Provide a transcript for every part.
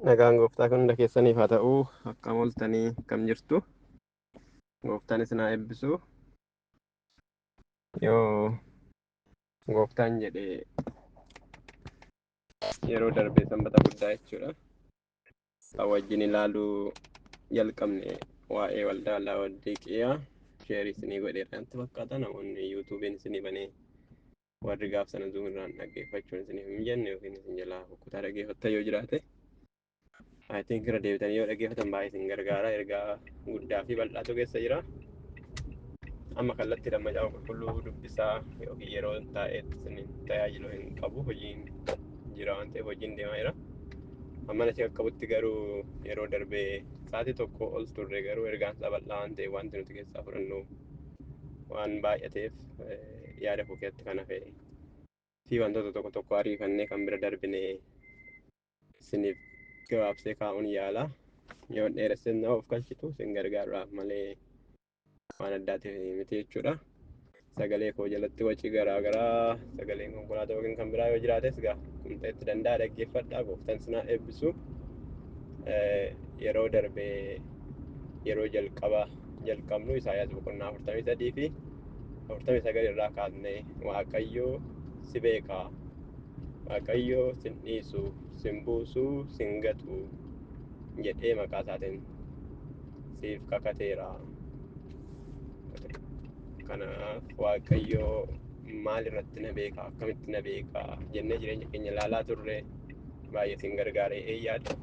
Nagaan gooftaa kun hunda keessaniif haa ta'u, akkam ooltanii akkam jirtu. Gooftaan isin haa eebbisu. Yoo gooftaan jedhe yeroo darbee sanbata guddaa jechuudha. Kan wajjin ilaaluu jalqabne waa'ee waldaa Laawodiiqiyaa sheerii isinii godheera natti fakkaata. Namoonni yuutuubiin isinii banee warri gaaf sana zuumirraan dhaggeeffachuun isiniif hin jenne yookiin isin jalaa kukkutaa dhaggeeffattan yoo jiraate. I think irra deebitanii yoo dhaggeeffatan baay'ee isin gargaara. Ergaa guddaa fi bal'aatu keessa jira. Amma kallattii dammaqaa qulqulluu dubbisaa yookiin yeroo taa'eetti isin tajaajilu hin qabu. Hojiin jira waan ta'eef hojiin deemaa jira. Amma nasi qaqqabutti garuu yeroo darbee sa'aatii tokko ol turre garuu ergaan isaa bal'aa waan ta'eef wanti nuti keessaa fudhannu waan baay'ateef yaada koo keessatti kan hafe fi wantoota tokko tokko ariifannee kan bira darbine isiniif gabaabsee kaa'uun yaala. Yoo dheeressee nama of galchitu isin gargaaruudhaaf malee waan addaatiif miti jechuudha. Sagalee koo jalatti wacii garaagaraa sagaleen konkolaataa yookiin kan biraa yoo jiraates gaa kumta itti danda'a dhaggeeffadhaa. Gooftaan isin haa eebbisu. Yeroo darbee yeroo jalqabnu Isaayyaas boqonnaa 43 fi 49 irraa kaasnee Waaqayyoo si beekaa, Waaqayyoo sin dhiisu, sin buusuu, sin gatu jedhee maqaa isaatiin siif kakateera. Kanaaf Waaqayyoo maal irratti na beekaa, akkamitti na beekaa jennee jireenya keenya ilaalaa turre baay'ee sin gargaaree eeyyaadha.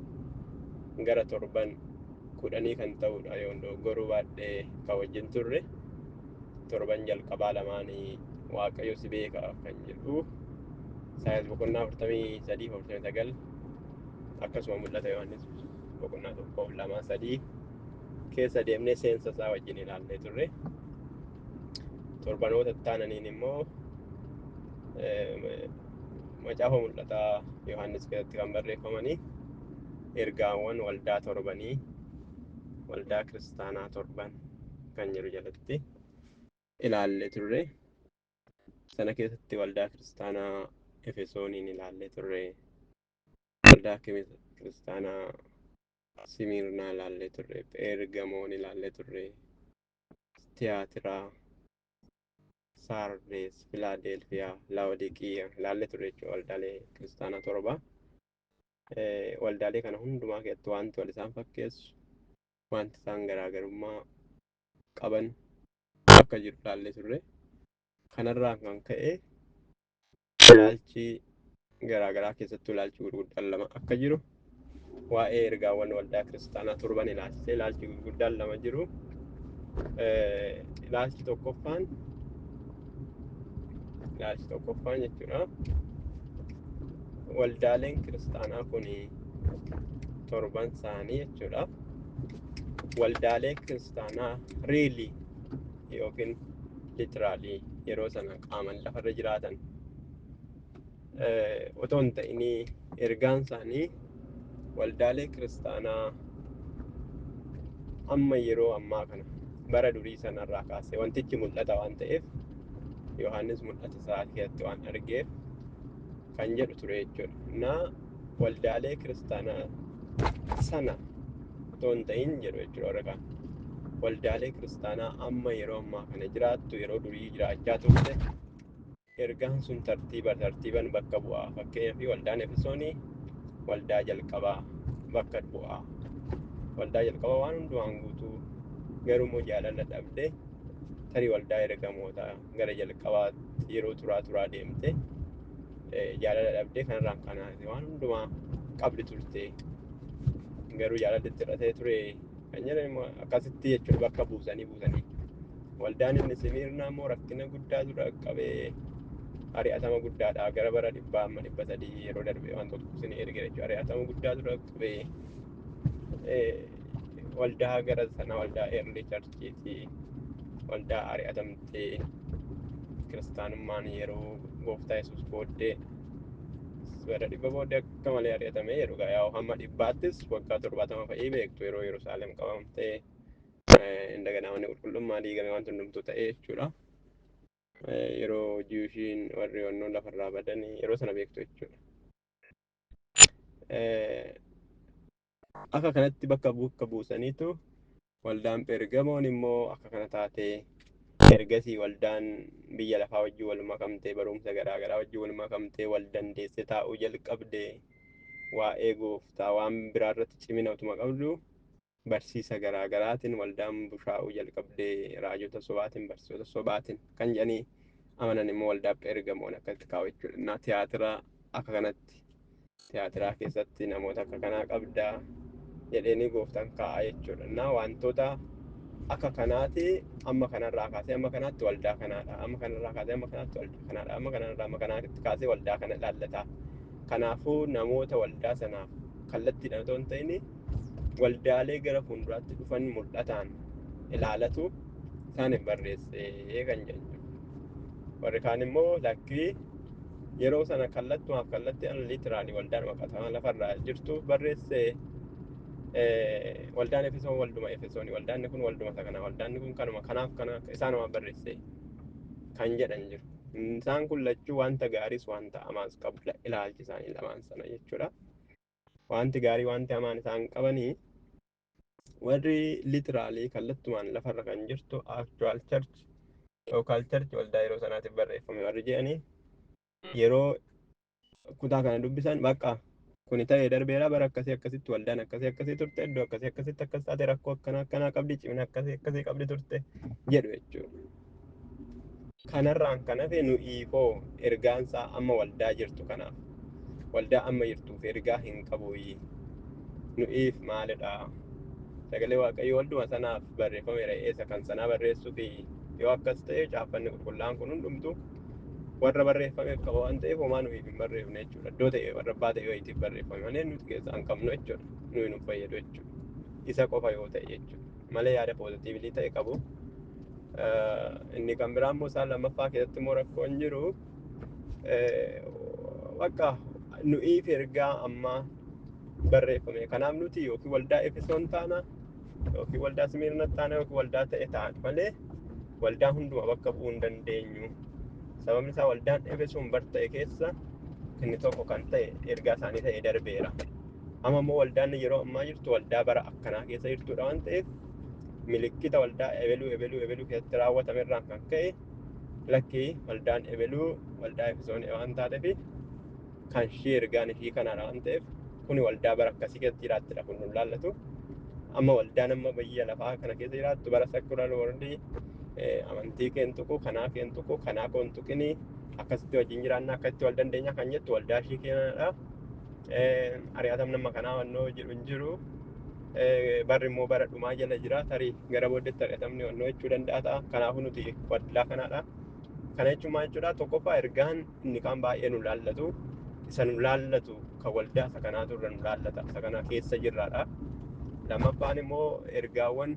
Gara torban 10 kan ta'udha yoo dogoggoruu baadhee kan wajjin turre. Torban jalqabaa lamaanii Waaqayyo si beekaa kan jedhu Isaayyaas boqonnaa 43 49 akkasuma mul'ata Yohaannis boqonnaa 1 2 3 keessa deemnee seensa isaa wajjin ilaallee turre. Torbanoota itti aananiin immoo macaafa mul'ataa Yohaannis keessatti kan barreeffamanii ergaawwan waldaa torbanii waldaa kiristaanaa torban kan jedhu jalatti ilaallee turre. Sana keessatti waldaa kiristaanaa Efesooniin ilaallee turre. Waldaa kiristaanaa Simirnaa ilaallee turre. Pheergamoon ilaallee turre. Tiyaatiraa, Saardees, Filaadelfiyaa, Laawodiiqiyaa ilaallee turre jechuudha. Waldaalee kiristaanaa torba. Waldaalee kana hundumaa keessatti wanti wal isaan fakkeessu, wanti isaan garaagarummaa qaban akka jiru ilaallee turre. Kanarraa kan ka'e ilaalchi garaagaraa keessattuu ilaalchi gurguddaan lama akka jiru waa'ee ergaawwan waldaa kiristaanaa torban ilaalchisee ilaalchi gurguddaan lama jiru. Ilaalchi tokkoffaan jechuudha. Waldaaleen kiristaanaa kun torban isaanii jechuudha. Waldaalee kiristaanaa riilii yookiin litiraalii yeroo sana qaaman lafarra jiraatan otoo hin ta'inii ergaan isaanii waldaalee kiristaanaa amma yeroo ammaa kana bara durii sanarraa kaasee wantichi mul'ata waan ta'eef Yohaannis mul'ata isaa keessatti waan argeef kan jedhu ture jechuudha. Naa waldaalee kiristaanaa sana otoo hin ta'in jedhu jechuudha warra kaan. Waldaalee kiristaanaa amma yeroo ammaa kana jiraattu yeroo durii jiraachaa turte ergaan sun tartiiban bakka bu'aa. Fakkeenyaaf waldaan Efesoonii waldaa jalqabaa bakka bu'aa. Waldaa jalqabaa waan hundumaan guutuu garuu jaalala dhabde tarii waldaa ergamootaa gara jalqabaatti yeroo turaa deemte jaalala dhabde kanarraan kanaati waan hundumaa qabdi turte garuu jaalalli itti hir'atee ture kan jedhan immoo akkasitti jechuudha bakka buusanii waldaan inni Simirnaa immoo rakkina guddaa dura qabee ari'atama guddaadha gara bara 100 yeroo darbee wantoota isin erge jechuudha ari'atama guddaa dura qabee waldaa gara sana waldaa eerli charchiiti waldaa ari'atamtee kiristaanummaan yeroo gooftaa Yesuus booddee bara 100 booddee akka malee ari'atame jedhu yaa hamma 100ttis waggaa 70 fa'ii beektu yeroo Yerusaalem qabamtee indagana wanni qulqullummaa diigame waan hundumtuu ta'ee jechuudha. Yeroo Jiwishiin warri wannoon lafarraa badanii yeroo sana beektu jechuudha. akka kanatti bakka buusaniitu waldaan Phergamoon immoo akka kana taatee ergasii waldaan biyya lafaa wajjin wal makamtee barumsa garaagaraa wajjin wal makamtee wal dandeessee taa'uu jalqabde waa'ee gooftaa waan biraa irratti cimina utuma qabdu barsiisa garaagaraatiin waldaan bushaa'uu jalqabdee raajota sobaatiin barsiisota sobaatiin kan jedhanii amanan immoo waldaa Phergamoon akkatti kaa'u jechuudha. Tiyaatira akka kanatti tiyaatiraa keessatti namoota akka kanaa qabdaa jedhanii gooftaan kaa'aa jechuudha. Wantoota akka kanaati amma kanarraa kaasee amma kanaatti waldaa kanaadha. Amma kanarraa kaasee amma kanaatti waldaa kanaadha. Amma kanarraa amma kanaatti kaasee waldaa kana ilaallata. Kanaafuu namoota waldaa sanaaf kallattiidhaan otoo hin ta'in waldaalee gara fuulduraatti dhufan mul'ataan ilaalatu isaan hin barreessee kan jedhu. Warri kaan immoo lakkii yeroo sana kallattumaaf kallattii liitiraalii waldaan maqataa lafarraa jirtu barreessee waldaan Efesoon walduma Efesooni waldaanni kun walduma isa kana waldaanni kun kanuma kanaaf kana isaanuma barreesse kan jedhan jiru. Isaan kun lachuu wanta gaariis wanta hamaas qabu ilaalchi isaanii lamaan sana jechuudha. Wanti gaarii wanti hamaan isaan qabanii warri liitiraalii kallattumaan lafarra kan jirtu actual church local church waldaa yeroo sanaatiif barreeffame warri jedhanii yeroo kutaa kana dubbisan bakka kuni ta'ee darbeera bara akkasii akkasitti waldaan akkasii turte iddoo akkasitti akkas taate rakkoo akkanaa qabdi cimina akkasii qabdi turte jedhu jechuudha. Kanarraan kan hafe nu iifoo ergaansaa amma waldaa jirtu kanaaf waldaa amma jirtuuf ergaa hin qabu nu iif maalidha sagalee waaqayyoo walduma sanaaf barreeffameera eessa kan sanaa barreessuu fi yoo akkas ta'e caaffanni qulqullaa'aan kun hundumtu warra barreeffameef qaba waan ta'eef homaa nuyi hin barreeffne jechuudha. Iddoo ta'e warra abbaa ta'e wayiitiif barreeffame malee nuti keessaa hin qabnu jechuudha. Nuyi nu fayyadu jechuudha. Isa qofa yoo ta'e jechuudha. Malee yaada poozitiivlii ta'e qabu. Inni kan biraa immoo isaan lammaffaa keessatti immoo rakkoon jiru bakka nuyiif ergaa ammaa barreeffame. Kanaaf nuti yookiin waldaa Efesoon taana yookiin waldaa Simiirna taana yookiin waldaa ta'e taana malee waldaa hunduma bakka bu'uu hin dandeenyu. Sababni isaa waldaan Efesoon bar ta'e keessa inni tokko kan ta'e ergaa isaanii ta'e darbeera. Amma immoo waldaan yeroo ammaa jirtu waldaa bara akkanaa keessa jirtudha waan ta'eef milikkita waldaa ebeluu keessatti raawwatamerraan kan ka'e lakkii waldaan ebeluu waldaa Efesoon waan taateef kan ishee ergaan ishii kanaadha waan ta'eef kuni waldaa bara akkasii keessa jiraattudha kun nu laallatu. Amma waldaan amma biyya lafaa kana keessa jiraattu bara sakkural wordii amantii keen tuqu kanaa keen tuqu kanaa koon tuqini akkasitti wajjin jiraannaa akkasitti wal dandeenya kan jettu waldaa ishii keenadha. Ari'aatamni amma kanaa wannoo jedhu hin jiru. Barri immoo bara dhumaa jala jira tarii gara booddeetti ari'aatamni wannoo jechuu danda'a ta'a. Kanaafuu nuti waldaa kanaadha. Kana jechuun maal jechuudha tokkoffaa ergaan inni kaan baay'ee nu laallatu isa nu laallatu kan waldaa isa kanaatu irra nu laallata isa kana keessa jirraadha. Lammaffaan immoo ergaawwan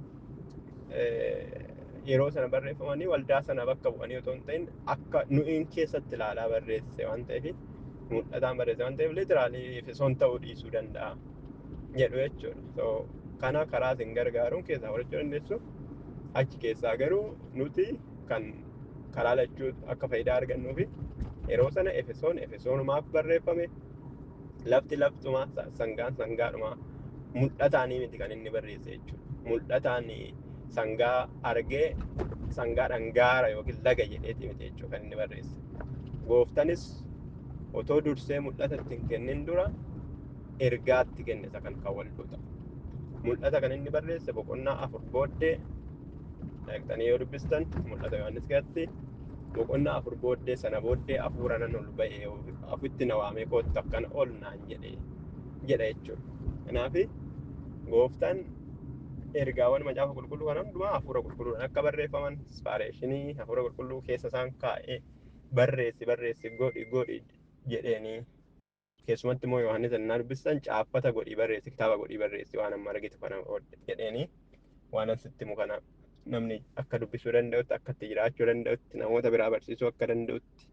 yeroo sana barreeffamanii waldaa sana bakka bu'anii otoo hin ta'in akka nuyin keessatti ilaalaa barreesse waan ta'eef mul'ataan barreesse waan ta'eef liitiraalii Efesoon ta'uu dhiisuu danda'a jedhu jechuudha. Kana karaa isin gargaaruun keessaa horachuu dandeessu. Achi keessaa garuu nuti kan karaa lachuu akka faayidaa argannuufi yeroo sana Efesoonumaaf barreeffame lafti laftumaa sangaan sangaadhumaa mul'ataanii miti kan inni barreesse jechuudha. Mul'ataan sangaa argee sangaadhaan gaara yookiin laga jedheeti miti jechuudha kan inni barreesse. Gooftanis otoo dursee mul'ata ittiin kennin dura ergaatti kenne isa kan waldoota. Mul'ata kan inni barreesse boqonnaa 4 booddee dhaqxanii yoo dubbistan mul'ata Yohaannis keessatti boqonnaa 4 booddee sana booddee hafuura nan ol ba'ee ofitti na waamee kootti akkana ol naan jedha jechuudha. Kanaaf gooftaan ergaawwan macaafa qulqulluu kana hundumaa hafuura qulqulluudhaan akka barreeffaman inspaareeshinii hafuura qulqulluu keessa isaan kaa'ee barreessi godhi jedheenii keessumatti immoo Yohaannis innaa dubbistan caaffata godhii barreessi kitaaba godhii barreessi waan amma argitu kana jedheenii waan asitti himu kana namni akka dubbisuu danda'utti akka itti jiraachuu danda'utti namoota biraa barsiisuu akka danda'utti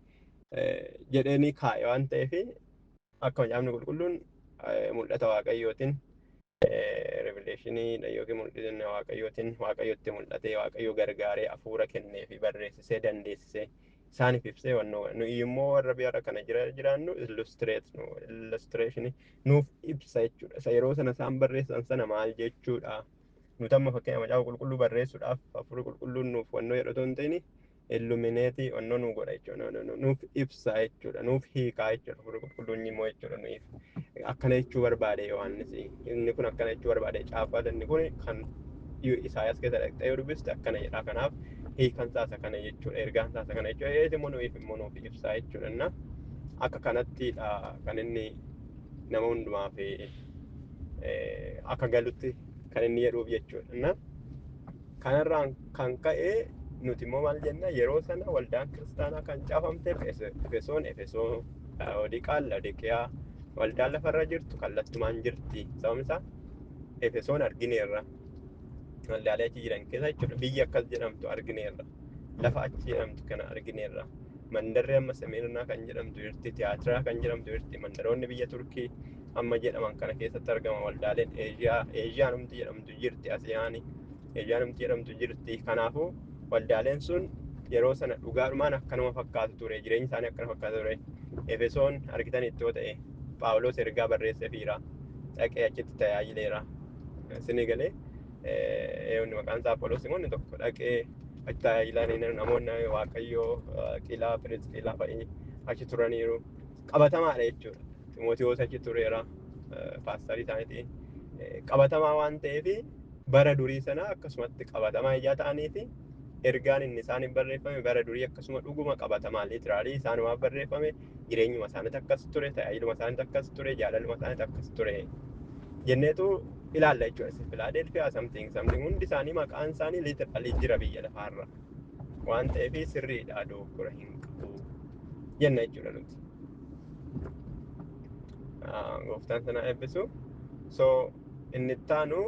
jedheenii kaa'e waan ta'eef akka macaafni qulqulluun mul'ata waaqayyootiin revileeshinii yookiin mul'ina waaqayyootiin waaqayyotti mul'atee waaqayyo gargaaree hafuura kennee fi barreessisee dandeessisee isaaniif ibsee wannoo nuyi immoo warra biyya kana jiraannu illustration nuuf ibsa jechuudha. Isa yeroo sana isaan barreessan sana maal jechuudha. Nuti amma fakkeenya macaafa qulqulluu barreessuudhaaf hafuurri qulqulluun nuuf wannoo jedhu otoo hin ta'in illumineetii wannoo nu godha jechuudha. Nuuf ibsa jechuudha. Nuuf hiikaa jechuudha. Hafuurri qulqulluun immoo jechuudha nuuf akkana jechuu barbaade Yohaannis. Inni kun akkana jechuu barbaade caafaa inni kun kan Isaayaas keessa dhaqxee yoo dubbiste akkana jedha. Kanaaf hiikan isaasa kana jechuudha. Ergaan isaasa kana jechuudha. Eeyyatti immoo nuuf ibsaa jechuudha. Inna akka kanattidha kan inni nama hundumaaf akka galutti kan inni jedhuuf jechuudha. Inna kanarraan kan ka'e nuti immoo maal jenna yeroo sana waldaan kiristaanaa kan caafamteef Efesoon, Laodiqaan, Laodiqiyaa waldaan lafarra jirtu kallattumaan jirti. Sababni isaa Efesoon argineerra. Waldaalee achi jiran keessa jechuudha. Biyya akkas jedhamtu argineerra. Lafa achi jedhamtu kana argineerra. Mandarri amma Semeerinaa kan jedhamtu jirti. Tiyaatiraa kan jedhamtu jirti. Mandaroonni biyya Turkii amma jedhaman kana keessatti argama. Waldaaleen Eeshiyaanumti jedhamtu jirti. Asiyaanii Eeshiyaanumti jedhamtu jirti. Kanaafuu waldaaleen sun yeroo sana dhugaadhumaan akkanuma fakkaatu ture. Jireenyi isaanii akkana fakkaatu ture. Efesoon argitan ittoo ta'e Phaawulos ergaa barreesseefiira. Dhaqee achitti tajaajileera. Isinii galee maqaan isaa Apoloos immoo inni tokko dhaqee achi tajaajilanii namoonni Waaqayyoo Qilaa, Phirisqilaa fa'ii achi turaniiru. Qabatamaadha jechuudha. Ximootiyoos achi tureera. Paastarii isaaniitiin qabatamaa waan ta'eef bara durii sana akkasumatti qabatamaa ijaa ta'anii fi ergaan inni isaaniif barreeffame bara durii akkasuma dhuguma qabatamaa liitiraalii isaanumaaf barreeffame jireenyuma isaaniitti akkas ture, tajaajiluma isaaniitti akkas ture, jaalaluma isaaniitti akkas ture jenneetu ilaalla jechuudha. Filaadelfiyaa something hundi isaanii maqaan isaanii liitiraalii jira biyya lafaarra waan ta'eef sirriidha dogoggora hin qabu jenna jechuudha nuti. Gooftaan sana eebbisu. So inni ittaanu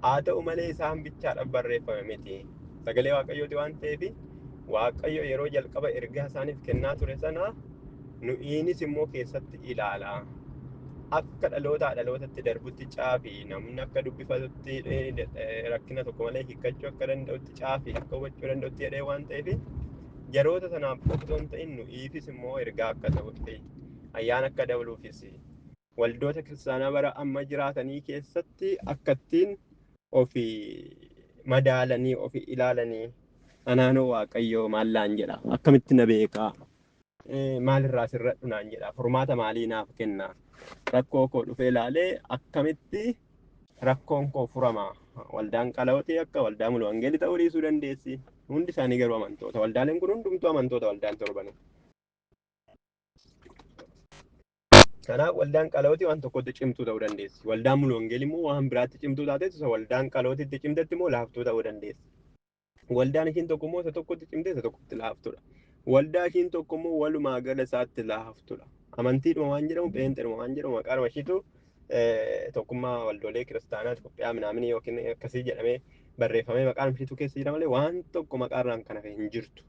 haa ta'u malee isaan bichaadhaaf barreeffame miti. Sagalee Waaqayyooti waan ta'eef Waaqayyo yeroo jalqaba ergaa isaaniif kennaa ture sana nuyiinis immoo keessatti ilaala. Akka dhalootaa dhalootatti darbutti caafii namni akka dubbifatutti rakkina tokko malee hiikkachuu akka danda'utti caafii akka hubachuu danda'utti jedhee waan ta'eef yeroota sanaaf qoftoo hin ta'in nuyiifis immoo ergaa akka ta'utti ayyaana akka dabaluufis waldoota kiristaanaa bara amma jiraatanii keessatti akkattiin ofii madaalanii ofii ilaalanii anaanoo Waaqayyoo maallaan jedha akkamitti na beekaa maalirraa sirradhu naan jedha furmaata maalii naaf kenna rakkoo koo dhufee ilaalee akkamitti rakkoon koo furama waldaan qalawotee akka waldaa mulu wangeelii ta'uu dhiisuu dandeessi hundi isaanii garuu amantoota waldaaleen kun hundumtuu amantoota waldaan torbanu. Kanaaf waldaan qalawootii waan tokkotti cimtuu ta'uu dandeessi. Waldaan mulu wangeelii immoo waan biraatti cimtuu taates waldaan qalawootiitti cimtetti immoo laaftuu ta'uu dandeessi. Waldaan ishiin tokko immoo isa tokkotti cimtee isa tokkotti laaftudha. Waldaa ishiin tokko immoo walumaa gala isaatti laaftudha. Amantiidhuma waan jedhamu pheenxeedhuma waan jedhamu maqaadhuma ishiitu tokkummaa waldoolee kiristaanaa Itoophiyaa minaaminii yookiin akkasii jedhamee barreeffamee maqaan ishiitu keessa jira malee waan tokko maqaarraan kan hafe hin jirtu.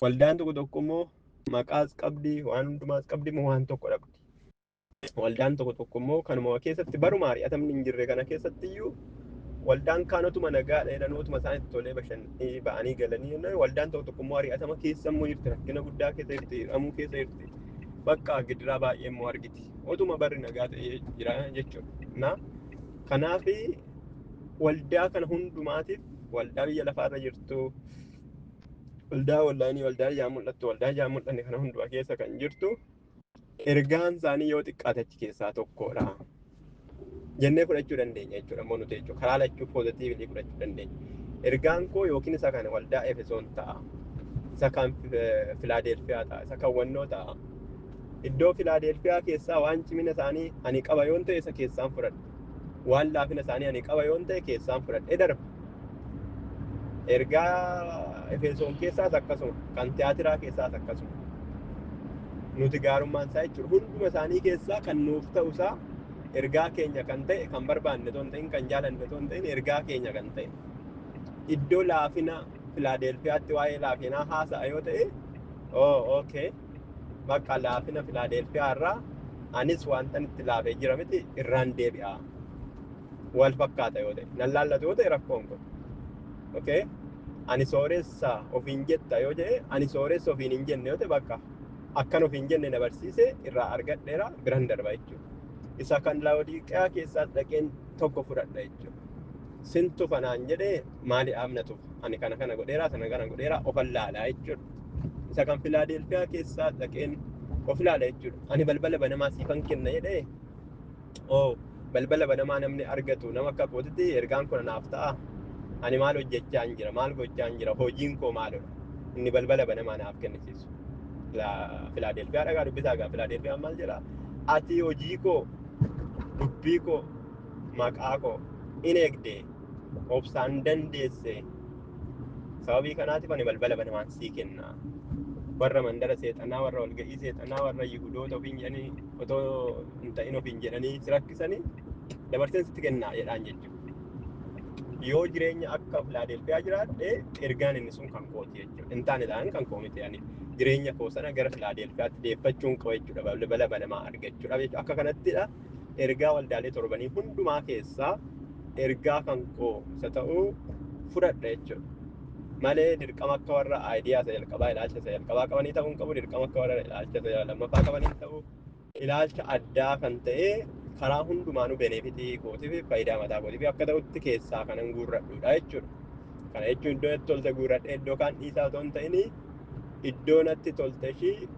Waldaan tokko immoo maqaas qabdi waan hundumaas qabdi immoo waan tokko dhabdi. Waldaan tokko immoo kanuma keessatti baruma ari'atamni hin jirre kana keessatti iyyuu waldaan kaanotuma nagaadha jedhanootuma isaanitti tolee bashannanii ba'anii galanii waldaan tokko immoo ari'atama keessa immoo jirti rakkina guddaa keessa jirti hidhamuu keessa jirti bakka gidiraa baay'ee immoo argiti otuma barri nagaa ta'ee jira jechuudha. Kanaaf waldaa kana hundumaatiif waldaa biyya lafaarra jirtu waldaa wallaanii waldaa ijaan mul'attu waldaa ijaan mul'anne kana hundumaa keessa kan jirtu ergaan isaanii yoo xiqqaate achi keessaa tokkodha jennee fudhachuu dandeenya jechuudha. Immoo nuti jechuudha karaa lachuu poozitiivlii fudhachuu dandeenya. Ergaan koo yookiin isa kana waldaa Efesoon ta'a, isa kan Filaadelfiyaa ta'a, isa kan wannoo ta'a. Iddoo Filaadelfiyaa keessaa waan cimina isaanii ani qaba yoon ta'e isa keessaan fudhadha. Waan laafina isaanii ani qaba yoon ta'e keessaan fudhadhee darba. Ergaa Efesoon keessaas akkasuma, kan tiyaatiraa keessaas akkasuma. Nuti gaarummaan isaa jechuudha hunduma isaanii keessaa kan nuuf ta'u isaa ergaa keenya kan ta'e kan barbaanne osoo hin ta'in kan jaalanne osoo hin ta'in ergaa keenya kan ta'e iddoo laafina Filaadelfiyaatti waa'ee laafinaa haasa'a yoo ta'e okay bakka laafina Filaadelfiyaa irraa anis wanta itti laafee jira miti irraan deebi'a wal fakkaata yoo ta'e nan laallatu yoo ta'e rakkoon kun okay ani sooressa ofiin jetta yoo jedhe ani sooressa ofiin hin jenne yoo ta'e bakka akkan ofiin jenne na barsiise irraa argadheera biran darba jechuudha. Isa kan Laawodiiqiyaa keessaa dhaqeen tokko fudhadha jechuudha. Sintu kanaan jedhee maali dhaabnatuuf ani kana godheera sana kana godheera ofan laalaa jechuudha. Isa kan Filaadelfiyaa keessaa dhaqeen of laala jechuudha. Ani balbala banamaa siifan kenna jedhee balbala banamaa namni argatu nama akka kootitti ergaan kun naaf ta'a. Ani maal hojjechaa hin jira maal gochaa hin jira hojiin koo maalidha inni balbala banamaa naaf kennisiisu. Filaadelfiyaa dhagaa dubbisaa gaa Filaadelfiyaan maal jedha ati hojii koo dubbii koo maqaa koo in eegde obsaan dandeesse sababii kanaatiif ani balbala banamaan sii kenna. Warra mandara seexanaa warra walga'ii seexanaa warra yihudoota ofiin jedhanii otoo hin ta'in ofiin jedhanii si rakkisanii dabarseen sitti kennaa jedhaan jechuudha. Yoo jireenya akka Filaadelfiyaa jiraadhe ergaan inni sun kan kooti jechuudha. Hin taane ta'an kan koo miti ani jireenya koo sana gara Filaadelfiyaatti deeffachuun qaba jechuudha. Balbala banamaa argachuudhaaf jechuudha. Akka kanattidha ergaa waldaalee torbanii hundumaa keessaa ergaa kan koo isa ta'uu fudhadha jechuudha. Malee dirqama akka warra aayidiyaa isa jalqabaa ilaalcha isa jalqabaa qabanii ta'uu hin qabu. Dirqama akka warra ilaalcha isa lammaffaa qabanii ta'uu ilaalcha addaa kan ta'e karaa hundumaanuu benefitii kootii fi faayidaa mataa kootii fi akka ta'utti keessaa kanan guurradhuudha jechuudha. Kana jechuun iddoo natti tolte guurradhee iddoo kaan dhiisaa otoo hin ta'in iddoo natti tolte ishii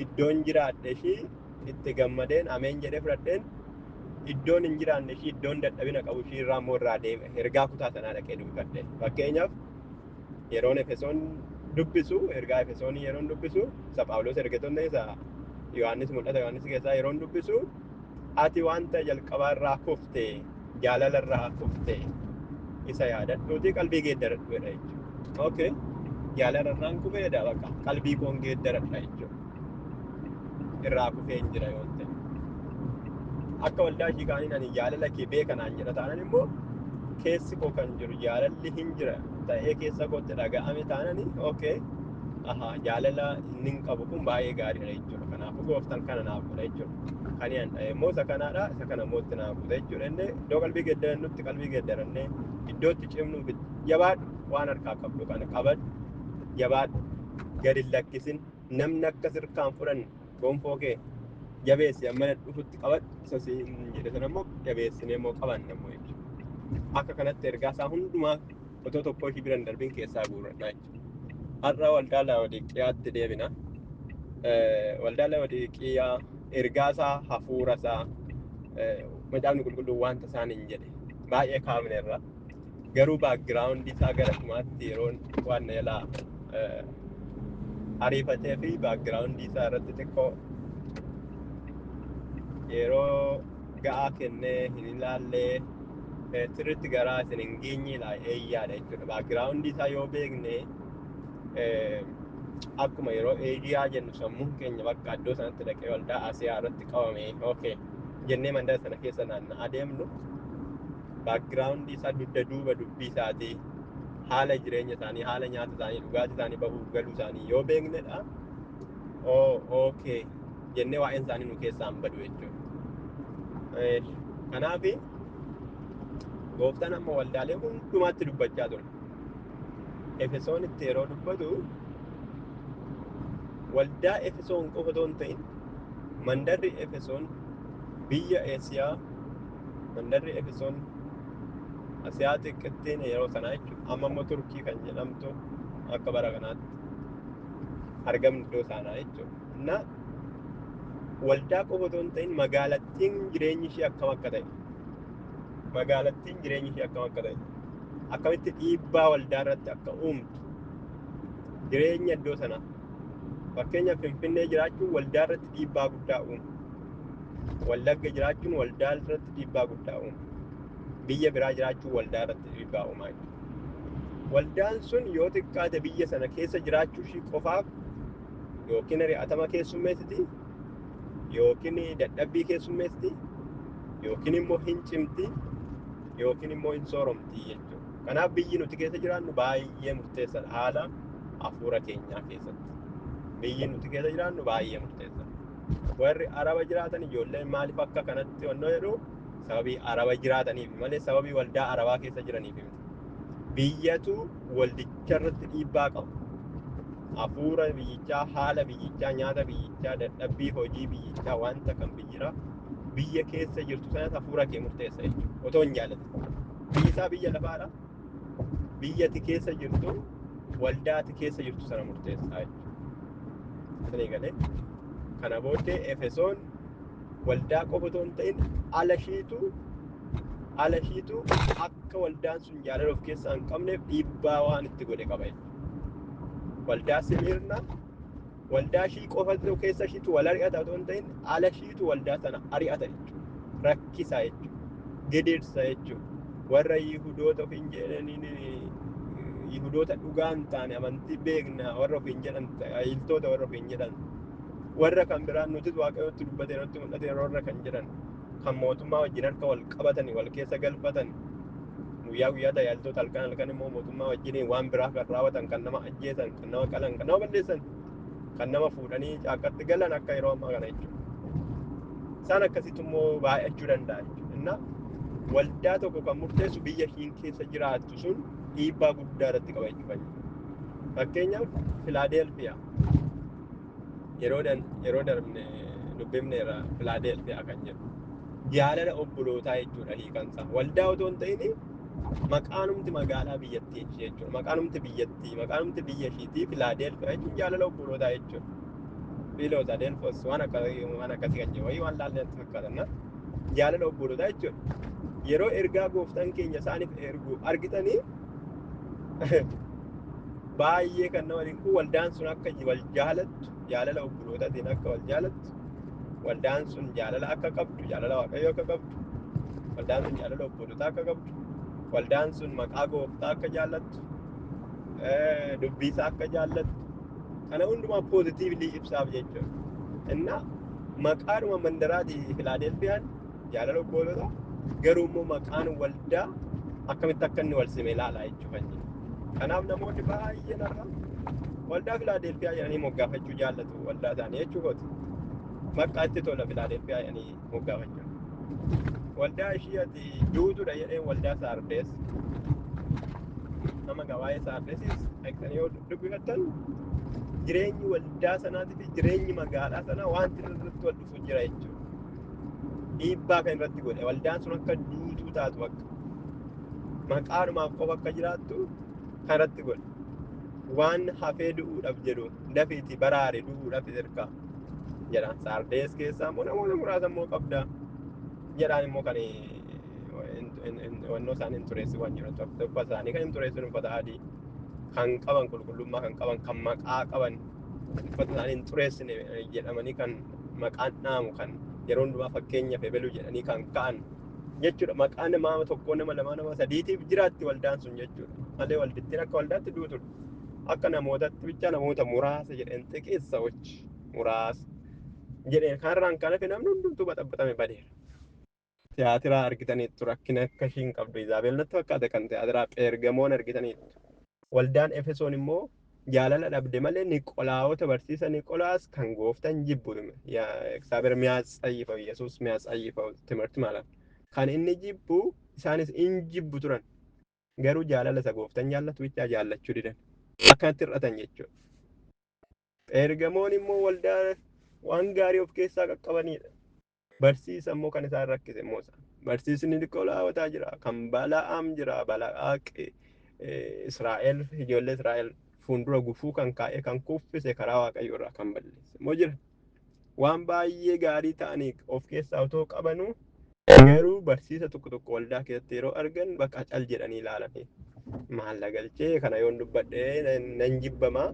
iddoon jiraadhe ishii itti gammadeen ameen jedhee fudhadheen iddoon hin jiraanne ishii iddoon dadhabina qabu ishii irraa immoo irraa deeme ergaa kutaa sanaa dhaqee dubbifadhe. Fakkeenyaaf yeroon Efesoon dubbisu ergaa Efesoonii yeroon dubbisu isa Phaawulos ergetoonni isa Yohaannis mul'ata Yohaannis keessaa yeroon dubbisu ati wanta jalqabaa irraa kufte jaalala irraa kufte isa yaadadhuuti qalbii geeddaradhuudha jechuudha. Okay. Jaalala irraan kufeedha bakka qalbii koon geeddaradha jechuudha. Irraa kufee hin jira yoo ta'e. Akka waldaa ishii kaaniin ani jaalala kee beekanaan jedha taanan immoo keessi koo kan jiru jaalalli hin jira ta'ee keessa kootti dhaga'ame taanani okay. Jaalala inni qabu kun baay'ee gaariidha jechuudha. Kanaafuu gooftaan kana naaf godha jechuudha. Kan immoo isa kanaadha isa kana immoo itti naaf godha jechuudha. Inni iddoo qalbii geeddarannutti qalbii geeddarannee iddootti cimnu jabaadhu waan harkaa qabdu kana qabadhu jabaadhu gadi lakkisin namni akka sirkaan fudhanne gonfoo kee jabeessi amma dhufutti qabadhu isa siin jedhe sana immoo jabeessinee immoo qabanna immoo jechuudha. Akka kanatti ergaa isaa hundumaa otoo tokko ishii biran darbiin keessaa guurradha jechuudha. Har'a waldaa Laawodiiqiyaatti deebina. Waldaa Laawodiiqiyaa ergaa isaa hafuura isaa macaafni qulqulluun wanta isaan hin jedhe baay'ee kaafne irra garuu baakgiraawundi isaa gara dhumaatti yeroon waan jalaa ariifatee fi baakgiraawundi isaa irratti xiqqoo yeroo ga'aa kennee hin ilaallee sirriitti garaa isin hin geenye eeyyaadha jechuudha. Baakgiraawundi isaa yoo beekne akkuma yeroo eejiyaa jennu sammuun keenya bakka iddoo sanatti dhaqee waldaa Asiyaa irratti qabame okay jennee mandara sana keessa naanna'aa deemnu baakgiraawundi isaa dugda duuba dubbii isaatii haala jireenya isaanii haala nyaata isaanii dhugaatii isaanii bahuuf galuu isaanii yoo beeknedha okay jennee waa'een isaanii nu keessaa hin badu jechuudha. Kanaaf gooftaan amma waldaalee hundumaatti dubbachaa ture. Efesoonitti yeroo dubbatu waldaa Efesoon qofa otoo hin ta'in mandarri Efesoon biyya Eesiyaa mandarri Efesoon Asiyaa xiqqittiin yeroo sanaa jechuudha. Amma immoo Turkii kan jedhamtu akka bara kanaatti argamni iddoo sanaa jechuudha. Waldaa qofa otoo hin ta'in magaalattiin jireenyi ishee akkam akka ta'e magaalattiin jireenyi ishee akkam akka ta'e akkamitti dhiibbaa waldaa irratti akka uumtu jireenya iddoo sanaa fakkeenyaaf Finfinnee jiraachuun waldaa irratti dhiibbaa guddaa uuma. Wallagga jiraachuun waldaa irratti dhiibbaa guddaa uuma. Biyya biraa jiraachuun waldaa irratti dhiibbaa uumaa jechuudha. Waldaan sun yoo xiqqaate biyya sana keessa jiraachuu ishii qofaaf yookiin ari'atama keessummeessiti yookiin dadhabbii keessummeessiti yookiin immoo hin cimti yookiin immoo hin sooromti jechuudha. Kanaaf biyyi nuti keessa jiraannu baay'ee murteessaadha haala hafuura keenyaa keessatti. Biyyi nuti keessa jiraannu baay'ee murteessaadha. Warri Araba jiraatan ijoolleen maaliif akka kanatti wannoo jedhu sababii Araba jiraataniif malee sababii waldaa Arabaa keessa jiraniif miti. Biyyatu biyyicha irratti dhiibbaa qabu. Hafuura biyyichaa, haala biyyichaa, nyaata biyyichaa, dadhabbii hojii biyyichaa, wanta kan biyya keessa jirtu sanas hafuura kee murteessa jechuudha. Otoo hin jaalatin. Biyyi isaa biyya lafaadha. Biyya ati keessa jirtu, waldaa ati keessa jirtu sana murteessaa jechuudha. Isinii galee kana booddee Efesoon waldaa qofa otoo hin ta'in ala ishiitu akka waldaan sun jaalala of keessaa hin qabneef dhiibbaa waan itti godhe qaba jechuudha. Waldaa Simiirna waldaa ishii qofa keessa ishiitu wal ari'ata otoo hin ta'in ala ishiitu waldaa sana ari'ata jechuudha. Rakkisa jechuudha. Gidirsa jechuudha. Warra Yihudoota ofiin jedhaniin Yihudoota dhugaa hin taane amantii beekna warra ofiin jedhan tajaajiltoota warra ofiin jedhan warra kan biraan nutis waaqayyootti dubbatee nutti mul'ate warra kan jedhan kan mootummaa wajjin harka wal qabatanii wal keessa galfatan guyyaa guyyaa tajaajiltoota halkan immoo mootummaa wajjin waan biraa kan raawwatan kan nama ajjeesan kan nama qalan kan nama balleessan kan nama fuudhanii caakkatti galan akka yeroo ammaa kana jechuudha. Isaan akkasitti immoo baay'achuu danda'a jechuudha. Waldaa tokko kan murteessu biyya ishiin keessa jiraattu sun dhiibbaa guddaa irratti qaba jechuudha. Fakkeenyaaf Filaadelfiyaa yeroo darbine dubbifneerra Filaadelfiyaa kan jedhu jaalala obbolootaa jechuudha hiikansa. Waldaa otoo hin ta'in maqaanumti magaalaa biyyattii jechuudha. Maqaanumti biyyattii, maqaanumti biyya ishiitii Filaadelfiyaa jechuun jaalala obbolootaa jechuudha. Filaadelfoos waan akkasii kan jedhu waan laalleetti fakkaatan jaalala obbolootaa jechuudha. Yeroo ergaa gooftaan keenya isaaniif ergu argitanii baay'ee kan nama dinqu waldaan sun akka wal jaalattu jaalala obbolootaatiin akka wal jaalattu waldaan sun jaalala akka qabdu jaalala waaqayyoo akka qabdu waldaan sun jaalala obbolootaa akka qabdu waldaan sun maqaa gooftaa akka jaallattu dubbiisaa akka jaallattu kana hundumaa poozitiivlii ibsaaf jechuudha. Innaa maqaadhuma mandaraatii Filaadelfiyaan jaalala obbolootaa garuu immoo maqaan waldaa akkamitti akka inni wal simee ilaalaa jechuudha. Kanaaf namoonni baay'een irraa waldaa Filaadelfiyaa jedhanii moggaafachuu jaallatu waldaa isaanii jechuudha. Maqaa itti tola Filaadelfiyaa jedhanii moggaafachuu. Waldaa ishii ati duutudha jedhee waldaa Saardees nama gabaayee Saardeesis eegsanii yoo dubbifattan jireenyi waldaa sanaatii fi jireenyi magaalaa sanaa wanti irratti wal dhufu jira jechuudha. Dhiibbaa kan irratti godhe waldaan sun akka duutuu taatu akka maqaadhumaaf qofa akka jiraattu kan irratti godhe waan hafee du'uudhaaf jedhu dafiitii baraare du'uudhaaf ergaa jedhan. Saardees keessaa immoo namoota muraasa immoo qabda jedhaan immoo kan wannoo isaanii hin xureessu waan jiru uffata isaanii kan hin xureessu uffata adii kan qaban qulqullummaa kan qaban kan maqaa qaban uffata isaanii hin xureessine jedhamanii kan maqaan dhaamu kan yeroo hundumaa fakkeenyaaf ebeluu jedhanii kan ka'an jechuudha. Maqaan nama tokkoo nama lamaa nama sadiitiif jiraatti waldaan sun jechuudha. Malee waldittiin akka waldaatti duutudha. Akka namootatti bicha namoota muraasa jedheen xiqqeessa hoji muraasa jedheen kanarraan kan hafe namni hundumtuu baxabbaxame badeera. Tiyaatiraa argitaniittu rakkina akka ishiin qabdu Izaabel natti fakkaate kan tiyaatiraa Pheergamoon argitaniittu. Waldaan Efesoon immoo jaalala dhabde malee Niqolaawota barsiisa Niqolaas kan gooftaan jibbu እግዚአብሔር የሚያስጸይፈው ኢየሱስ የሚያስጸይፈው ትምህርት ማለት kan inni jibbu isaanis in jibbu turan garuu jaalala isa gooftaan jaallatu bicha jaallachuu didan akkanatti hir'atan jechuudha. Pheergamoon immoo waldaa waan gaarii of keessaa qaqqabanidha. Barsiisa immoo kan isaan rakkise immoo barsiisni Niqolaawotaa jira kan Bala'aam jira Bala'aaq Israa'el ijoollee Israa'el fuuldura gufuu kan kaa'ee kan kuffise karaa waaqayyoo irraa kan balleesse immoo jira. Waan baay'ee gaarii ta'anii of keessaa otoo qabanuu garuu barsiisa tokko waldaa keessatti yeroo argan bakka cal jedhanii ilaalanii maalla galchee kana yoon dubbadhe nan jibbamaa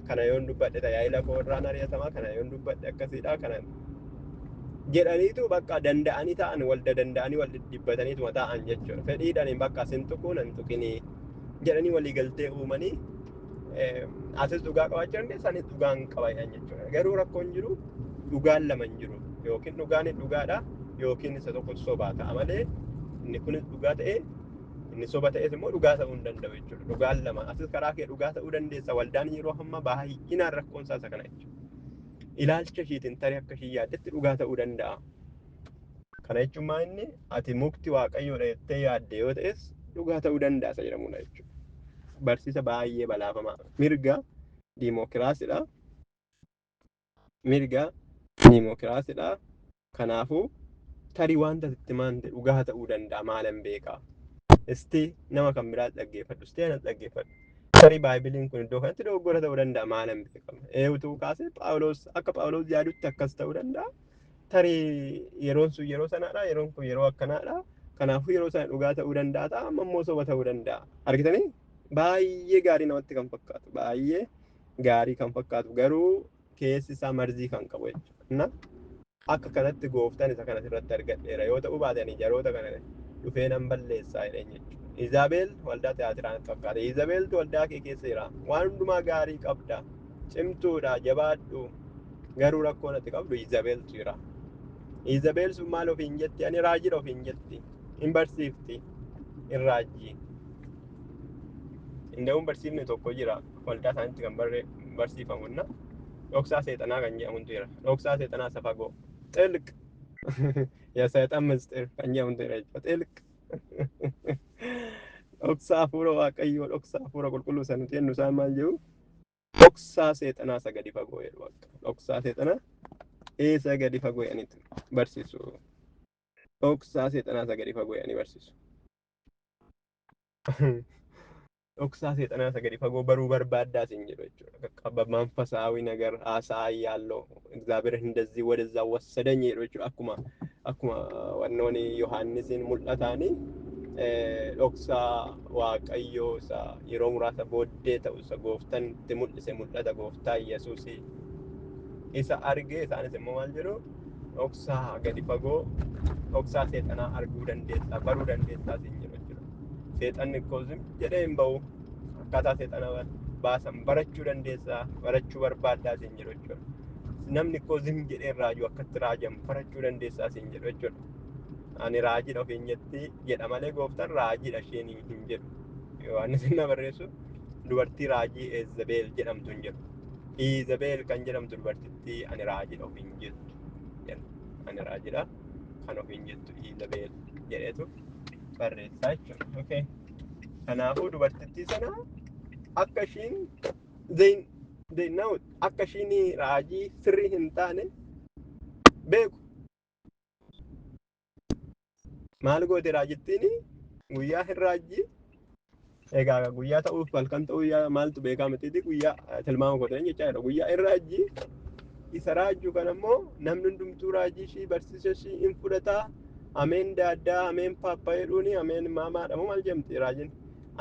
kana yoon dubbadhe tajaajila koo irraan ari'atamaa kana yoon dubbadhe akkasiidha kana jedhaniitu bakka danda'anii ta'an walda danda'anii wal dhibbataniituma ta'an jechuudha. Fedhiidhaan bakka asin tuquu nan tuqinii jedhanii walii galtee uumanii asis dhugaa qabaachuu dandeessa anis dhugaan qabaatan jechuudha. Garuu rakkoon jiru dhugaan lama hin jiru yookiin dhugaan dhugaadha yookiin isa tokko sobaa ta'a malee inni kunis dhugaa ta'ee inni soba ta'es immoo dhugaa ta'uu hin danda'u jechuudha. Dhugaan lama asis karaa kee dhugaa ta'uu dandeessa. Waldaan yeroo hamma baay'inaan rakkoon isaa kana jechuudha. Ilaalcha ishiitiin tarii akka ishii yaaddetti dhugaa ta'uu danda'a. Kana jechuun inni ati mukti waaqayyoodha jettee yaadde yoo ta'es dhugaa ta'uu danda'a jedhamudha jechuudha. barsiisa baay'ee balaafamaa. Mirga diimokiraasiidha. Mirga diimokiraasiidha. Kanaafuu tarii wanta sitti maante dhugaa ta'uu danda'a maalan beekaa. Istii nama kan biraa dhaggeeffadhu. Istii anas dhaggeeffadhu. Tarii baaybiliin kun iddoo kanatti dogoggora ta'uu danda'a maalan beekama. Eewutuu kaasee Phaawulos akka Phaawulos yaadutti akkas ta'uu danda'a. Tarii yeroon sun yeroo sanaadha. Yeroon kun yeroo akkanaadha. Kanaafuu yeroo sana dhugaa ta'uu danda'a ta'a. Amma immoo soba ta'uu danda'a. Argitanii? Baay'ee gaarii namatti kan fakkaatu. Baay'ee gaarii kan fakkaatu. Garuu keessi isaa marzii kan qabu jechuudha. Akka kanatti gooftaan isa kanas irratti argadheera yoo ta'u baatanii jaroota kana dhufee nan balleessaa jedheen jechuudha. Izaabeel waldaa Tiyaatiraatti fakkaata. Izabeeltu waldaa kee keessa jira. Waan hundumaa gaarii qabda. Cimtuudha, jabaadhu. Garuu rakkoon ati qabdu Izabeeltu jira. Izabeel sun maal ofiin jetti? Ani raajiidha ofiin jetti. Hin barsiifti. Hin raajii. Inda'uun barsiifni tokko jira. Waldaa isaanitti kan barsiifamudha. Dhoksaa seexanaa kan jedhamutu jira. Dhoksaa seexanaa isa fagoo. Xilq. Seexan misxir kan jedhamutu jira jechuudha. Xilq. Dhoksaa hafuura Waaqayyoo, dhoksaa hafuura qulqulluu sana nuti jennu isaan maal jedhu? Dhoksaa seexanaa isa gadi fagoo jedhu akka. Dhoksaa seexanaa isa gadi fagoo jedhaniitu barsiisu. Dhoksaa seexanaa isa gadi fagoo jedhanii barsiisu. Dhoksaa seexanaa isa gadi fagoo baruu barbaaddaa siin jedhu jechuudha. በመንፈሳዊ ነገር አሳያለሁ እግዚአብሔር እንደዚህ ወደዛ ወሰደኝ jedhu jechuudha. Akkuma wannoon Yohaannisiin mul'ataani dhoksaa Waaqayyoo isa yeroo muraasa booddee ta'u isa gooftaan itti mul'ise mul'ata gooftaa Yesuus isa arge isaanis immoo maal jedhu dhoksaa gadi fagoo dhoksaa seexanaa arguu dandeessaa baruu dandeessaa siin jedhu jechuudha. Seexanni koozim jedhee hin ba'u akkaataa seexana baasan barachuu dandeessaa barachuu barbaaddaa siin jedhu jechuudha. Namni koozim jedhee raajuu akkatti raajan barachuu dandeessaa siin jedhu jechuudha. Ani raajiidha ofiin jetti jedha malee gooftaan raajiidha isheen hin jedhu. Yohaannis inni barreessu dubartii raajii Izabeel jedhamtu hin jedhu. Izabeel kan jedhamtu dubartittii ani raajiidha ofiin jettu. Ani raajiidha kan ofiin jettu Izabeel jedhetu barreessaa jechuudha. Okay. Kanaafuu dubartittii sana akka ishiin akka ishiin raajii sirrii hin taane beeku. Maal goote raajittiin guyyaa hin raajii egaa guyyaa ta'uuf halkan ta'uu maaltu beekaa mitiiti guyyaa tilmaama godhan jechaadha. Guyyaa hin raajii isa raajuu kan ammoo namni hundumtuu raajii ishii barsiisa ishii hin fudhataa. Ameen daaddaa ameen paappaa jedhuuni ameen maamaadha moo maal jedhamti raajiin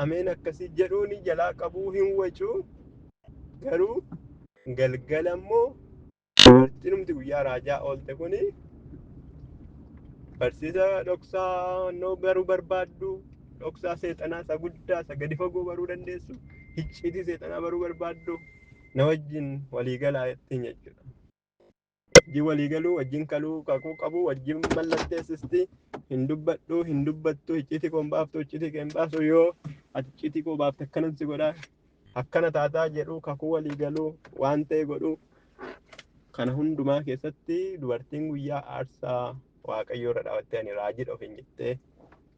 ameen akkasii jedhuuni jalaa qabuu hin wacuu. Garuu galgala ammoo dubartiin humti guyyaa raajaa oolte kuni barsiisa dhoksaa noo baruu barbaaddu dhoksaa seexanaa isa guddaa isa gadi fagoo baruu dandeessu icciitii seexanaa baruu barbaaddu na wajjin waliigalaa jettiin jechuudha. Wajjin waliigaluu wajjin kaluu kakuu qabu wajjin mallatteessisti hin dubbattu icciitii koo hin baaftu icciitii kee hin baasu yoo ati icciitii koo baafte akkanan si godhaa akkana taataa jedhu kakuu waliigaluu waan ta'e godhu. Kana hundumaa keessatti dubartiin guyyaa aarsaa Waaqayyoo irra dhaabattee ani raajiidha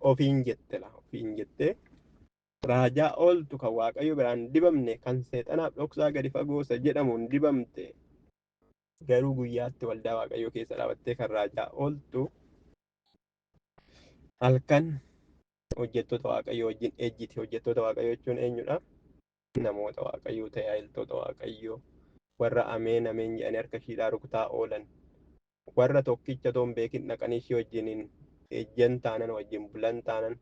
ofiin jettee raajaa ooltu kan Waaqayyo biraan dibamne kan seexanaaf dhoksaa gadi fagoosa jedhamuun dibamte garuu guyyaatti waldaa Waaqayyoo keessa dhaabattee kan raajaa ooltu halkan hojjettoota Waaqayyoo wajjin ejjiti. Hojjettoota Waaqayyoo jechuun eenyudha? Namoota Waaqayyoo tajaajiltoota Waaqayyoo warra ameen jedhanii harka ishiidhaa rukutaa oolan. Warra tokkicha toon beekin dhaqanii ishee wajjiniin ejjan taanan wajjin bulan taanan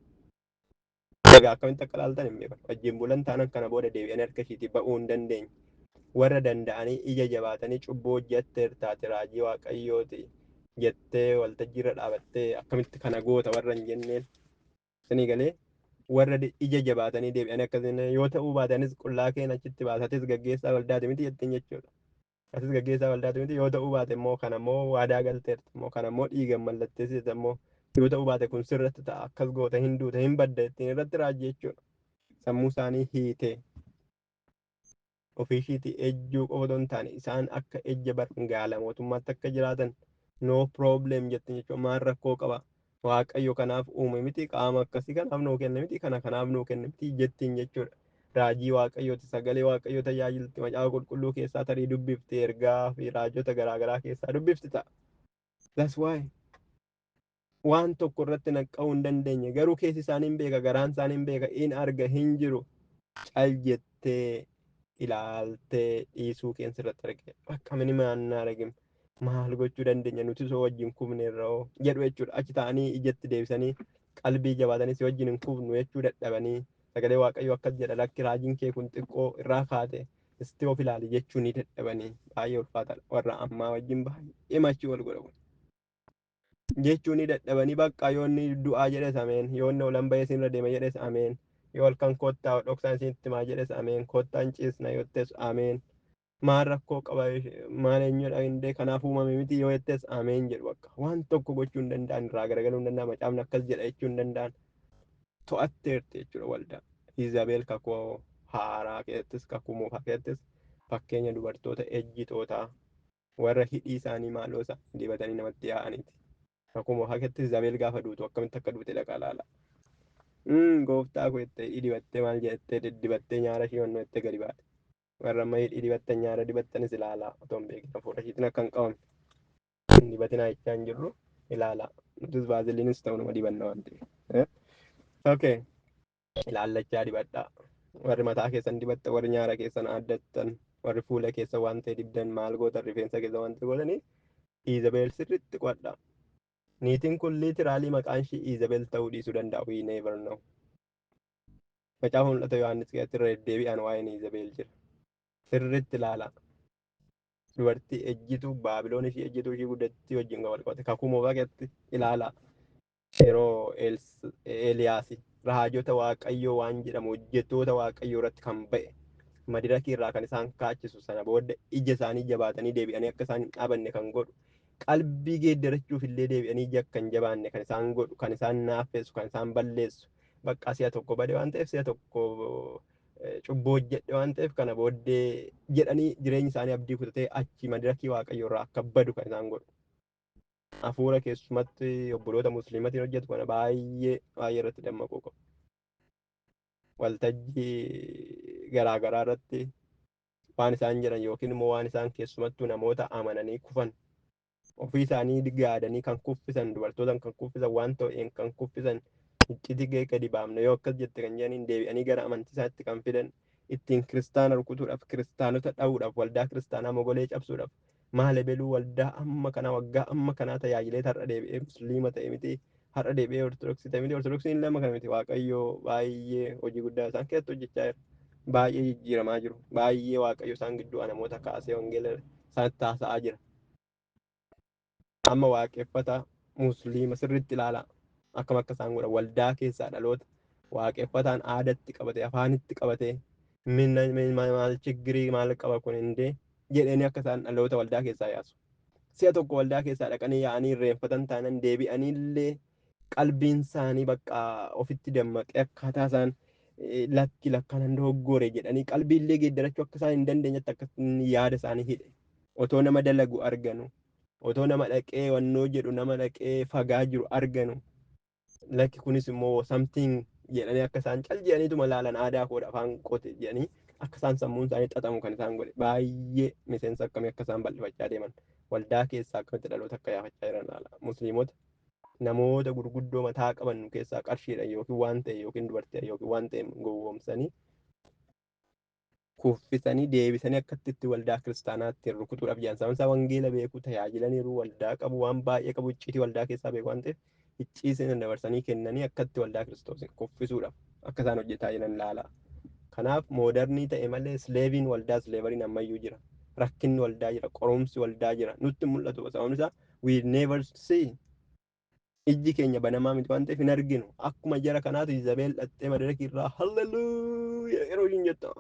egaa akkamitti akka ilaaltan hin beekan wajjin bulan taanan kana booda deebi'anii harka ishiitii ba'uu hin dandeenye. Warra danda'anii ija jabaatanii cubbuu hojjetteer taate raajii Waaqayyooti jettee waltajjii irra dhaabattee akkamitti kana goota warra hin jenneen isinii galee warra ija jabaatanii deebi'anii akkasii yoo ta'uu baatanis qullaa keen achitti baasatis gaggeessaa waldaati miti jettiin jechuudha. Asis gaggeessaa waldaati miti yoo ta'uu baate immoo kana immoo waadaa galteerta immoo kana immoo dhiigan mallatteessite immoo yoo ta'uu baate kun sirratti ta'a akkas goota hin duute hin badda ittiin irratti raajii jechuudha. Sammuu isaanii hiitee ofii ishiitii ejjuu qofa otoo hin taane isaan akka ejja bargaala mootummaatti akka jiraatan no problem jettiin jechuudha. Maal rakkoo qaba Waaqayyo kanaaf uume miti qaama akkasii kanaaf nuu kenne miti kana kanaaf nuu kenne miti jettiin jechuudha. raajii waaqayyooti, sagalee waaqayyoo tajaajilti, macaafa qulqulluu keessaa tarii dubbifti, ergaa fi raajota garaagaraa keessaa dubbifti ta'a. That's why waan tokko irratti naqqa'uu hin dandeenye, garuu keessi isaanii hin beeka, garaan isaanii hin beeka, in arga hin jiru. Cal jettee ilaaltee dhiisuu keessa irratti arge. Bakka minimaan argin maal gochuu dandeenya nuti soo wajjin kufne irraa jedhu jechuudha. Achi ta'anii ijatti deebisanii qalbii jabaatanii si wajjin hin kufnu jechuu dadhabanii sagalee waaqayyoo akkas jedha lakki raajiin kee kun xiqqoo irraa kaate isti of ilaali jechuu ni dadhabanii baay'ee ulfaataadha. Warra ammaa wajjin baay'ee machii wal godhamu. Jechuu ni dadhabanii bakka yoonni du'aa jedhes ameen, yoonni olan bahee sinirra deema jedhes ameen, yoo halkan kottaa dhoksaan isinitti himaa jedhes ameen, kottaan ciisna yoo jettes ameen. Maal rakkoo qaba maal eenyudha indee kanaaf uumame miti yoo jettes ameen jedhu bakka waan tokko gochuu hin danda'an irraa garagaluu hin danda'an macaafni akkas jedha jechuu hin danda'an to'atteerti jechuudha waldaa. Iizabeel kakuu haaraa keessattis kakuu moofaa keessattis fakkeenya dubartoota ejjitootaa warra hidhii isaanii maaloo isaa dibatanii namatti yaa'aniiti. Kakuu moofaa keessattis Iizabeel gaafa duutu akkamitti akka duute dhaqaa laala. Gooftaa koo jettee dibattee maal jettee dibattee nyaara ishee onnoo jettee gadi baate. Warra amma dibattan nyaara dibattanis ilaalaa otoo hin beekin fuula ishiitiin akka hin qabamne dibatinaa jechaa hin jirru ilaalaa. Nutis baaziliinis ta'u nama dibanna waan ta'eef. Okay. Ilaallachaa dibadhaa. Warri mataa keessan dibatta, warri nyaara keessan addattan, warri fuula keessa waan ta'e dibdan maal gootan rifeensa keessa waan ta'e godhanii Iizabeel sirriitti qo'adhaa. Niitiin kun liitiraalii maqaan ishii Iizabeel ta'uu dhiisuu danda'a. We never know. Macaafa mul'ata Yohaannis keessatti irra deddeebi'aan waa'een Iizabeel jira. Sirriitti ilaalaa. Dubartii ejjituu Baabiloon ishii ejjituu ishii guddattii wajjin wal qabate kakuu moofaa keessatti ilaalaa. Yeroo Eeliyaasi raajota waaqayyoo waan jedhamu hojjettoota waaqayyoo irratti kan ba'e madirakii irraa kan isaan kaachisu sana booda ija isaanii jabaatanii deebi'anii akka isaan hin dhaabanne kan godhu qalbii geeddarachuuf illee deebi'anii ija akka hin jabaanne kan isaan godhu kan isaan naaffeessu kan isaan balleessu bakka si'a tokko bade waan ta'eef si'a tokko cubbuu hojjedhe waan ta'eef kana booddee jedhanii jireenyi isaanii abdii kutatee achi madirakii waaqayyoo irraa akka badu kan isaan godhu. Hafuura keessumatti obboloota musliimatiin hojjetu kana baay'ee irratti dammaquu qabu. Waltajjii garaagaraa irratti waan isaan jedhan yookiin immoo waan isaan keessumattuu namoota amananii kufan ofii isaanii gaadanii kan kuffisan dubartootaan kan kuffisan waan ta'een kan kuffisan iccitii gadi baafna yoo akkas jette kan jedhaniin deebi'anii gara amantii isaatti kan fidan ittiin kiristaana rukutuudhaaf kiristaanota dha'uudhaaf waldaa kiristaanaa mogolee cabsuudhaaf maal ebeluu waldaa amma kana waggaa amma kanaa tajaajilee har'a deebi'ee musliima ta'e miti har'a deebi'ee ortodoksii ta'e miti ortodoksiin lama kana miti waaqayyoo baay'ee hojii guddaa isaan keessatti hojjechaa jira baay'ee jijjiiramaa jiru baay'ee waaqayyo isaan gidduu namoota kaasee wangeela isaanitti haasa'aa jira amma waaqeffata musliima sirriitti ilaalaa akkam akka isaan godhan waldaa keessaa dhaloota waaqeffataan aadatti qabate afaanitti qabate maal chiggirii maal qaba kun indee jedhanii akka isaan dhaloota waldaa keessaa yaasu. Si'a tokko waldaa keessaa dhaqanii yaa'anii irreeffatan taanan deebi'anii illee qalbiin isaanii bakka ofitti dammaqee akkaataa isaan lakkaan dogoggore jedhanii qalbii illee geeddarachuu akka isaan hin dandeenyetti akka yaada isaanii hidhe. Otoo nama dalagu arganu, otoo nama dhaqee wannoo jedhu nama dhaqee fagaa jiru arganu. Lakki kunis immoo something jedhanii akka isaan cal jedhaniituma laalan aadaa koodha afaan qote jedhanii akka isaan sammuun isaanii xaxamu kan isaan godhe baay'ee miseensa akkamii akka isaan bal'ifachaa deeman waldaa keessaa akkamitti dhaloota akka yaafachaa jiran laala musliimota namoota gurguddoo mataa qaban keessaa qarshiidhaan yookiin waan ta'e yookiin dubartii yookiin waan ta'e gowwoomsanii kuffisanii deebisanii akkatti waldaa kiristaanaatti rukutuudhaaf jiran sababni isaa wangeela beekuu tajaajilaniiru waldaa qabu waan baay'ee qabu icciitii waldaa keessaa beeku waan ta'eef icciitiin dabarsanii kennanii akkatti waldaa kiristoos kuffisuudhaaf akka isaan hojjetaa jiran laala. Kanaaf moodernii ta'e malee sleeviin waldaa sleeveriin ammayyuu jira. Rakkinni waldaa jira, qorumsi waldaa jira. Nutti mul'atu sababni isaa we never see. Ijji keenya banamaa miti waan ta'eef hin arginu. Akkuma jara kanaatu Izabeel dhattee madarakii irraa halleluuyaa yeroo ishiin jettu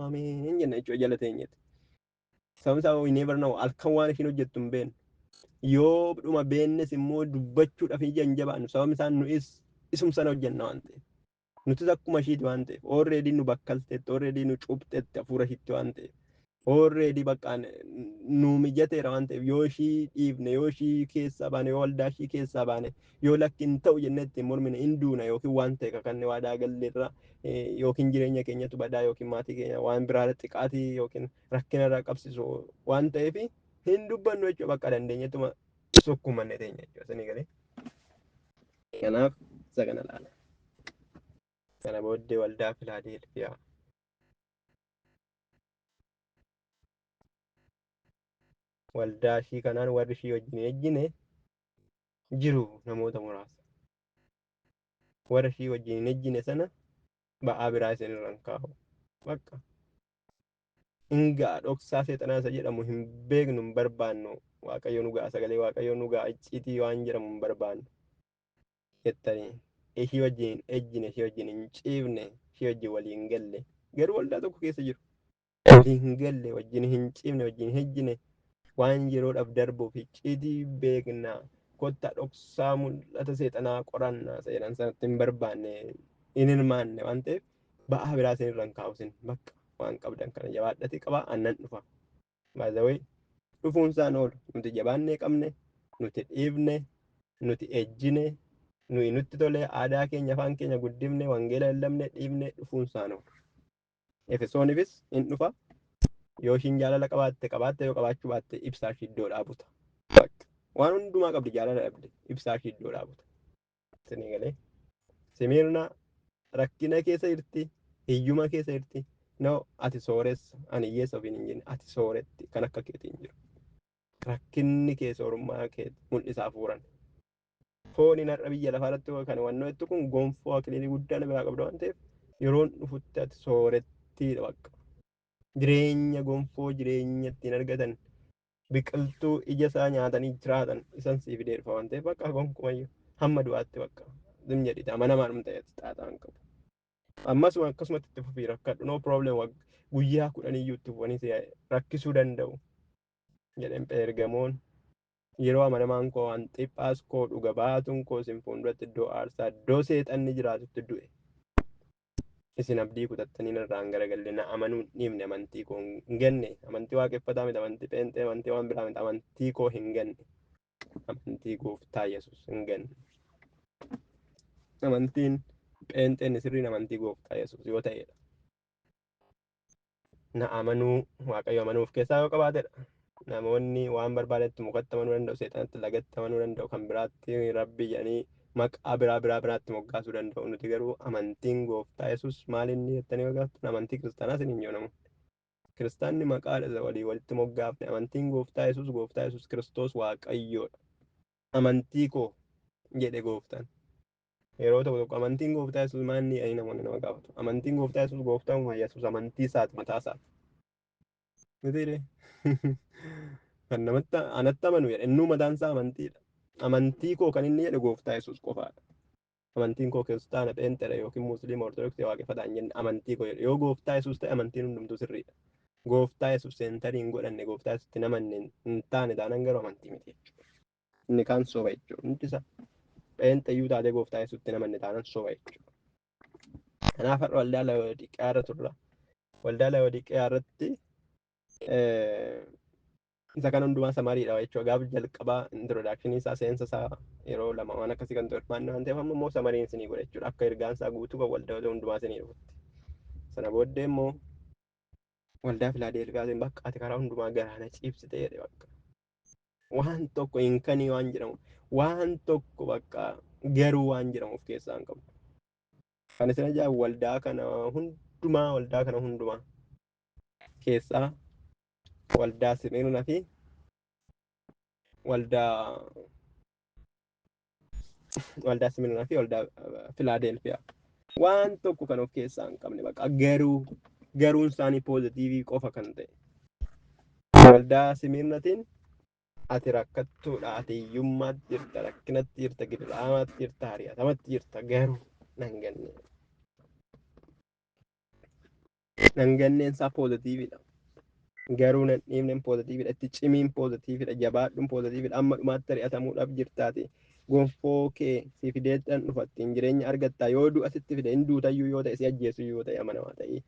ameen jenna jechuudha jala teenyetti. Sababni isaa we never know halkan waan ishiin hojjettu hin beeknu. Yoo dhuma beennes immoo dubbachuudhaaf ija hin jabaannu sababni isaa nu'is isum sana hojjenna waan ta'eef. Nutis akkuma ishiiti waan ta'eef already nu bakkalteetti already nu cuupteetti hafuura ishiitti waan ta'eef Already bakka nu mijateera waan ta'eef yoo ishii dhiifne yoo ishii keessaa baane yoo waldaa ishii keessaa baane yoo lakkin ta'u jennee ittiin mormine hin duuna yookiin waan ta'e kakanne waadaa galleerra yookiin jireenya keenyatu badaa yookiin maatii keenya waan biraa xiqqaatii yookiin rakkina irraa qabsiisu waan ta'eef hin dubbannu jechuudha bakka dandeenyettuma sukkumanne teenya jechuudha isinii galee. Kanaaf isa kana laala. Kana booddee waldaa Filaadelfiyaa. Waldaa ishii kanaan warri ishii wajjin ejjine jiru namoota muraasa. Warra ishii wajjin ejjine sana ba'aa biraa isin irraan kaa'u. Bakka hingaa dhoksaa seexanaa isa jedhamu hin beeknu hin barbaannu. Waaqayyo nu ga'a sagalee waaqayyo nu ga'a icciitii waan jedhamu hin barbaannu. Jettanii ishii wajjin ejjine ishii wajjin hin ciifne ishii wajjin waliin galle garuu waldaa tokko keessa jiru. Waliin galle wajjin hin ciifne wajjin ejjine. Waan yeroodhaaf darbuuf icciitii beeknaa kotta dhoksaa mul'ata seexanaa qorannaa seenan sanatti hin barbaanne hin hirmaanne waan ta'eef ba'aa biraa isin irraan kaa'u isin bakka waan qabdan kana jabaadhate qabaa aannan dhufa. Baay'ee dhufuunsaan oolu nuti jabaannee qabne nuti dhiifne nuti ejjine nuti tolee aadaa keenya afaan keenya guddifne wangeela lallabne dhiifne dhufuunsaan oolu. Efesoonifis hin dhufa. Yoo ishiin jaalala qabaatte yoo qabaachuu baatte ibsaa ishii iddoo dhaabuta. Waan hundumaa qabdi jaalala dhabde ibsaa ishii iddoo dhaabuta. Isinii galee Simirna rakkina keessa jirti hiyyuma keessa jirti noo ati sooressa ani hiyyeessa ofiin hin jenne ati sooretti kan akka keetiin jiru. Rakkinni kee soorummaa kee mul'isaa fuuran. Fooniin har'a biyya lafaarratti kan wannoo jettu kun gonfoo akiliilii guddaa na biraa qabda waan ta'eef yeroon dhufutti ati soorettiidha bakka. Jireenya gonfoo jireenya ittiin argatan biqiltuu ija isaa nyaatanii jiraatan isan siif deerfa waan ta'eef bakka gonkumayyuu hamma du'aatti bakka zim jedhite amanamaan ta'etti xaaxaan qabu. Ammasuma akkasumatti itti fufii rakkadhu no problem guyyaa 10 iyyuu itti fufanii rakkisuu danda'u jedheen Pheergamoon yeroo amanamaan koo Anxiphaas koo dhuga baatuun koo isin fuulduratti iddoo aarsaa iddoo seexanni jiraatutti du'e. Isin abdii kutattanii irraan garagalee na amanuun dhiifne amantii koo hin genne amantii waaqeffataa miti amantii pheenxee amantii waan biraa miti amantii koo hin genne amantii gooftaa Yesuus hin genne. Amantiin pheenxeen sirriin amantii gooftaa Yesuus yoo ta'edha. Na amanuu waaqayyo amanuuf keessaa yoo qabaatedha. Namoonni waan barbaadetti mukatti amanuu danda'u seexanatti lagatti amanuu danda'u kan biraatti rabbi jedhanii maqaa biraatti moggaasuu danda'u. Nuti garuu amantiin gooftaa Yesuus maal inni jettanii waggaattu amantii kiristaanaa isin hin joonamu. Kiristaanni maqaadha walii walitti moggaafne amantiin gooftaa Yesuus Kiristoos waaqayyoodha. Amantii koo jedhe gooftaan. Yeroo tokko amantiin gooftaa Yesuus maal inni jedhanii namoonni nama gaafatu. Amantiin gooftaa Yesuus gooftaan Yesuus amantii isaati mataa isaati. Mitiire kan namatti anatti amanu jedhe innuu mataan isaa amantiidha. Amantii koo kan inni jedhe gooftaa Yesuus qofaadha. Amantiin koo kiristaana pheenxeedha yookiin musliima ortodoksii waaqeffataa hin jenne amantii koo jedhe yoo gooftaa Yesuus ta'e amantiin hundumtuu sirriidha. Gooftaa Yesuus seentarii hin godhanne gooftaa Yesuusitti namanne hin taane taanaan garuu amantii miti jechuudha. Inni kaan soba jechuudha hundi isaa pheenxeeyyuu taatee gooftaa Yesuusitti namanne taanaan soba jechuudha. Kanaaf har'a waldaa Laodiqiyaa irra turra. Waldaa Laodiqiyaa irratti isa kan hundumaa samariidha jechuudha. Gaafa jalqabaa introdakshinii isaa seensa isaa yeroo lama waan akkasii kan ta'u hirmaannaa waan ta'eef amma immoo samariin isinii godha jechuudha. Akka ergaan isaa guutuu kan waldaa hundumaa isinii dhufutti. Sana booddee immoo waldaa Filaadelfiyaa bakka ati karaa hundumaa garaana ciibsite jedhe bakka. Waan tokko hin kanii waan jedhamu waan tokko bakka garuu waan jedhamu of keessaa hin qabu. Kan isin ajaa'ibu waldaa kana hundumaa keessaa waldaa Simirnaa fi waldaa Filaadelfiyaa waan tokko kan of keessaa hin qabne bakka garuun isaanii poozitiivii qofa kan ta'e. Waldaa Simirnaatiin ati rakkattuudha ati hiyyummaatti jirta rakkinatti jirta gidiraamaatti jirta hariyatamatti jirta garuu nan ganneen isaa poozitiiviidha. Garuu nan dhiifneen poozitiiviidha itti cimiin poozitiiviidha jabaadhuun poozitiiviidha amma dhumaatti ari'atamuudhaaf jirtaati. Gonfoo kee si fideettan dhufattiin jireenya argattaa yoo du'a sitti fide hin duutayyuu yoo ta'e si ajjeesu yoo ta'e amanamaa ta'e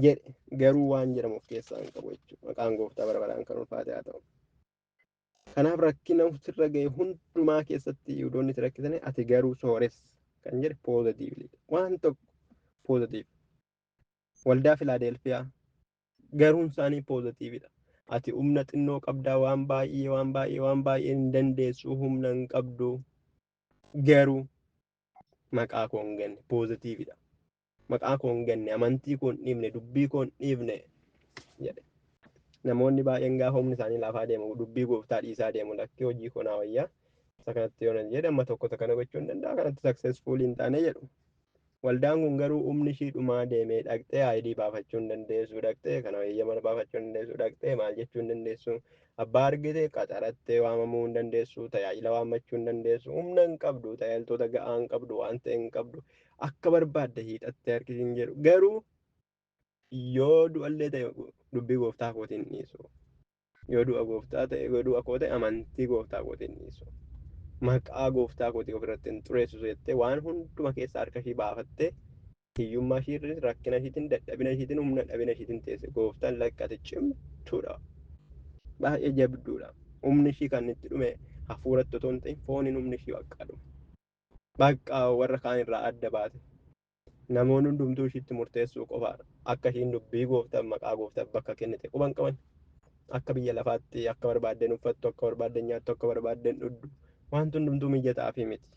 jedhe garuu waan jedhamu of keessaa hin qabu jechuudha. Maqaan gooftaa bara baraan kan ulfaate haa ta'u. Kanaaf rakkina sirra ga'e hundumaa keessatti Yihuudoonni si rakkisanii ati garuu sooressa kan jedhe poozitiivli. Waan tokko poozitiiv. Waldaa Filaadelfiyaa garuun isaanii poozitiividha. Ati humna xinnoo qabdaa waan baay'ee hin dandeessu humna hin qabdu garuu maqaa koo hin ganne poozitiividha. Maqaa koo hin ganne amantii koo hin dhiifne dubbii koo hin dhiifne jedhe. Namoonni baay'een gaafa humni isaanii lafaa deemu dubbii gooftaa dhiisaa deemu lakkii hojii koo naa wayyaa isa kanatti yoo jedhe amma tokko kana gochuu hin danda'a kanatti successful hin taane jedhu. Waldaan kun garuu humni ishii dhumaa deemee dhaqxee ayidii baafachuu hin dandeessu dhaqxee kana eeyyama baafachuu hin dandeessu dhaqxee maal jechuu hin dandeessu abbaa argite qaxarattee waamamuu hin dandeessu tajaajila waammachuu hin dandeessu humna hin qabdu tajaajiltoota ga'aa hin qabdu waan ta'e hin qabdu akka barbaadde hiixattee harkisiin jedhu garuu yoo du'allee ta'e dubbii gooftaa kootiin dhiisu yoo du'a gooftaa ta'e yoo du'a koo ta'e amantii gooftaa kootiin dhiisu. Maqaa gooftaa kootii ofirratti hin xureessisu jettee waan hunduma keessa harka ishii baafattee hiyyummaa ishiirris rakkina ishiitiin dadhabina ishiitiin humna dhabina ishiitiin teesse gooftaan lakkate cimtuudha. Baay'ee jabduudha. Humni ishii kan itti dhume hafuuratti otoo hin ta'in fooniin humni ishii baqqaadhu. Baqqaa warra kaan irraa adda baate. Namoonni hundumtuu ishiitti murteessuu qofaadha. Akka ishiin dubbii gooftaa maqaa gooftaaf bakka kennite quban qaban. Akka biyya lafaatti akka barbaaddeen uffattu akka barbaaddeen nyaattu akka barbaaddeen dhudhu. Wanti hundumtuu mijataa fi miti.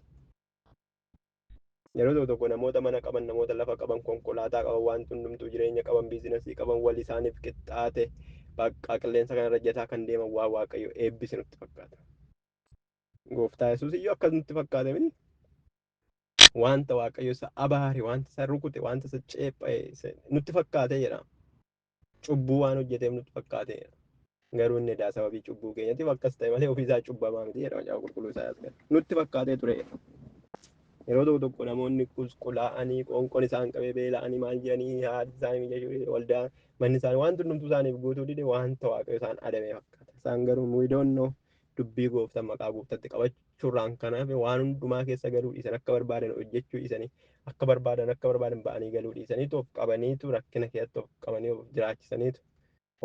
Yeroo tokko namoota mana qaban, namoota lafa qaban, konkolaataa qaban, wanti hundumtuu jireenya qaban, biizinasii qaban, wal isaaniif qixxaate bakka qilleensa kanarra jataa kan deeman waa waaqayyo eebbisi nutti fakkaata. Gooftaa Yesuus iyyuu akkas nutti fakkaate miti. Wanta waaqayyo isa abaare, wanta isa rukute, wanta isa ceepha'e nutti fakkaate jedha. Cubbuu waan hojjeteef nutti fakkaate jedha. Garuu inni edaa sababii cubbuu keenyatiif akkas ta'e malee ofiisaa cubbamaa miti jedha macaafa qulqulluu isaa nutti fakkaatee ture. Yeroo tokko namoonni qulqullaa'anii qoonqoon isaan qabee beela'anii maal jedhanii haati isaanii mijachuu waldaa manni isaanii waan hundumtuu isaaniif guutuu dide wanta waaqayyo isaan adabee fakkaata. Isaan garuu we don't know dubbii gooftaa maqaa gooftaatti qabachuurraan kanaaf waan hundumaa keessa galuu dhiisan akka barbaadan hojjechuu dhiisanii akka barbaadan ba'anii galuu dhiisaniitu of qabaniitu rakkina keessatti of qabanii of jiraachisaniitu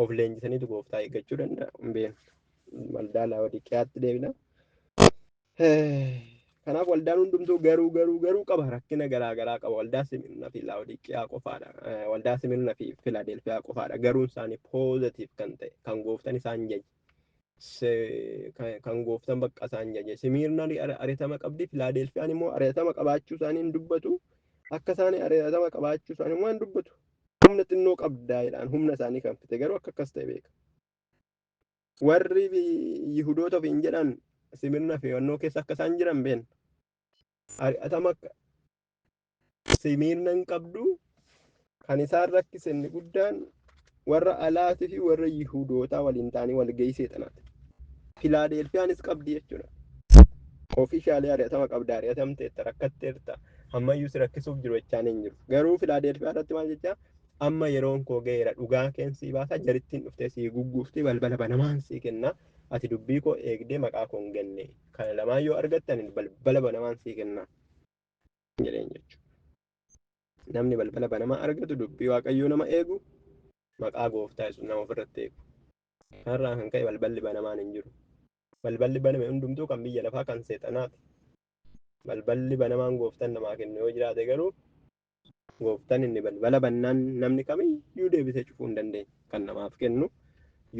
of leenjisaniitu gooftaa eeggachuu danda'a. Waldaa Laawodiqiyaatti deebina. Kanaaf waldaan hundumtuu garuu qaba rakkina garaagaraa qaba. Waldaa Simirnaa fi Laawodiqiyaa qofaadha. Waldaa Simirnaa fi Filaadelfiyaa qofaadha. Garuun isaanii poozitiif kan ta'e kan gooftaan isaan jaje. Kan gooftaan bakka isaan jaje. Simirnaan ari'atama qabdi. Filaadelfiyaan immoo ari'atama qabaachuu isaanii hin dubbatu. Akka isaanii ari'atama qabaachuu isaanii immoo hin dubbatu. Humna xinnoo qabdaa jedhaan humna isaanii kan fite garuu akka akkas ta'e beeka. Warri Yihudoota ofiin jedhan Simirnaa fi Yonnoo keessa akka isaan jiran beekna. Ari'atama Simirna hin qabdu kan isaan rakkise inni guddaan warra alaatii fi warra Yihudootaa waliin ta'anii walgahii seexanaati. Filaadelfiyaanis qabdi jechuudha. Ofiishaalee ari'atama qabda ari'atamteetta rakkatteerta ammayyuu si rakkisuuf jiru jechaan hin jiru. Garuu Filaadelfiyaa irratti maal jechaa amma yeroon koo ga'eera dhugaa keensii baasaa jarittiin dhuftee sii gugguuftee balbala banamaan sii kennaa ati dubbii koo eegdee maqaa koo hin ganne kana lamaan yoo argattan balbala banamaan sii kennaa jedheen jechuudha. Namni balbala banamaa argatu dubbii waaqayyoo nama eegu maqaa gooftaa Yesuus nama ofirratti eegu. Kanarraa kan ka'e balballi banamaan hin jiru. Balballi baname hundumtuu kan biyya lafaa kan seexanaati. Balballi banamaan gooftaan namaa kennu yoo jiraate garuu gooftaan inni balbala bannaan namni kamiyyuu deebisee cufuu hin dandeenye kan namaaf kennu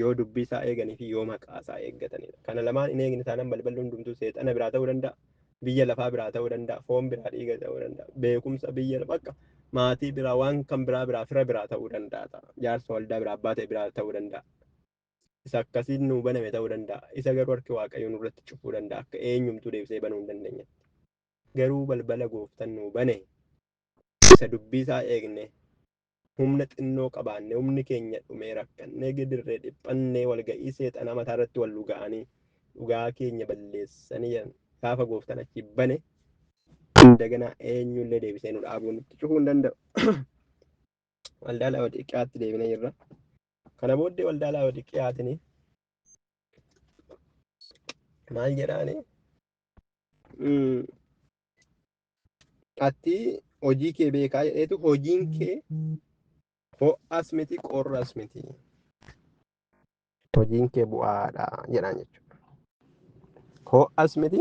yoo dubbii isaa eeganii fi yoo maqaa isaa eeggatanidha. Kana lamaan hin eegne taanaan balballi hundumtuu seexana biraa ta'uu danda'a. Biyya lafaa biraa ta'uu danda'a. Foon biraa dhiiga ta'uu danda'a. Beekumsa biyya bakka maatii biraa waan kan biraa fira biraa ta'uu danda'a. Jaarsa waldaa biraa abbaa ta'e biraa ta'uu danda'a. Isa akkasiin nuu baname ta'uu danda'a. Isa garuu harki waaqayyoo nurratti cufuu danda'a. Akka eenyumtuu deebisee banuu hin dandeenye. Garuu balbala gooftaan nuu bane isa dubbii isaa eegne humna xinnoo qabaanne humni keenya dhumee rakkannee gidirree dhiphannee walga'ii seexanaa mataa irratti wal dhuga'anii dhugaa keenya balleessanii jiran gaafa gooftaan achi bane daganaa eenyullee deebisee nu dhaabuu nutti cufuu hin danda'u. Waldaa Laawodiqiyaatti deebinee jirra. Kana booddee waldaa Laawodiqiyaatiin maal jedhaani? Ati hojii kee beekaa jedheetu hojiin kee ho'as miti qorras miti. Hojiin kee bu'aadha jedhaan jechuudha. Ho'as miti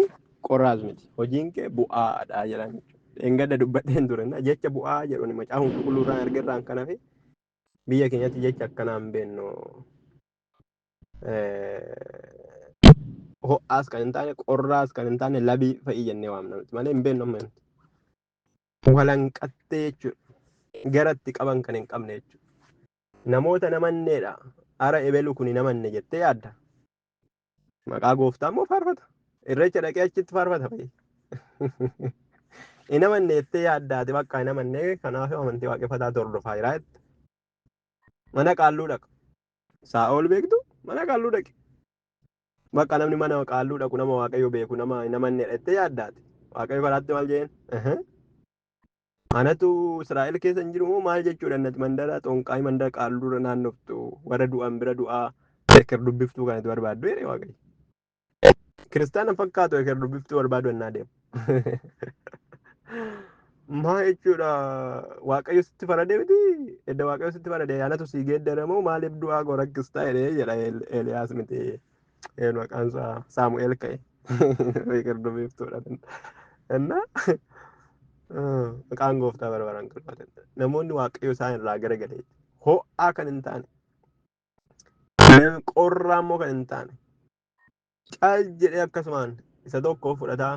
qorras miti. Hojiin kee bu'aadha jedhaan jechuudha. Engada dubbadheen ture jecha bu'aa jedhuun macaa qulqulluurraan argerraan kan hafe biyya keenyatti jecha akkanaan beennu ho'aas kan hin taane qorraas kan hin taane labii fa'i jennee waamna malee hin beennu amma walanqattee jechuudha. Garatti qaban kan hin qabne jechuudha. Namoota namanneedha. Ara ebelu kuni namanne jettee yaadda. Maqaa gooftaa immoo faarfata. Irreecha dhaqee achitti faarfata fa'i. Hin amanne jettee yaaddaati bakka hin amanne kanaaf amantii waaqeffataa hordofaa jira jette. Mana qaalluu dhaqa. Saa'ol beektu mana qaalluu dhaqe. Bakka namni mana qaalluu dhaqu nama waaqayyo beeku nama hin amanne jettee yaaddaati. Waaqayyo karaatti maal jeen? Anatu Israa'el keessa hin jiru moo maal jechuudha natti mandara xonqaay mandara qaalluu naannoftu warra du'an bira du'aa eker dubbiftuu kanatti barbaaddu jedhe waaqayyo. Kiristaana fakkaatu eker dubbiftuu barbaadu ennaa deemu. Maa jechuudha waaqayyo sitti faradee miti edda waaqayyo sitti faradee anatu sii geeddaramoo maaliif du'aa koo rakkistaa jedhee jedha Eeliyaas miti maqaan isaa Saamu'eel ka'e eker dubbiftuudha. Ennaa maqaan gooftaa barbaran qulqullate namoonni waaqayyo isaan irraa garagalee ho'aa kan hin taane qorraa immoo kan hin taane caal jedhee akkasumaan isa tokko fudhataa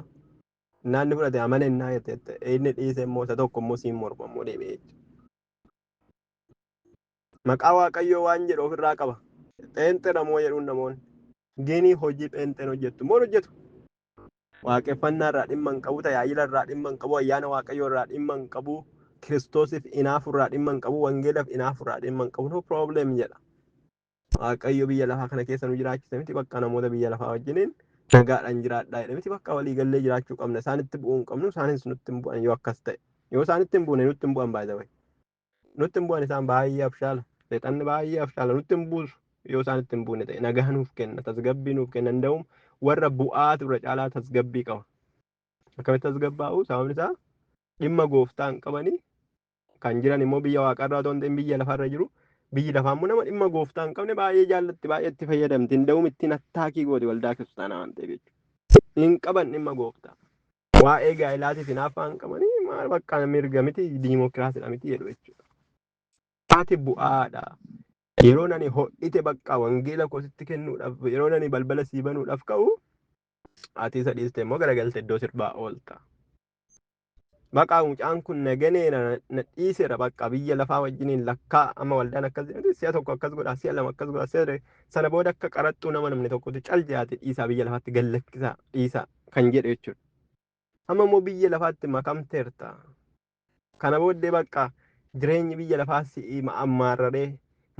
naanni fudhate amana innaa jettee inni dhiise immoo isa tokko immoo siin morma immoo deebi'ee maqaa waaqayyoo waan jedhu ofirraa qaba pheenxera moo jedhuun namoonni gini hojii pheenxeen hojjettu moo hojjetu waaqeffannaa irraa dhimma hin qabu tajaajila irraa dhimma hin qabu ayyaana waaqayyoo irraa dhimma hin qabu kiristoosiif inaafu irraa dhimma hin qabu wangeelaaf inaafu irraa dhimma hin qabu no problem jedha waaqayyo biyya lafaa kana keessa nu jiraachise miti bakka namoota biyya lafaa wajjiniin nagaadhaan jiraadhaa jedhe miti bakka waliigallee jiraachuu qabna isaanitti bu'uu hin qabnu isaanis nutti hin bu'an yoo akkas ta'e yoo isaanitti hin buune nutti hin bu'an baay'ee nutti hin bu'an isaan baay'ee afshaala seexanni baay'ee afshaala nutti hin buusu yoo isaanitti hin buune ta'e nagaa nuuf kenna tasgabbii nuuf kenna danda'uun warra bu'aa ture caalaa tasgabbii qaba. Akkamitti tasgabbaa'u sababni isaa dhimma gooftaa hin qabanii kan jiran immoo biyya waaqarraa otoo hin ta'in biyya lafarra jiru biyyi lafaa immoo nama dhimma gooftaa hin qabne baay'ee jaallatti baay'ee itti fayyadamti danda'uun ittiin attaakii gooti waldaa kiristaanaa waan ta'eef jechuudha. Hin qaban dhimma gooftaa. Waa'ee gaa'ilaatiif hinaaffaa hin qabanii maal bakka mirga miti diimokiraasiidha miti jedhu jechuudha. Ati bu'aadha. Yeroo nani ho'ite bakka wangeela koositti kennuudhaaf yeroo nani balbala sii banuudhaaf ka'u ati isa dhiiste immoo garagalte iddoo sirbaa oolta. Bakka mucaan kun naganee na dhiiseera bakka biyya lafaa wajjiniin lakkaa amma waldaan akkas jedhamti si'a tokko akkas godha si'a lama akkas godha si'a sana booda akka qaraxxuu nama namni tokkotu cal jaate dhiisaa biyya lafaatti gallakkisaa dhiisaa kan jedhu jechuudha. Amma immoo biyya lafaatti makamteerta. Kana booddee bakka jireenyi biyya lafaa si'i ammaarraree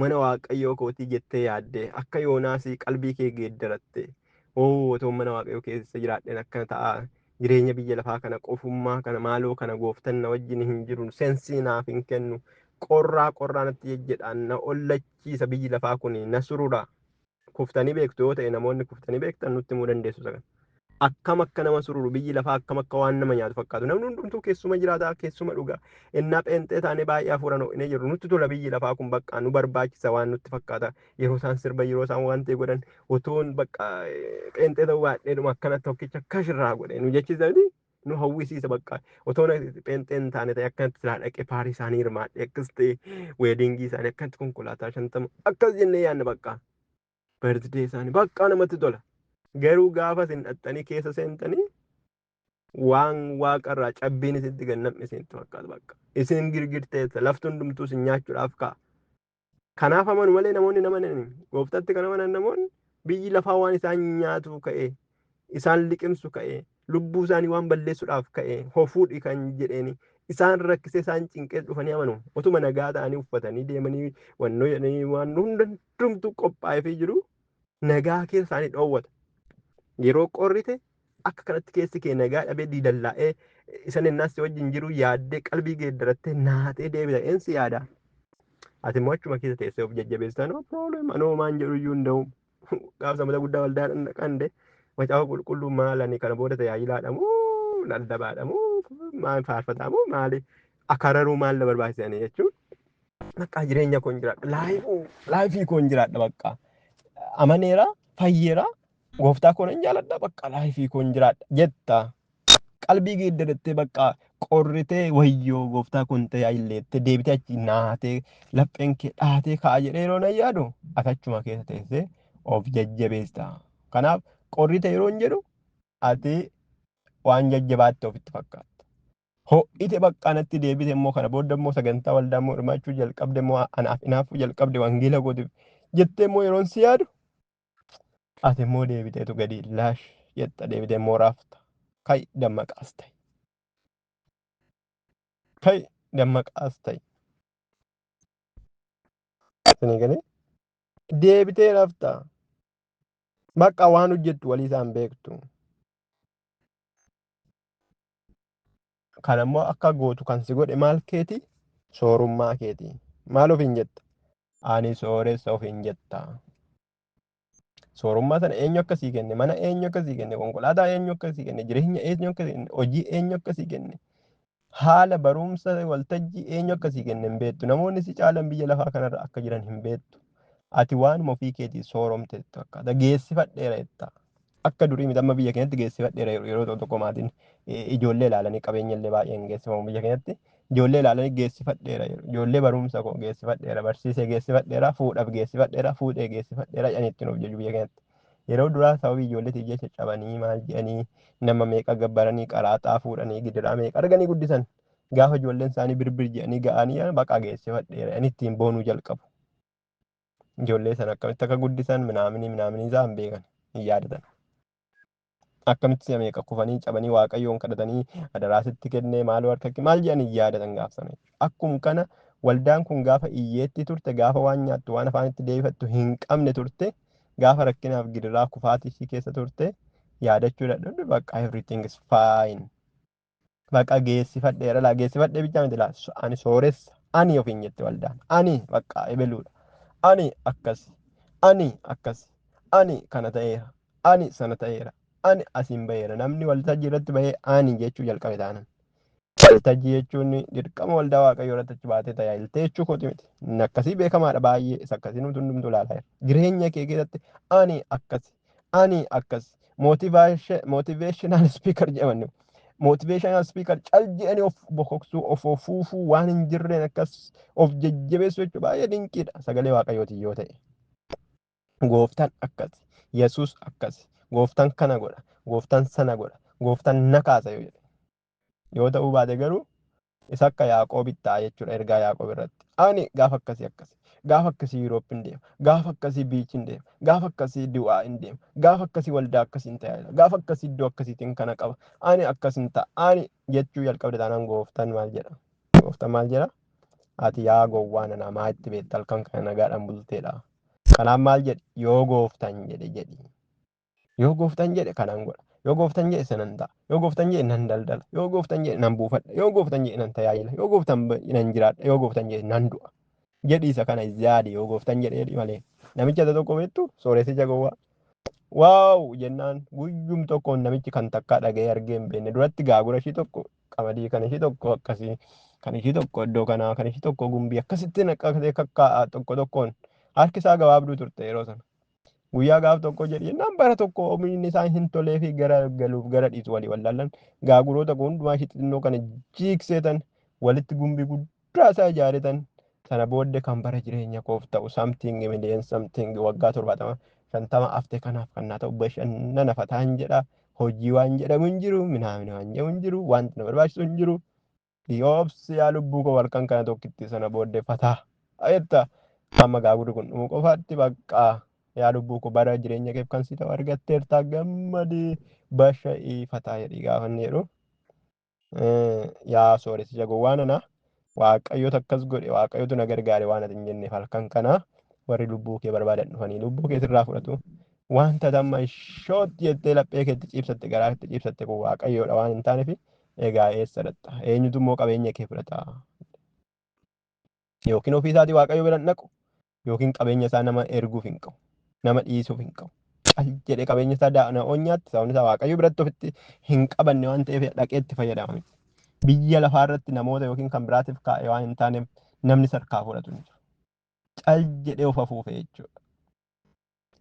mana waaqayyoo kootii jettee yaadde akka yoonaasii qalbii kee geeddaratte otoo mana waaqayyoo keessa jiraadheen akkana ta'a jireenya biyya lafaa kana qofummaa kana maaloo kana gooftan na wajjin hin jiru sensii naaf hin kennu qorraa natti jejjedhaan na ollachiisa biyyi lafaa kun na surura kuftanii beektu yoo ta'e namoonni kuftanii beektan nutti himuu dandeessu sagan akkam akka nama sururu biyyi lafaa akkam akka waan nama nyaatu fakkaatu namni hundumtuu keessuma jiraataa keessuma dhugaa innaa pheenxee taanee baay'ee hafuuraan ho'inee jirru nutti tola biyyi lafaa kun bakka nu barbaachisa waan nutti fakkaata yeroo isaan sirba yeroo isaan waan ta'e godhan otoon bakka pheenxee ta'uu baadheedhuma akkanatti tokkicha kashirraa godhe nu jechisanii nu hawwisiisa bakka otoon pheenxeen taane ta'e akkanatti silaa dhaqee paarii isaanii hirmaadhe akkas ta'e weedingii isaanii akkanatti konkolaataa 50 akkas jennee yaadna bakka birthday isaanii bakka namatti tola. Garuu gaafa isin dhaxxanii keessa seentanii waan waaqarraa cabbiin isitti gannamne isinitti fakkaata bakka. Isin girgirteessa lafti hundumtuu isin nyaachuudhaaf ka'a. Kanaaf amanu malee namoonni nama gooftatti kan amanan namoonni biyyi lafaa waan isaan nyaatu ka'e isaan liqimsu ka'e lubbuu isaanii waan balleessuudhaaf ka'e hofuudhi kan jedheeni isaan rakkisee isaan cinqee dhufanii amanu otuma nagaa ta'anii uffatanii deemanii wannoo jedhanii waan hundumtuu qophaa'eefii jiru nagaa keessa isaanii dhoowwata. Yeroo qorrite akka kanatti keessi kee nagaa dhabee diidallaa'ee isan innaas wajjin jiru yaaddee qalbii geeddarattee naatee deebita eensi yaada. Ati immoo achuma keessa teessee of jajjabeessitaa no problem anoo maan jedhu iyyuu hin da'u. Gaafa samata guddaa waldaa dhaqande macaafa qulqulluu maalani kana booda tajaajilaadha moo laddabaadha moo maal faarfataa moo maali akararuu maal na barbaachisanii jechuun Bakka jireenya koo hin jiraadha. Laayifii koo hin jiraadha bakka. Amaneera, fayyeera, gooftaa koo nan jaaladha bakka laayifii koo hin jiraadha jetta. Qalbii geeddarattee bakka qorritee wayyoo gooftaa kun tajaajilleette deebitee achi naatee lapheen kee dhaatee ka'a jedhee yeroo nan yaadu akachuma keessa teessee of jajjabeessa. Kanaaf qorrite yeroo hin jedhu ati waan jajjabaatti ofitti fakkaata. Ho'ite bakka natti deebite immoo kana booda immoo sagantaa waldaa immoo hirmaachuu jalqabde immoo anaaf inaafuu jalqabde wangeela gootiif jettee immoo yeroon si yaadu ati immoo deebiteetu gadi laash jetta deebitee immoo raafta. Kai dammaqaas ta'e. Kai dammaqaas ta'e. Isin galee deebitee raafta. Bakka waan hojjettu walii isaan beektu. Kan immoo akka gootu kan si godhe maal keeti? Soorummaa keeti. Maal ofiin jetta? Ani sooressa ofiin jetta. Soorummaa sana eenyu akkasii kenne? Mana eenyu akkasii kenne? Konkolaataa eenyu akkasii kenne? Jireenya eenyu akkasii kenne? Hojii eenyu akkasii kenne? Haala barumsa waltajjii eenyu akkasii kenne hin beektu. Namoonni si caalan biyya lafaa kanarra akka jiran hin beektu. Ati waanuma ofii keetii sooromte fakkaata. Geessifadheera jetta. Akka durii miti amma biyya keenyatti geessifadheera yeroo tokko maatiin ijoollee ilaalanii qabeenya illee baay'een geessifamu biyya keenyatti. Ijoollee ilaalanii geessifadheera ijoollee barumsa koo geessifadheera barsiisee geessifadheera fuudhaaf geessifadheera fuudhee geessifadheera jedhanii nuuf jaju biyya keenyatti. Yeroo duraa sababii ijoolleetii ija caccabanii maal jedhanii nama meeqa gabbaranii qaraaxaa fuudhanii gidiraa meeqa arganii guddisan gaafa ijoolleen isaanii birbir jedhanii ga'anii baqa geessifadheera inni ittiin boonuu jalqabu. Ijoollee sana akkamitti akka guddisan minaaminii isaan beekan hin yaadatan. Akkamitti meeqa kufanii cabanii waaqayyoon kadhatanii adaraasitti kennee maaloo harkatti maal jedhanii yaadatan gaafsan. Akkuma kana waldaan kun gaafa iyyeetti turte gaafa waan nyaattu waan afaanitti deebifattu hin qabne turte gaafa rakkinaaf gidiraa kufaatii ishii keessa turte yaadachuu dadhabde bakka everything is fine. Bakka geessifadheera laa geessifadhee bichaa miti laa ani sooressa ani ofiin jette waldaan ani bakka ebeluudha ani akkas ani kana ta'eera ani sana ta'eera. Ani asiin baheera namni waltajjii irratti bahee ani jechuu jalqabe taanan. Waltajjii jechuun dirqama waldaa waaqayyoo irratti achi baatee tajaajiltee jechuu kooti miti. Inni akkasii beekamaadha baay'ee isa akkasii nuti hundumtuu ilaalaa jira. Jireenya kee keessatti ani akkas motivational speaker jedhaman motivational speaker cal jedhanii of bokoksuu of fuufuu waan hin jirreen akkas of jajjabeessuu jechuun baay'ee dinqiidha sagalee waaqayyooti yoo ta'e. Gooftaan akkas Yesuus akkas. Gooftaan kana godha, gooftaan sana godha, gooftaan na kaasa yoo jedhe. Yoo ta'uu baate garuu isa akka Yaaqoobitti ta'a jechuudha ergaa Yaaqoob irratti. Ani gaafa akkasii Yuuroop hin deema, gaafa akkasii biichi hin deema, gaafa akkasii du'aa hin deema, gaafa akkasii waldaa akkasii hin tajaajila, gaafa akkasii iddoo akkasiitiin kana qaba, ani akkas hin ta'a, ani jechuu jalqabde taanaan gooftaan maal jedha? Gooftaan maal jedha? Ati yaa gowwaa nanaa maa itti beekta halkan kana nagaadhaan bulteedha. Kanaaf maal jedhi? Yoo gooftaan jedhe jedhi. Yoo gooftaan jedhe kanan godha. Yoo gooftaan jedhe sanan ta'a. Yoo gooftaan jedhe nan daldala. Yoo gooftaan jedhe nan buufadha. Yoo gooftaan jedhe nan tajaajila. Yoo gooftaan nan jiraadha. Yoo gooftaan jedhe nan du'a. Jedhiisa kana yaadi yoo gooftaan jedhe jedhi malee. Namicha tokko beektu sooressicha gowwaa. Waaw jennaan guyyum tokkoon namichi kan takkaa dhaga'ee argee hin beekne duratti gaagura ishii tokko qamadii kan ishii tokko akkasii kan ishii tokko iddoo kanaa kan ishii tokko gumbii akkasitti naqatee kakkaa'a tokko tokkoon harki isaa gabaabduu turte yeroo sana. Guyyaa gaaf tokko jedhi jennaan bara tokko oomishni isaan hin tolee fi gara galuuf gara dhiisu walii wallaallan gaaguroota hundumaa ishee xixinnoo kana jiikseetan walitti gumbii guddaa isaa ijaaratan sana booddee kan bara jireenya koof ta'u something million something waggaa 70 haftee kanaaf kan naa ta'u bashannana fataan jedha hojii waan jedhamu hin jiru minaamina waan jedhamu hin jiru wanti na barbaachisu hin jiru yoobsi yaa lubbuu koo halkan kana tokkitti sana booddee fataa ayetta amma gaagurri kun dhumu qofaatti baqqaa. Yaa lubbuu koo bara jireenya keef kan si ta'u argatteertaa gammadii basha'ii fataa jedhii gaafa inni jedhu. Yaa sooressicha gowwaa nana waaqayyoota akkas godhe waaqayyootu na gargaare waan ati hin jenneef halkan kana warri lubbuu kee barbaadan dhufanii lubbuu kee sirraa fudhatu. Wanta damma shootti jettee laphee keetti ciibsatte garaa keetti ciibsatte kun waaqayyoodha waan hin taaneef egaa eessa dhatta eenyutu immoo qabeenya kee fudhata. Yookiin ofii isaatii waaqayyoo bira naqu yookiin qabeenya isaa nama erguuf hin qabu. Nama dhiisuuf hin qabu. Cal jedhee qabeenya isaa daa'ana oonyaatti sababni isaa waaqayyo biratti ofitti hin qabanne waan ta'eef dhaqee itti fayyadama. Biyya lafaa irratti namoota yookiin kan biraatiif kaa'e waan hin taaneef namni sarkaa fudhatu hin jiru. Cal jedhee of afuufe jechuudha.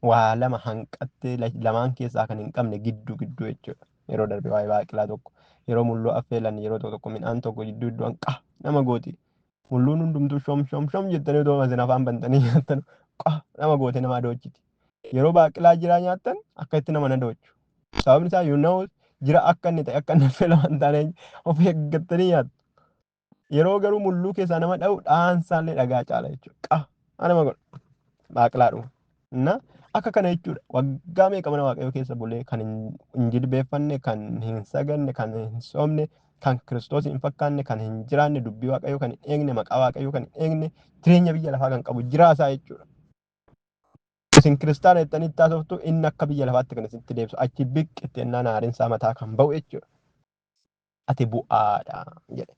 Waa lama hanqattee lamaan keessaa kan hin qabne gidduu jechuudha. Yeroo darbe waa'ee baaqilaa tokko yeroo mulluu affeelan yeroo tokko midhaan tokko gidduu hanqaa nama gooti. Mulluun hundumtuu shom jettanii otoo masin afaan bantanii nyaattan nama goote nama adoochiti. Yeroo baaqilaa jiraa nyaattan akka itti nama nadoochu. Sababni isaa jira akka inni ta'e akka inni affeelamu hin taane of eeggattanii nyaattu. Yeroo garuu mulluu keessaa nama dha'u dhaansaallee dhagaa caala jechuudha. Nama godha baaqilaadhuma. Na akka kana jechuudha. Waggaa meeqa mana waaqayyoo keessa bulee kan hin jilbeeffanne, kan hin saganne, kan hin soomne, kan Kiristoos hin fakkaanne, kan hin jiraanne, dubbii waaqayyoo kan hin eegne, maqaa waaqayyoo kan hin eegne, jireenya biyya lafaa kan qabu jiraasaa jechuudha. Isin kiristaana jettanii taasiftu inni akka biyya lafaatti kan isinitti deebisu achi biqqitti ennaan aarinsaa mataa kan ba'u jechuudha. Ati bu'aadha jedhe.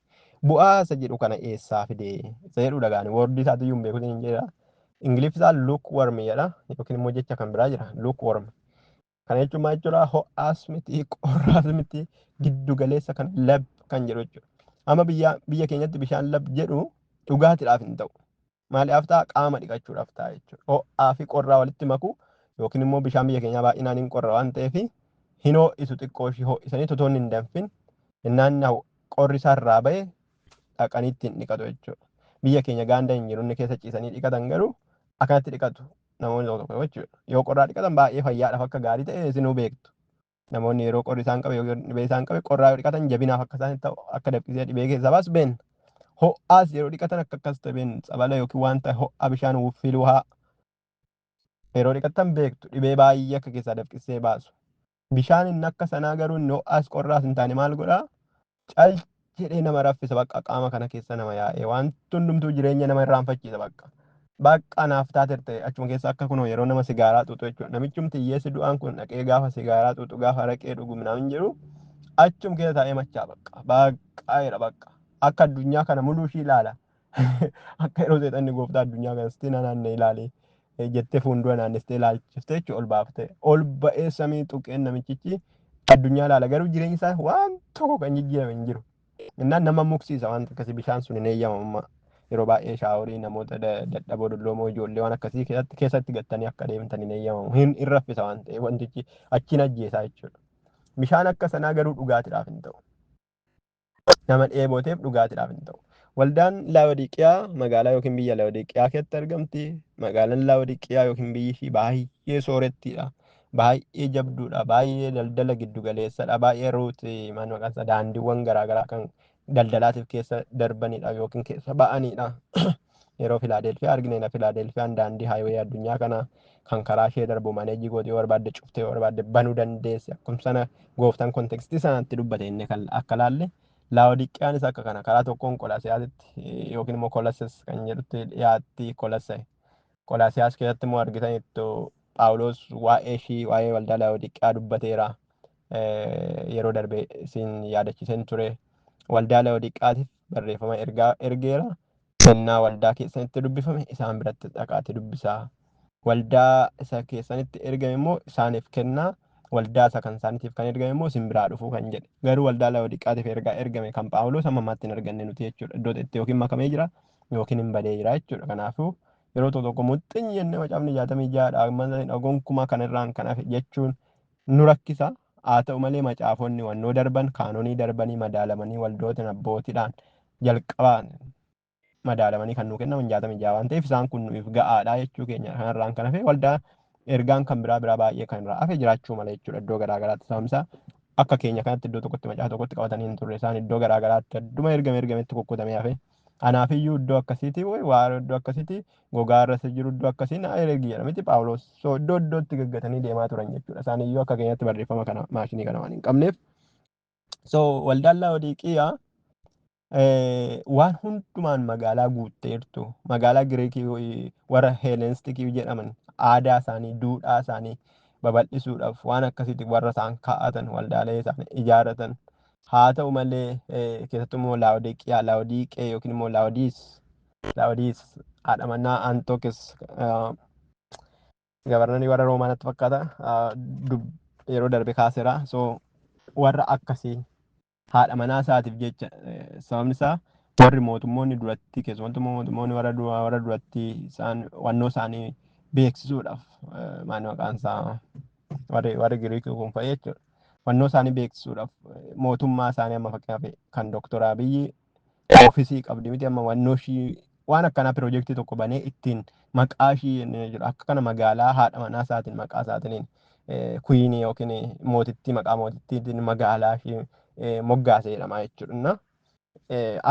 Bu'aa isa jedhu kana eessaa fidee isa jedhu dhagaani woordii isaati iyyuu hin beeku hin jedha. Ingiliffaan lukewarm jedha yookiin immoo jecha kan biraa jira lukewarm. Kana jechuun maal jechuudha ho'aas miti qorraas miti giddu galeessa kan lab kan jedhu jechuudha. Amma biyya keenyatti bishaan lab jedhu dhugaatiidhaaf hin ta'u. Maaliif ta'a qaama dhiqachuudhaaf ta'a jechuudha. Ho'aa fi qorraa walitti maku yookiin immoo bishaan biyya keenyaa baay'inaan hin qorra waan ta'eef hin ho'isu xiqqoo ishii ho'isanii totoonni hin danfin innaan qorri isaarraa ba'e dhaqanii ittiin dhiqatu jechuudha. Biyya keenya gaanda hin jiru inni keessa ciisanii dhiqatan garuu akkanatti dhiqatu namoonni tokko jechuudha. Yoo qorraa dhiqatan baay'ee fayyaadhaaf akka gaarii ta'e isinuu beektu. Namoonni yeroo qorri isaan qabe yookiin dhibee isaan qabe qorraa yoo dhiqatan jabinaaf akka isaan ta'u akka dabqisee dhibee keessaa baas beenna. Ho'aas yeroo dhiqatan akka akkas ta'een sabala yookiin wanta ho'a bishaan uffiluu haa yeroo dhiqatan beektu dhibee baay'ee akka keessaa dabqisee baasu. Bishaan inni akka sanaa garuu inni ho'aas qorraas hin taane maal godhaa? Cal jedhee nama raffisa bakka qaama kana keessa nama yaa'ee wanti hundumtuu jireenya nama irraanfachiisa bakka. Bakka naaf taaterte achuma keessa akka kunoo yeroo nama sigaaraa xuuxu jechuudha. Namichumti hiyyeessi du'aan kun dhaqee gaafa sigaaraa xuuxu gaafa araqee dhugu minaan jiru achum keessa taa'ee machaa bakka. Baqqaa'eera bakka. Akka addunyaa kana muluu ishii ilaala. Akka yeroo seexanni gooftaa addunyaa kana sitti naannee ilaalee jettee fuuldura naannestee ilaalchiftee jechuudha ol baaftee. Ol ba'ee samii tuqeen namichichi addunyaa ilaala garuu jireenyi isaa waan tokko kan jijjiirame hin jiru. Innaan nama muksiisa waan akkasii bishaan sun hin eeyyamamummaa. Yeroo baay'ee shaaworii namoota dadhaboo dulloomoo ijoollee waan akkasii keessatti gattanii akka deemtan hin eeyyamamu. Hin raffisa waan ta'eef wantichi achiin ajjeesaa jechuudha. Bishaan akka sanaa garuu dhugaatiidhaaf hin ta'u. Nama dheeboteef dhugaatiidhaaf hin ta'u. Waldaan Laawodiqiyaa magaalaa yookiin biyya Laawodiqiyaa keessatti argamti. Magaalaan Laawodiqiyaa yookiin biyyi ishii baay'ee soorettiidha. Baay'ee jabduudha. Baay'ee daldala giddu galeessadha. Baay'ee ruuti maqaansa daandiiwwan garaagaraa kan daldalaatiif keessa darbanidha yookiin keessa ba'anidha. Yeroo Filaadelfiyaa arginedha. Filaadelfiyaan daandii haayiwee addunyaa kana kan karaa ishee darbu maneejii goote yoo barbaadde cuftee yoo barbaadde banuu dandeessi. Akkuma sana gooftaan kontekstii sanatti dubbate inni kan akka laalle. Laawodiqiyaanis akka kana karaa tokkoon Qolaasiyaasitti yookiin immoo Kolosses kan jedhutti dhiyaatti Kolosse. Qolaasiyaas keessatti immoo argitanitti Phaawulos waa'ee ishii waa'ee waldaa Laawodiqiyaa dubbateera. Yeroo darbe isin yaadachiisan ture. Waldaa Laawodiqiyaatiif barreeffama ergeera. Sennaa waldaa keessanitti dubbifame isaan biratti dhaqaatee dubbisaa. Waldaa isa keessanitti ergame immoo isaaniif kennaa. Waldaa isa kan isaaniitiif kan ergame immoo isin biraa dhufuu kan jedhe. Garuu waldaa Laawodiqiyaatiif ergame kan Phaawulos amma ammaatti hin arganne nuti jechuudha. Iddoo itti yookiin makamee jira yookiin hin badee jira jechuudha. Kanaafuu yeroo tokko muxxinyi jennee macaafni 66 gonkumaa kanarraan kan hafe jechuun nu rakkisa. Haa ta'u malee macaafonni wannoo darban kaanonii darbanii madaalamanii waldootiin abbootiidhaan jalqabaan madaalamanii kan nuu kennaman 66 waan ta'eef isaan kun nuuf ga'aadha jechuu keenya kanarraan kan hafe waldaa ergaan kan biraa baay'ee kan irraa hafe jiraachuu malee jechuudha iddoo garaagaraatti sababni akka keenya kanatti iddoo tokkotti macaafa tokkotti qabatanii hin turre isaan iddoo garaagaraatti adduma ergametti kukkutamee hafe anaafiyyuu iddoo akkasiiti waa iddoo akkasiiti gogaarra jiru iddoo akkasii na ergi jedha miti Phaawulos so iddootti gaggatanii deemaa turan jechuudha isaan iyyuu akka keenyatti barreeffama kana maashinii kana waan hin qabneef so waldaan Laawodiqiyaa waan hundumaan magaalaa guutteertu magaalaa Giriikii warra Heelenistikii jedhaman aadaa isaanii duudhaa isaanii babal'isuudhaaf waan akkasitti warra isaan kaa'atan waldaalee isaanii ijaarratan haa ta'u malee keessattuu immoo Laawodiqee yookiin immoo Laawodiis haadha manaa Antookis gabarnanii warra Roomaanatti fakkaata yeroo darbe kaaseera so warra akkasii haadha manaa isaatiif jecha sababni isaa warri mootummoonni duratti keessumattuu mootummoonni warra duratti isaan wannoo isaanii beeksisuudhaaf maal maqaan isaa warri Giriikii kun fa'ii jechuudha. Wannoo isaanii beeksisuudhaaf mootummaa isaanii amma fakkeenyaaf kan Dooktor Abiyyi oofisii qabdi miti amma wannoo ishii waan akkanaa piroojeektii tokko banee ittiin maqaa ishii jedhu akka kana magaalaa haadha manaa isaatiin maqaa isaatiin kuyiinii yookiin mootittii maqaa mootittiitiin magaalaa ishii moggaase jedhama jechuudha.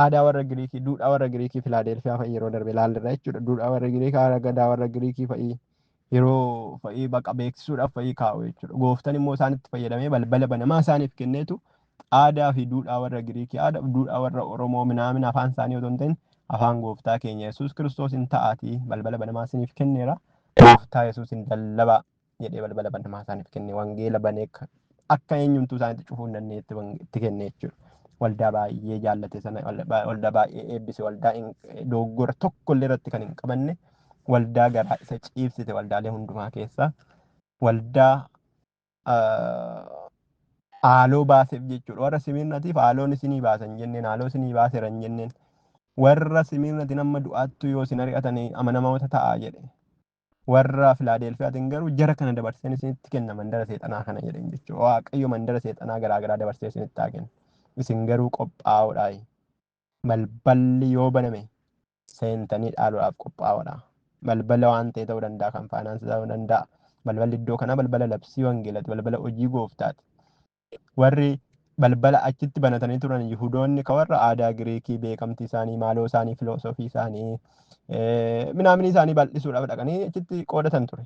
Aadaa warra Giriikii, duudhaa warra Giriikii Filaadelfiyaa fa'i yeroo darbe ilaallerra jechuudha. Duudhaa warra Giriikii, haala gadaa warra Giriikii fa'i yeroo fa'i baqa beeksisuudhaaf fa'i kaa'u jechuudha. Gooftaan immoo isaanitti fayyadamee balbala banamaa isaaniif kenneetu aadaa fi duudhaa warra Giriikii, aadaa fi duudhaa warra Oromoo minaamin afaan isaanii otoo hin ta'in afaan gooftaa keenya Yesuus Kiristoos hin ta'aatii balbala banamaa isiniif kenneera. Gooftaa Yesuus hin lallabaa jedhee balbala banamaa isaaniif kenne wangeela banee akka eenyumtuu isaanitti cufuu hin dandeenyetti itti kenne jechuudha. Waldaa baay'ee jaallate sana waldaa baay'ee eebbise waldaa dogoggora tokkollee irratti kan hin qabanne waldaa garaa isa ciibsite waldaalee hundumaa keessa waldaa haaloo baaseef jechuudha. Warra Simirnatiif haaloon isinii baasan jenneen haaloo isinii baaseeran jenneen warra Simirnatiin amma du'aattu yoo isin ari'atan amanamoota ta'a jedhe. Warra Filaadelfiyaatiin garuu jara kana dabarseen isinitti kenna mandara seexanaa kana jedheen jechuudha. Waaqayyo mandara seexanaa garaa garaa dabarsee isinitti haa kennu. Isin garuu qophaa'uudhaa. Balballi yoo baname seentanii dhaaluudhaaf qophaa'uudha. Balbala waan ta'e ta'uu danda'a, kan faayinaansii ta'uu danda'a. Balballi iddoo kanaa balbala labsii wangeelaati, balbala hojii gooftaati. Warri balbala achitti banatanii turan Yihudoonni ka warra aadaa Giriikii beekamtii isaanii, maaloo isaanii, filoosofii isaanii, minaaminii isaanii bal'isuudhaaf dhaqanii achitti qoodatan ture.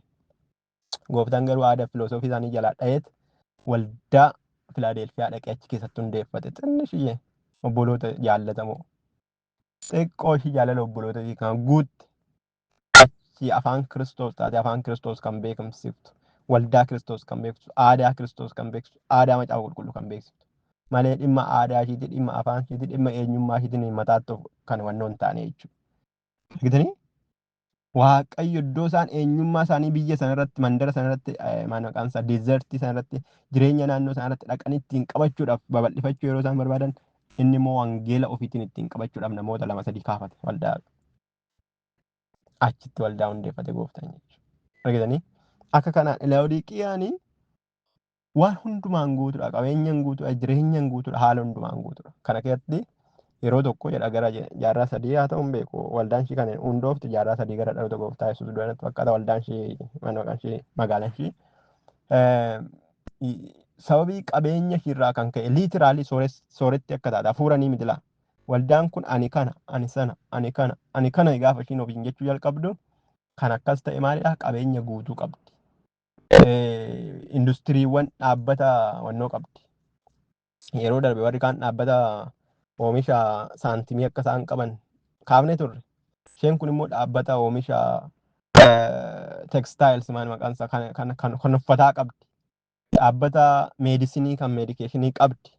Gooftaan garuu aadaa filoosofii isaanii jalaa dhayeet waldaa Filaadelfiyaa dhaqee achi keessatti hundeeffate xinnishiyye obboloota jaallatamoo xiqqoo ishii jaalala obboloota kan guutte achi afaan Kiristoos taate afaan Kiristoos kan beekamsiftu waldaa Kiristoos kan beeksisu aadaa Kiristoos kan beeksisu aadaa macaafa qulqulluu kan beeksiftu malee dhimma aadaa ishiitii dhimma afaan ishiitii dhimma eenyummaa ishiitiin mataatti kan wannoo hin taane jechuudha. Argitanii Waaqayyo iddoo isaan eenyummaa isaanii biyya sanarratti mandara sanarratti maqaan isaa deezertii sanarratti jireenya naannoo sanarratti dhaqanii ittiin qabachuudhaaf babal'ifachuu yeroo isaan barbaadan inni immoo wangeela ofiitiin ittiin qabachuudhaaf namoota 2-3 kaafate waldaa achitti waldaa hundeeffate gooftaan jechuudha. Argitanii akka kanaan Laawodiiqiyaanii waan hundumaan guutuudha qabeenyaan guutuudha jireenyaan guutuudha haala hundumaan guutuudha. Kana keessatti yeroo tokko jedha gara jaarraa 3 haa ta'uun beeku waldaan ishii kan hundoofte jaarraa 3 gara dhaloota gooftaa Yesuus du'anatti fakkaata waldaan ishii maqaan ishii magaalaan ishii sababii qabeenya ishiirraa kan ka'e liitiraalii sooretti akka taate hafuuranii miti laa waldaan kun ani kana ani sana ani kana gaafa ishiin ofiin jechuu jalqabdu kan akkas ta'e maalidha qabeenya guutuu qabdi. Industiriiwwan dhaabbata wannoo qabdi. Yeroo darbe warri kaan dhaabbata oomisha saantimii akka isaan qaban kaafne turre. Isheen kun immoo dhaabbata oomisha textiles maal maqaan isaa kan uffataa qabdi. Dhaabbata meedisinii kan meedikeeshinii qabdi.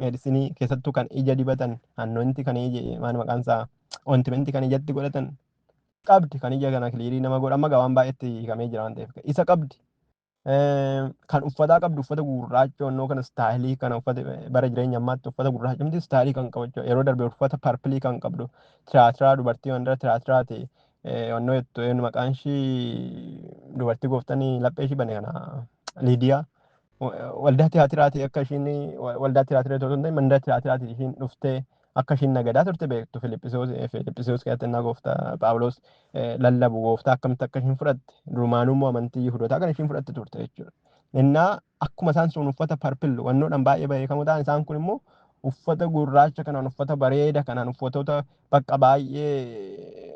Meedisinii keessattuu kan ija dibatan hannoonti kan ija maal maqaan isaa oontimentii kan ijatti godhatan qabdi. Kan ija kana kiliirii nama godha amma gabaan baay'eetti hiikamee jira waan ta'eef isa qabdi. Kan uffataa qabdu uffata gurraacha onnoo kana istaayilii kana uffata bara jireenya ammaatti uffata gurraacha miti istaayilii kan qabachu yeroo darbe uffata parpilii kan qabdu tiraatiraa dubartii wandara tiraatiraati onnoo jettu maqaan ishii dubartii gooftanii laphee ishii bane kana Liidiyaa waldaa tiraatiraati akka ishiin waldaa tiraatiraa ta'uu danda'e mandara tiraatiraati ishiin dhuftee akka ishiin nagadaa turte beektu Filiphisiyoos keessatti innaa gooftaa Phaawulos lallabu gooftaa akkamitti akka ishiin fudhatte durumaanummoo amantii Yihudootaa kan ishiin fudhatte turte jechuudha. Innaa akkuma isaan sun uffata parpil wannoodhaan baay'ee beekamoo ta'an isaan kun immoo uffata gurraacha kanaan uffata bareeda kanaan uffatoota bakka baay'ee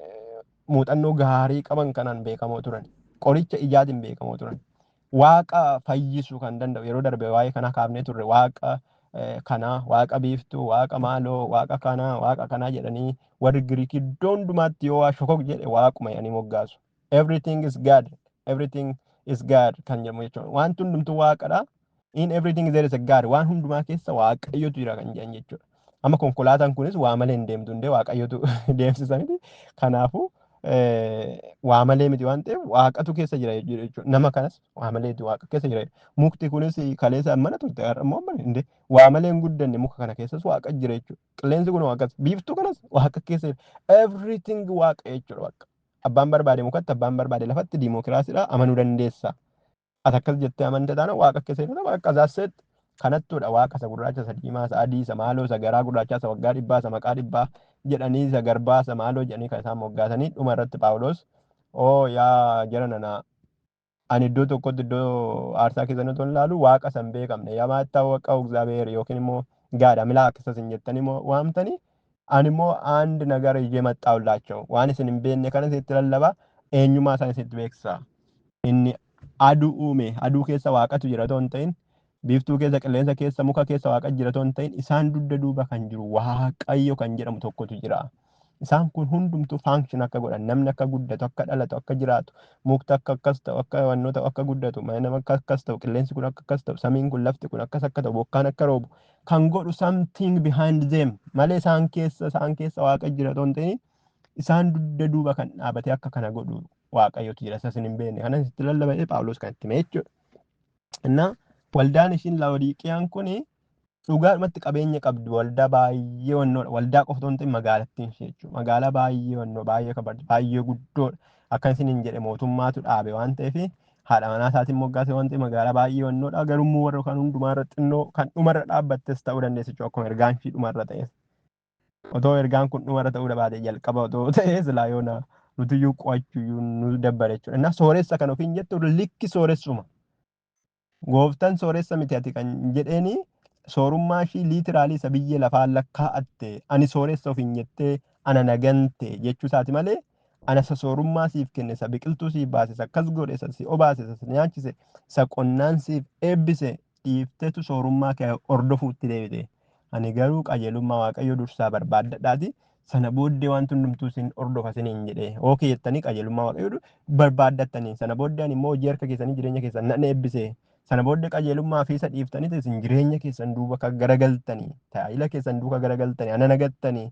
muuxannoo gaarii qaban kanaan beekamoo turan qoricha ijaatiin beekamoo turan waaqa fayyisuu kan danda'u yeroo darbe waa'ee kanaa kaafnee turre waaqa kanaa waaqa biiftuu waaqa maaloo waaqa kanaa jedhanii warri Giriikii iddoo hundumaatti yoo waa shokok jedhe waaquma jedhanii moggaasu. Everything is God. Everything is God kan jedhamu jechuudha. Wanti hundumtuu waaqadha. In everything there is a God. Waan hundumaa keessa waaqayyotu jira kan jedhan jechuudha. Amma konkolaataan kunis waa malee hin deemtu hundee waaqayyotu deemsisa miti. Kanaafuu waa malee miti waan ta'eef waaqatu keessa jira jechuudha. Nama kanas waa malee waaqa keessa jira. Mukti kunis kaleessa mana turte har'a immoo mana inde waa malee hin guddanne muka kana keessas waaqa jira jechuudha. Qilleensi kun waaqas biiftuu kanas waaqa keessa jira. Everything waaqa jechuudha waaqa. Abbaan barbaade mukatti abbaan barbaade lafatti diimookiraasiidha amanuu dandeessa. Ati akkas jettee amante taana waaqa keessa jira waaqa zaasseetti. Kanattuudha waaqa isa gurraacha isa diimaa isa adii isa maaloo isa garaa gurraachaa isa waggaa dhibbaa isa maqaa dhibbaa jedhanii isa garbaa isa maaloo jedhanii kan isaan moggaasanii dhuma irratti Phaawulos yaa jara nana ani iddoo tokkotti iddoo aarsaa keessan otoo hin ilaalu waaqa san beekamne yamaattaa waaqa እግዚአብሔር yookiin immoo gaadha milaa akkasas hin jettanii immoo waamtanii ani immoo አንድ ነገር ይዤ መጣሁላቸው waan isin hin beekne kanas itti lallabaa eenyummaa isaan isitti beeksisaa inni aduu uume aduu keessa waaqatu jira otoo hin ta'in biiftuu keessa qilleensa keessa muka keessa waaqa jira otoo hin ta'in isaan dugda duuba kan jiru waaqayyo kan jedhamu tokkotu jira. Isaan kun hundumtuu function akka godhan namni akka guddatu akka dhalatu akka jiraatu mukti akka akkas ta'u akka wannoota akka guddatu nama akka akkas ta'u qilleensi kun akka akkas ta'u samiin kun lafti kun akkas akka ta'u bokkaan akka roobu kan godhu something behind them malee isaan keessa waaqa jira otoo hin ta'in isaan dugda duuba kan dhaabate akka kana godhu waaqayyotu jira isin hin beekne kanas itti lallabee Phaawulos kan itti hime jechuudha. Innaa waldaan ishiin Laawodiiqiyaan kun dhugaadhumatti qabeenya qabdi waldaa baay'ee wannoodha waldaa qofa otoo hin ta'in magaalattiin ishee jechuudha magaalaa baay'ee wannoo baay'ee kabajju baay'ee guddoodha akka isin hin jedhe mootummaatu dhaabe waan ta'eef haadha manaa isaatiin moggaase waan ta'eef magaalaa baay'ee wannoodha garuu warra kan hundumaarra xinnoo kan dhumarra dhaabbattes ta'uu dandeessa jechuudha akkuma ergaan ishii dhumarra ta'es otoo ergaan kun dhumarra ta'uu baate jalqaba otoo ta'e silaa yoona nutiyyuu qo'achuyyuu nu dabbare jechuudha innaa sooressa kan ofiin jettu likki sooressuma. Gooftaan sooressa miti ati kan jedheeni soorummaa ishii liitiraalii isa biyya lafaa lakkaa'atte ani sooressa ofiin jettee ana nagante jechuu isaati malee ana isa soorummaa siif kenne isa biqiltuu siif baase isa akkas godhe isa si obaase isa nyaachise isa qonnaan siif eebbise dhiifteetu soorummaa kee hordofuutti deebite. Ani garuu qajeelummaa waaqayyo dursaa barbaaddadhaati sana booddee wanti hundumtuu isin hordofa isiniin jedhee ookee jettanii qajeelummaa waaqayyo barbaaddattanii sana booddee ani immoo hojii harka keessanii jireenya keessan nan eebbise. Sana booddee qajeelummaa fi isa dhiiftanii isin jireenya keessan duuba kan garagaltanii tajaajila keessan duuka garagaltanii ana nagattanii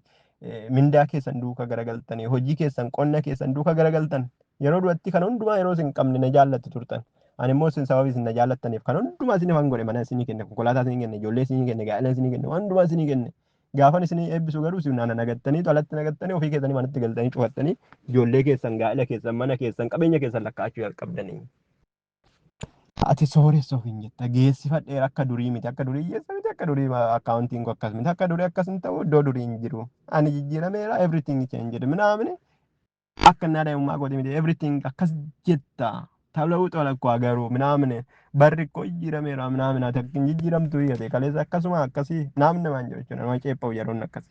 mindaa keessan duuka garagaltanii hojii keessan qonna keessan duuka garagaltan yeroo du'atti kan hundumaa yeroo isin qabne na jaallatti turtan ani immoo isin sababii isin na jaallattaniif kan hundumaa isin hafan godhe mana isinii kenne konkolaataa isinii kenne ijoollee isinii kenne gaa'ela isinii kenne waan hundumaa isinii kenne gaafan isinii eebbisu garuu isin ana nagattanii alatti nagattanii ofii keessanii manatti galtanii cufattanii ijoollee keessan gaa'ela keessan mana keessan qabeenya keessan lakkaa'achuu jalqabdanii. Ati sooressa ofiin jetta geessifadheera akka durii miti akka durii geessa miti akka durii akkaawuntiin koo akkas miti akka durii akkas hin ta'u iddoo durii hin jiru ani jijjiirameera everything change jedhe minaamini akka innaa daa'imummaa kooti miti everything akkas jetta ta'uu tola koo agaruu minaamini barri koo jijjiirameera minaamini ati akka hin jijjiiramtu hiyyate kaleessa akkasuma akkasii naamni namaan jiru jechuudha nama ceepha'u yeroon akkasii.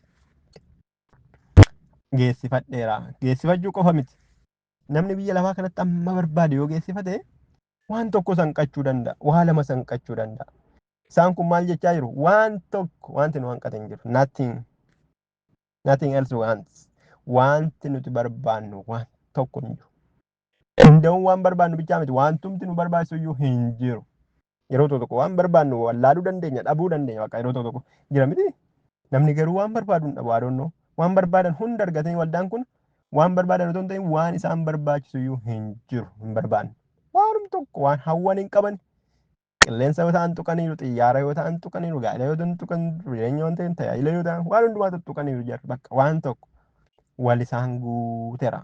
Geessifadheera geessifachuu qofa miti namni biyya lafaa kanatti amma barbaade yoo geessifate waan tokko sanqachuu danda'a waa lama sanqachuu danda'a isaan kun maal jechaa jiru waan tokko wanti nu hanqate hin jiru nothing else wants wanti nuti barbaannu waan tokko hin jiru hunda'uun waan barbaannu bichaa miti wantumti nu barbaachisu iyyuu hin jiru yeroo tokko waan barbaannu wallaaluu dandeenya dhabuu dandeenya waaqa yeroo tokko jira miti namni garuu waan barbaadu hin dhabu adoonnoo waan barbaadan hunda argatanii waldaan kun waan barbaadan otoo hin ta'in waan isaan barbaachisu iyyuu hin jiru hin barbaanne. Waanum tokko waan hawwan hin qaban qilleensa yoo ta'an tuqaniiru xiyyaara yoo ta'an tuqaniiru gaa'ela yoo ta'an tuqaniiru jireenya waan ta'in tajaajila yoo ta'an waan hundumaa tuqaniiru jira bakka waan tokko wal isaan guuteera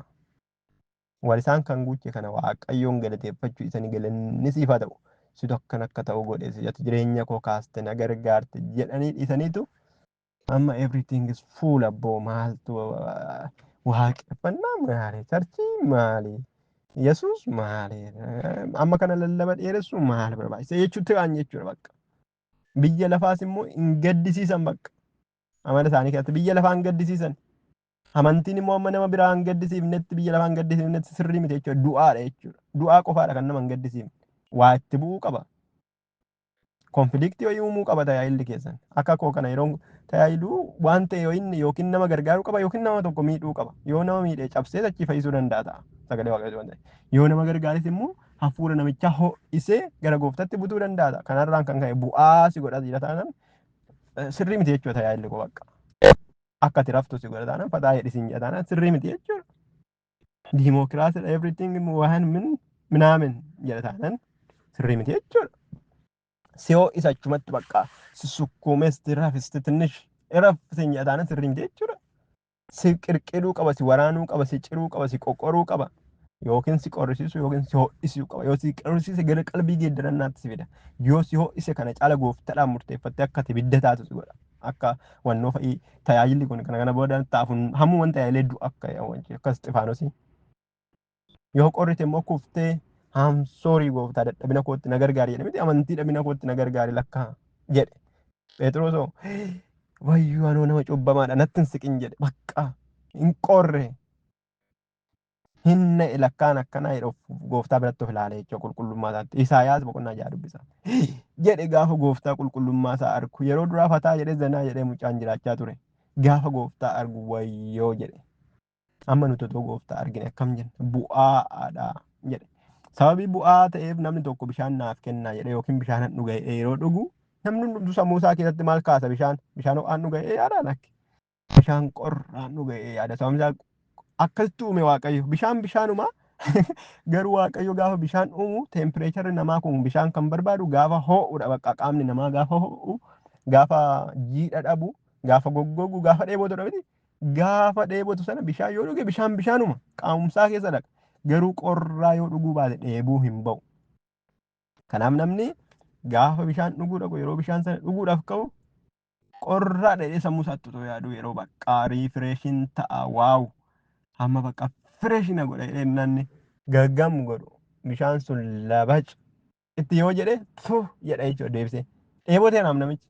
wal isaan kan guuche kana waaqayyoon galateeffachuu isanii galanni siif haa ta'u si tokkan akka ta'u godhe ati jireenya koo kaaste na gargaarte jedhanii dhiisaniitu amma everything is full abboo maaltu waaqeffannaa maali charchii maali. Yesuus maali amma kana lallaba dheeressu maal barbaachisa jechuutti waan jechuudha bakka biyya lafaas immoo hin gaddisiisan bakka amala isaanii keessatti biyya lafaa hin gaddisiisan amantiin immoo amma nama biraa hin gaddisiifnetti biyya lafaa hin gaddisiifnetti sirrii miti jechuudha du'aadha jechuudha du'aa qofaadha kan nama hin gaddisiifne waa itti bu'uu qaba konfliktii wayii uumuu qaba tajaajilli keessan akka koo kana yeroo tajaajiluu waan ta'e yookiin nama gargaaruu qaba yookiin nama tokko miidhuu qaba yoo nama miidhee cabsee achii fayyisuu danda'a ta'a sagalee waaqayyoo waan ta'e yoo nama gargaares immoo hafuura namichaa ho'isee gara gooftatti butuu danda'a kanarraan kan ka'e bu'aa si godha jira taanaan sirrii miti jechuudha tajaajilli koo bakka akka ati raftu si godha taanaan fataa hedhisiin jedha taanaan sirrii miti jechuudha Diimokiraasiidha everything waan minaamin jedha taanan sirrii miti jechuudha. Siyoo isa achumatti bakka susukkuumesti rafiste tinnish raffisen jedha taanan sirrii miti jechuudha. Si qirqiduu qaba, si waraanuu qaba, si ciruu qaba, si qoqqoruu qaba. Yookiin si qorrisiisu yookiin si ho'isuu qaba. Yoo si qorrisiise gara qalbii geeddarannaatti si fida. Yoo si ho'ise kana caala gooftaadhaan murteeffattee akka ati ibidda taatu si godha. Akka wannoo fa'ii tajaajilli kun kana booda taafuun hammuman tajaajilee du'u akka akka Isxifaanosii. Yoo qorrite immoo kuftee haamsoorii gooftaa dadhabina kootti na gargaari jedhe miti amantii dhabina kootti na gargaari lakkaa jedhe. Phexrosoo wayyuu anoo nama cubbamaadha natti hin siqin jedhe bakka hin qorre. Hinna lakkaan akkanaa jedhuuf gooftaa biratti of ilaalee jechuudha qulqullummaa isaatti. Isaayaas boqonnaa jaha dubbisa. Jedhe gaafa gooftaa qulqullummaa isaa argu yeroo duraa fataa jedhee zanaa jedhee mucaan jiraachaa ture. Gaafa gooftaa argu wayyoo jedhe. Amma nuti otoo gooftaa argine akkam jenna bu'aadha jedhe. Sababii bu'aa ta'eef namni tokko bishaan naaf kennaa jedhe yookiin bishaan dhuga'ee yeroo dhugu namni sammuu isaa keessatti maal kaasa bishaan ho'aan dhuga'ee yaada lakki. Bishaan qorraan dhuga'ee yaada sababni akkasitti uume waaqayyo bishaanuma garuu waaqayyo gaafa bishaan uumu teempireecharri namaa kun bishaan kan barbaadu gaafa ho'uudha bakka qaamni namaa gaafa ho'u gaafa jiidha dhabu gaafa goggogu gaafa dheebotu dhabiti gaafa dheebotu sana bishaan yoo dhuge bishaanuma qaamumsaa keessa dhaqa garuu qorraa yoo dhuguu baate dheebuu hin ba'u. Kanaaf namni gaafa bishaan dhuguu dhaqu yeroo bishaan sana dhuguudhaaf ka'u qorraa dheedhee sammuu isaatti otoo yaadu yeroo bakka riifireeshin ta'a waawu. Amma bakka fireeshina godha namni gaggamu godhu bishaan sun labac itti yoo jedhe tu jedha jechuudha deebisee dheebotee naam namichi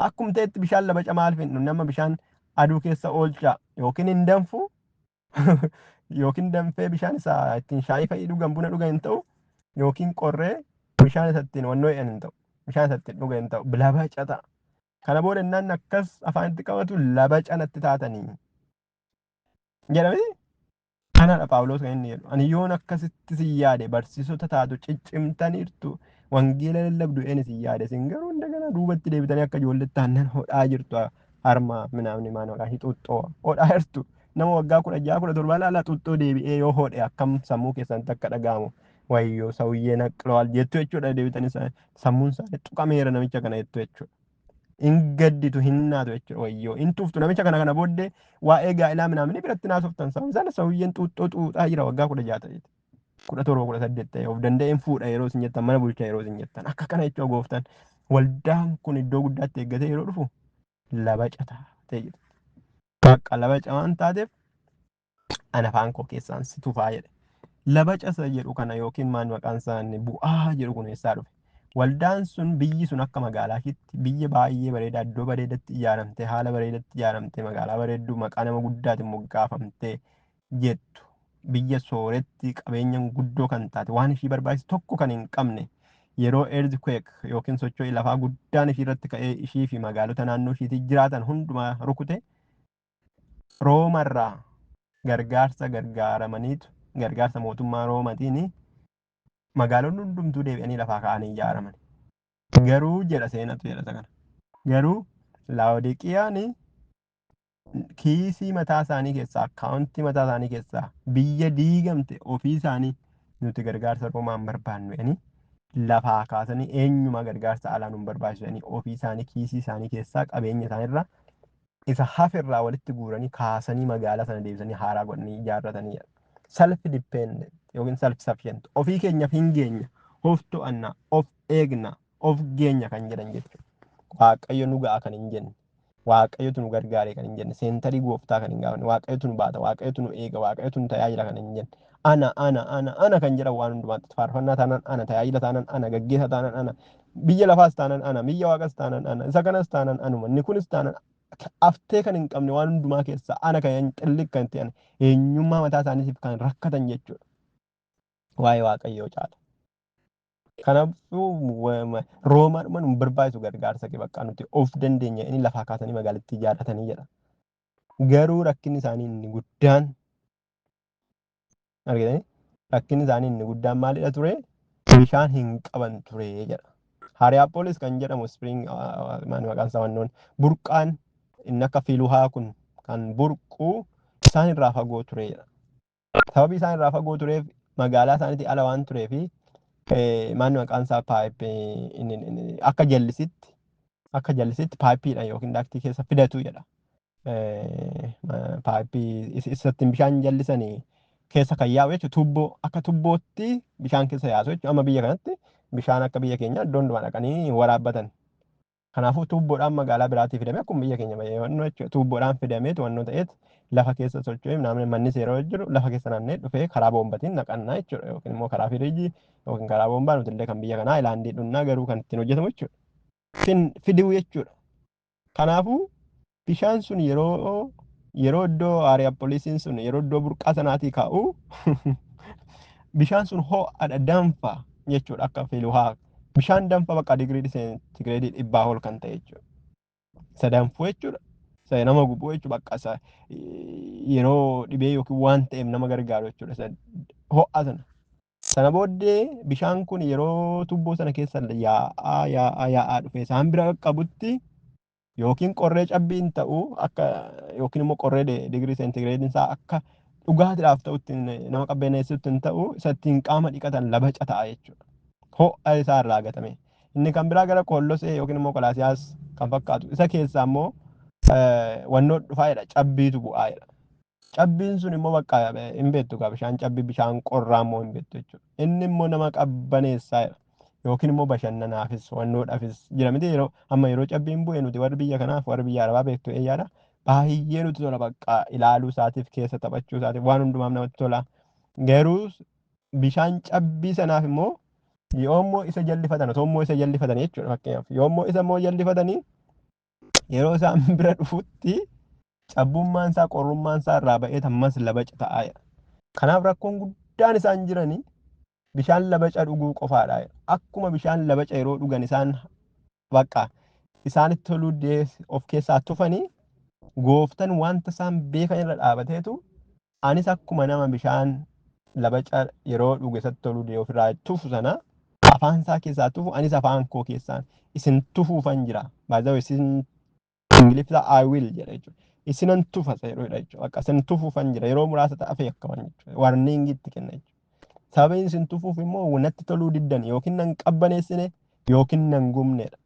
akkuma ta'etti bishaan labaca maal fedhu nama bishaan aduu keessa oolchaa yookiin hin danfu yookiin danfee bishaan isaa ittiin shaayii fa'ii dhugan buna dhugan hin ta'u yookiin qorree bishaan isa ittiin wannoo jedhan hin ta'u bishaan isa ittiin dhugan hin ta'u labaca ta'a. Kana booda innaan akkas afaanitti qabatu labaca natti taatanii. Jedhamti kanadha Phaawulos kan inni jedhu ani yoon akkasitti si yaade barsiisota taatu ciccimtaniirtu wangeela lallabdu eenis si yaade sin garuu indagana duubatti deebitanii akka ijoolletti aannan hodhaa jirtu harma minaamni maan maqaan ishii xuuxxoo hodhaa jirtu nama waggaa 16-17 laala xuuxxoo deebi'ee yoo hodhe akkam sammuu keessatti akka dhaga'amu wayyoo sawiyyee naqlawal jettu jechuudha deebitanii sammuun isaanii tuqameera namicha kana jettu jechuudha. Ingadditu hinnaatu jechuudha wayyoo intuuftu namicha kana booddee waa'ee gaa'ilaa minaamni biratti naasoftan sana sawiyyeen xuuxxoo xuuxaa jira waggaa 16 ta'e 17-18 ta'e of danda'een fuudha yeroo isin jettan mana bulchaa yeroo isin jettan akka kana jechuudha gooftaan waldaan kun iddoo guddaatti eeggatee yeroo dhufu labaca taatee jirti. Bakka labaca waan taateef ana afaan koo keessaan si tufaa jedhe. Labaca isa jedhu kana yookiin maan maqaan isaanii bu'aa jedhu kun eessaa dhufe. Waldaan sun biyyi sun akka magaalaatti biyya baay'ee bareedaa iddoo bareedatti ijaaramtee haala bareedatti ijaaramtee magaalaa bareedduu maqaa nama guddaatiin moggaafamtee jettu biyya sooretti qabeenya guddoo kan taate waan ishii barbaachisu tokko kan hin qabne yeroo earthquake yookiin socho'ii lafaa guddaan ishii irratti ka'ee ishii fi magaalota naannoo ishiitti jiraatan hundumaa rukute Roomarraa gargaarsa gargaaramaniitu gargaarsa mootummaa Roomatiin magaalonni hundumtuu deebi'anii lafaa ka'anii ijaaraman. Garuu jedha seenatu jedha kana. Garuu Laawodiqiyaan kiisii mataa isaanii keessaa akkaawuntii mataa isaanii keessaa biyya diigamte ofii isaanii nuti gargaarsa Roomaan barbaannu jedhanii lafaa kaasanii eenyuma gargaarsa alaa nu barbaachisanii ofii isaanii kiisii isaanii keessaa qabeenya isaaniirraa isa hafirraa walitti guuranii kaasanii magaalaa sana deebisanii haaraa godhanii ijaarratanii self dependent yookiin self sufficient ofii keenyaaf hin geenya of to'annaa of eegna of geenya kan jedhan jechuudha. Waaqayyo nu ga'a kan hin jenne waaqayyotu nu gargaare kan hin jenne seentarii gooftaa kan hin gaafanne waaqayyotu nu baata waaqayyotu nu eega waaqayyotu nu tajaajila kan hin jenne ana kan jedhan waan hundumaatti faarfannaa taanaan ana tajaajila taanaan ana gaggeessa taanaan ana biyya lafaas taanaan ana biyya waaqas taanaan ana isa kanas taanaan anuma inni kunis taanaan aftee kan hin qabne waan hundumaa keessaa ana kan xilli kan ta'an eenyummaa mataa isaaniitiif kan rakkatan jechuudha. Waa'ee waaqayyoo caala. Kanaafuu Roomaadhuma nu barbaachisu gargaarsa kee bakka nuti of dandeenya inni lafaa kaasanii magaalittii ijaarratanii jedha. Garuu rakkinni isaanii inni guddaan argitanii rakkinni isaanii inni guddaan maalidha ture? Bishaan hin qaban ture jedha. Hariyaapoolis kan jedhamu spring maqaan isaa wannoon burqaan inni akka filuhaa kun kan burquu isaan irraa fagoo ture jedha. Sababii isaan irraa fagoo tureef magaalaa isaaniitii ala waan tureefi maanni maqaan isaa paayipii akka jallisitti paayippiidhaan yookiin daaktii keessa fidatu jedha. Paayipii isattiin bishaan jallisanii keessa kan yaa'u jechuudha. Tuubboo akka tuubbootti bishaan keessa yaasu jechuudha. Amma biyya kanatti bishaan akka biyya keenya iddoo hundumaa dhaqanii waraabbatan. Kanaafuu tuubboodhaan magaalaa biraatii fidamee akkuma biyya keenya baay'ee jechuudha. Tuubboodhaan fidamee to'annoo ta'eet lafa keessa socho'ee naannoo manni seeroo jiru lafa keessa naannee dhufee karaa boombatiin naqannaa jechuudha. Yookiin immoo karaa firiijii yookiin karaa boombaa nuti illee kan biyya kanaa ilaandii dhunnaa garuu kan ittiin hojjetamu jechuudha. Fiduu jechuudha. Kanaafuu bishaan sun yeroo iddoo aariyaa poolisiin sun yeroo iddoo burqaa sanaatii kaa'u bishaan sun ho'adha danfa jechuudha akka filuhaa bishaan danfa bakka digirii seentigireedii 100 ol kan ta'e jechuudha. Isa danfuu jechuudha. Isa nama gubuu jechuudha bakka isa yeroo dhibee yookiin waan ta'eef nama gargaaru jechuudha. Isa ho'a sana. Sana booddee bishaan kun yeroo tuubboo sana keessa yaa'aa dhufe isaan bira qaqqabutti yookiin qorree cabbiin ta'u akka yookiin immoo qorree digirii seentigireediin isaa akka dhugaatiidhaaf ta'utti nama qabbaneessutti hin ta'u isa ittiin qaama dhiqatan labaca ta'a jechuudha. Ho'a isaa irraa gatame. Inni kan biraa gara Qoollosee yookiin immoo Qolaasiyaas kan fakkaatu isa keessaa immoo wannoo dhufaa'edha cabbiitu bu'aa'edha. Cabbiin sun immoo bakka hin beektu bishaan cabbii bishaan qorraa immoo hin beektu jechuudha. Inni immoo nama qabbaneessaa'edha. Yookiin immoo bashannanaafis wannoodhaafis jira miti yeroo cabbiin bu'e nuti warri biyya kanaaf warri biyya arabaa beektu eeyyaadha. Baay'ee nuti tola bakka ilaaluu isaatiif keessa taphachuu isaatiif waan hundumaaf namatti tola. Garuu bishaan cabbii sanaaf immoo yoommoo isa jallifatan otoo immoo isa jallifatan jechuudha fakkeenyaaf yoommoo isa immoo jallifatanii yeroo isaan bira dhufutti cabbummaan isaa qorrummaan isaa irraa ba'ee ammas labaca ta'aa. Kanaaf rakkoon guddaan isaan jiranii bishaan labaca dhuguu qofaadha. Akkuma bishaan labaca yeroo dhugan isaan bakka isaanitti toluu of keessaa tufanii gooftan wanta isaan beekan irra dhaabateetu anis akkuma nama bishaan labaca yeroo dhuge isatti toluu ofirraa tufu sana afaan isaa keessaa tufu anis afaan koo keessaan isin tufuufan jira. Baay'ee isin Ingiliffaa I will jedha jechuudha. Isinan tufa jedhudha jechuudha. Akka isin tufuufan jira yeroo muraasa ta'afe akkaman jechuudha. Warningitti kenna jechuudha. Sababiin isin tufuuf immoo natti toluu diddan yookiin nan qabbaneessine yookiin nan gubnedha.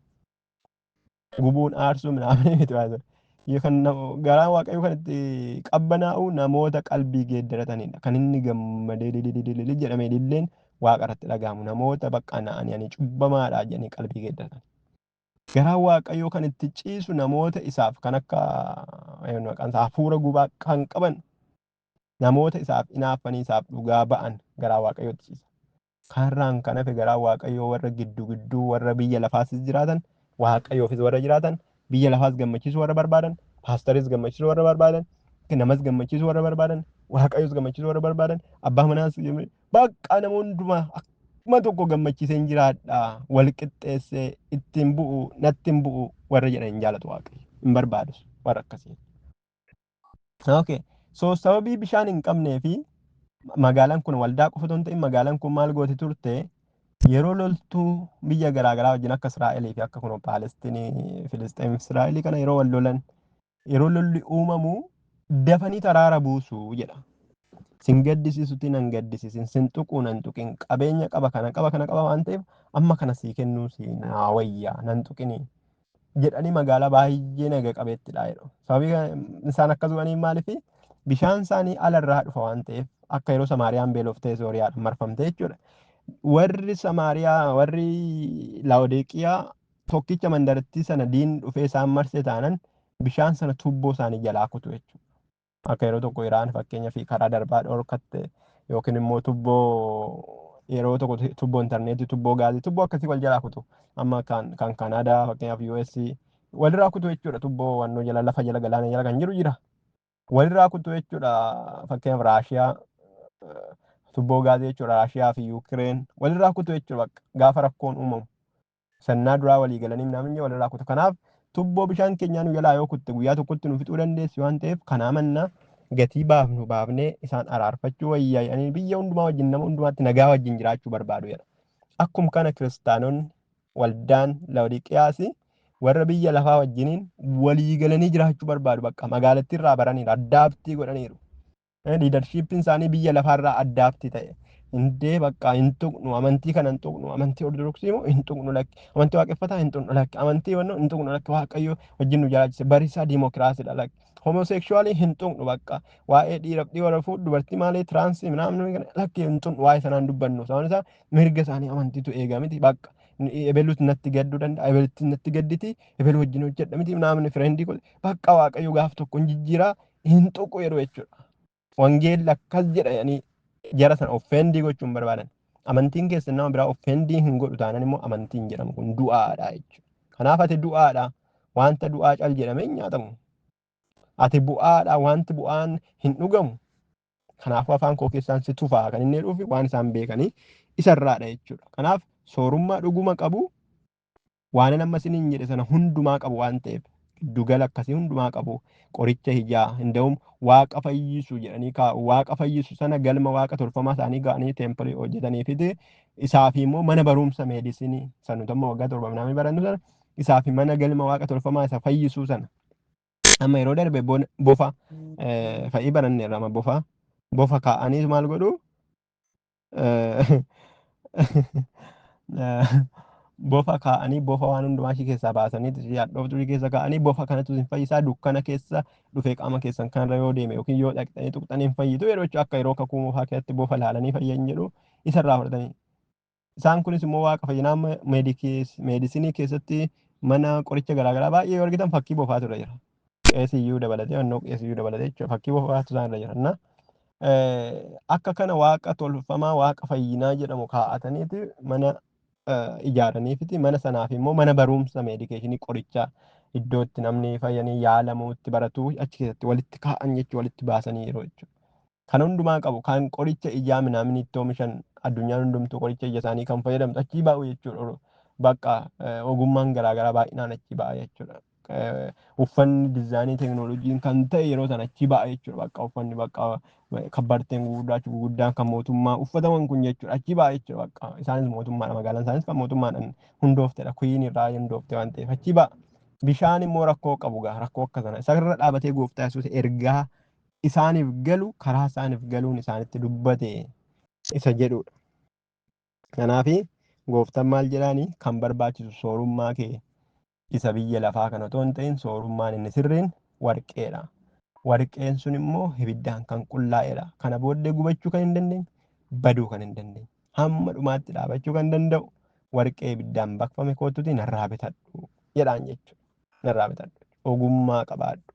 Gubuun aarsuu midhaanii miti baay'ee. Garaa waaqayyoo kan itti qabbanaa'u namoota qalbii geeddaratanidha. Kan inni gammadee jedhamee illeen waaqarratti dhagahamu namoota bakka na'anii cubbamaadha jedhanii qalbii geeddaratan. Garaa waaqayyoo kan itti ciisu namoota isaaf kan akka hafuura gubaa kan qaban namoota isaaf inaaffanii isaaf dhugaa ba'an garaa waaqayyootti ciisa. Kanarraan kan hafe garaa waaqayyoo warra gidduu warra biyya lafaas jiraatan waaqayyoofis warra jiraatan biyya lafaas gammachiisuu warra barbaadan paastoris gammachiisuu warra barbaadan namas gammachiisuu warra barbaadan waaqayyoos gammachiisuu warra barbaadan abbaa manaas bakka nama hundumaa akkuma tokko gammachiiseen jiraadha wal qixxeessee ittiin bu'u natti hin bu'u warra jedhan hin jaalatu waaqayyo hin barbaadu warra akkasii. Okay. So sababii bishaan hin qabnee fi magaalaan kun waldaa qofa osoo hin ta'in magaalaan kun maal gooti turte yeroo loltuu biyya garaagaraa wajjin akka Israa'elii fi akka kun Paalestinii Filisxeem Israa'elii kana yeroo wal lolan yeroo lolli uumamu dafanii taraara buusuu jedha. Sin gaddisiisutti nan gaddisiisin sin tuquu nan tuqin qabeenya qaba kana waan ta'eef amma kana sii kennuu sii naa wayyaa nan tuqinii jedhanii magaalaa baay'ee naga qabeettidha jedhu. Sababii isaan akkas godhanii maaliif bishaan isaanii alarraa dhufa waan ta'eef akka yeroo Samaariyaan beeloftee Sooriyaadhaan marfamte jechuudha. Warri Samaariyaa warri Laawodiqiyaa tokkicha mandarattii sana diin dhufee isaan marsee taanan bishaan sana tuubboo isaanii jalaa kutu jechuudha. Akka yeroo tokko Iraan fakkeenya fi karaa darbaa dhorkatte yookiin immoo tuubboo yeroo tokko tuubboo intarneetii tuubboo gaazii tuubboo akkasii wal jalaa kutu amma kan Kanaadaa fakkeenyaaf US walirraa kutu jechuudha. Tuubboo wannoo jala lafa jala galaana jala kan jiru jira. Walirraa kutu jechuudha. Fakkeenyaaf Raashiyaa tuubboo gaazii jechuudha. Raashiyaa fi Yuukireen walirraa kutu jechuudha. Gaafa rakkoon uumamu sannaa duraa walii galanii namni walirraa kutu. Kanaaf tuubboo bishaan keenyaa nu jalaa yoo kutte guyyaa tokkotti nu fixuu dandeessi waan ta'eef kanaa mannaa gatii baafnee isaan araarfachuu wayyaa'anii biyya hundumaa wajjin nama hundumaatti nagaa wajjin jiraachuu barbaadu jedha. Akkuma kana kiristaanonni waldaan Laawodiqiyaas warra biyya lafaa wajjiniin walii galanii jiraachuu barbaadu bakka magaalattii irraa baraniiru addaabtii godhaniiru. liidarshiippiin isaanii biyya lafaarraa addaatti ta'e. Indee bakka hin tuqnu amantii kana hin tuqnu amantii ortodoksii immoo hin tuqnu lakki amantii waaqeffataa hin tuqnu lakki amantii wannoo hin tuqnu lakki waaqayyo wajjin nu jiraachise barisaa diimokiraasiidha lakki homosekshuwaalii hin tuqnu bakka waa'ee dhiiraaf dhiira fuudhu dubartii maalee tiraansii namni lakki hin tuqnu waa'ee sanaan dubbannu sababni isaa mirga isaanii amantiitu eega miti bakka ebeluutu natti gadduu danda'a ebeluutti natti gadditi ebeluu wajjin hojjedha miti namni fireendii bakka waaqayyo gaaf tokko hin jijjiiraa hin tuqu jedhu jechuudha. Wangeelli akkas jedha jedhanii jara sana offendii gochuun barbaadan. Amantiin keessan nama biraa offendii hin godhu taanaan immoo amantiin jedhamu kun du'aadha jechuudha. Kanaaf ati du'aadha wanta du'aa cal jedhamee hin nyaatamu. Ati bu'aadha wanti bu'aan hin dhugamu. Kanaafuu afaan koo keessaan si tufaa kan inni dhufi waan isaan beekanii isarraadha jechuudha. Kanaaf soorummaa dhuguma qabu waan amma isiniin jedhe sana hundumaa qabu waan ta'eef giddugala akkasii hundumaa qabu qoricha hijaa hinda'um waaqa fayyisu jedhanii kaa'u waaqa fayyisu sana galma waaqa tolfamaa isaanii ga'anii teempirii hojjetaniifiti isaafi immoo mana barumsa meedisinii sanutamma waggaa 7 namni barannu sana isaafi mana galma waaqa tolfamaa isa fayyisuu sana amma yeroo darbe bofa fa'ii baranne rama bofa kaa'anii maal godhu bofa kaa'anii bofa waan hundumaa ishii keessaa baasanii hadhooftuu keessa kaa'anii bofa kanatu hin fayyisaa dukkana keessa dhufee qaama keessan kanarra yoo deeme yookiin yoo dhaqxanii tuqxanii hin fayyitu yeroo akka yeroo kakuu moofaa keessatti bofa laalanii fayyan jedhu isarraa fudhatanii. Isaan kunis immoo waaqa fayyinaa meedisinii keessatti mana qoricha garaagaraa baay'ee yoo argitan fakkii bofaa turre jira. Qeesiyyuu dabalatee wannoo qeesiyyuu dabalatee jechuudha fakkii bofaatu isaan irra jira. Akka kana waaqa tolfamaa waaqa fayyinaa jedhamu kaa'ataniiti mana ijaaraniifiti mana sanaaf immoo mana barumsa meedikeeshinii qorichaa iddootti namni fayyanii yaalamuutti baratu achi keessatti walitti kaa'an jechuu walitti baasanii yeroo jechuudha. Kan hundumaa qabu kan qoricha ijaa minaamin itti oomishan addunyaan hundumtuu qoricha ija isaanii kan fayyadamtu achi ba'u jechuudha. Bakka ogummaan garaagaraa baay'inaan achi ba'a jechuudha. Uffanni diizaanii teekinooloojiin kan ta'e yeroo sana achi ba'a jechuudha. Bakka uffanni bakka kabbarteen guguddaan kan mootummaa uffataman kun jechuudha. Achi ba'a jechuudha. Bakka isaanis mootummaadha magaalaan isaanis kan mootummaadhaan hundooftedha. Kuyiin irraa hundooftee waan ta'eef achi ba'a. Bishaan immoo rakkoo qabu gaa rakkoo akka sana isarra dhaabatee gooftaa yesuus ergaa isaaniif galu karaa isaaniif galuun isaanitti dubbate isa jedhudha. Kanaafi gooftaan maal jedhaanii kan barbaachisu soorummaa kee isa biyya lafaa kana otoo hin ta'in soorummaan inni sirriin warqeedha. Warqeen sun immoo ibiddaan kan qullaa'edha. Kana booddee gubachuu kan hin dandeenye, baduu kan hin dandeenye, hamma dhumaatti dhaabachuu kan danda'u warqee ibiddaan baqfame kootuuti narraa bitadhu jedhaan jechuudha. Narraa bitadhu. Ogummaa qabaadhu.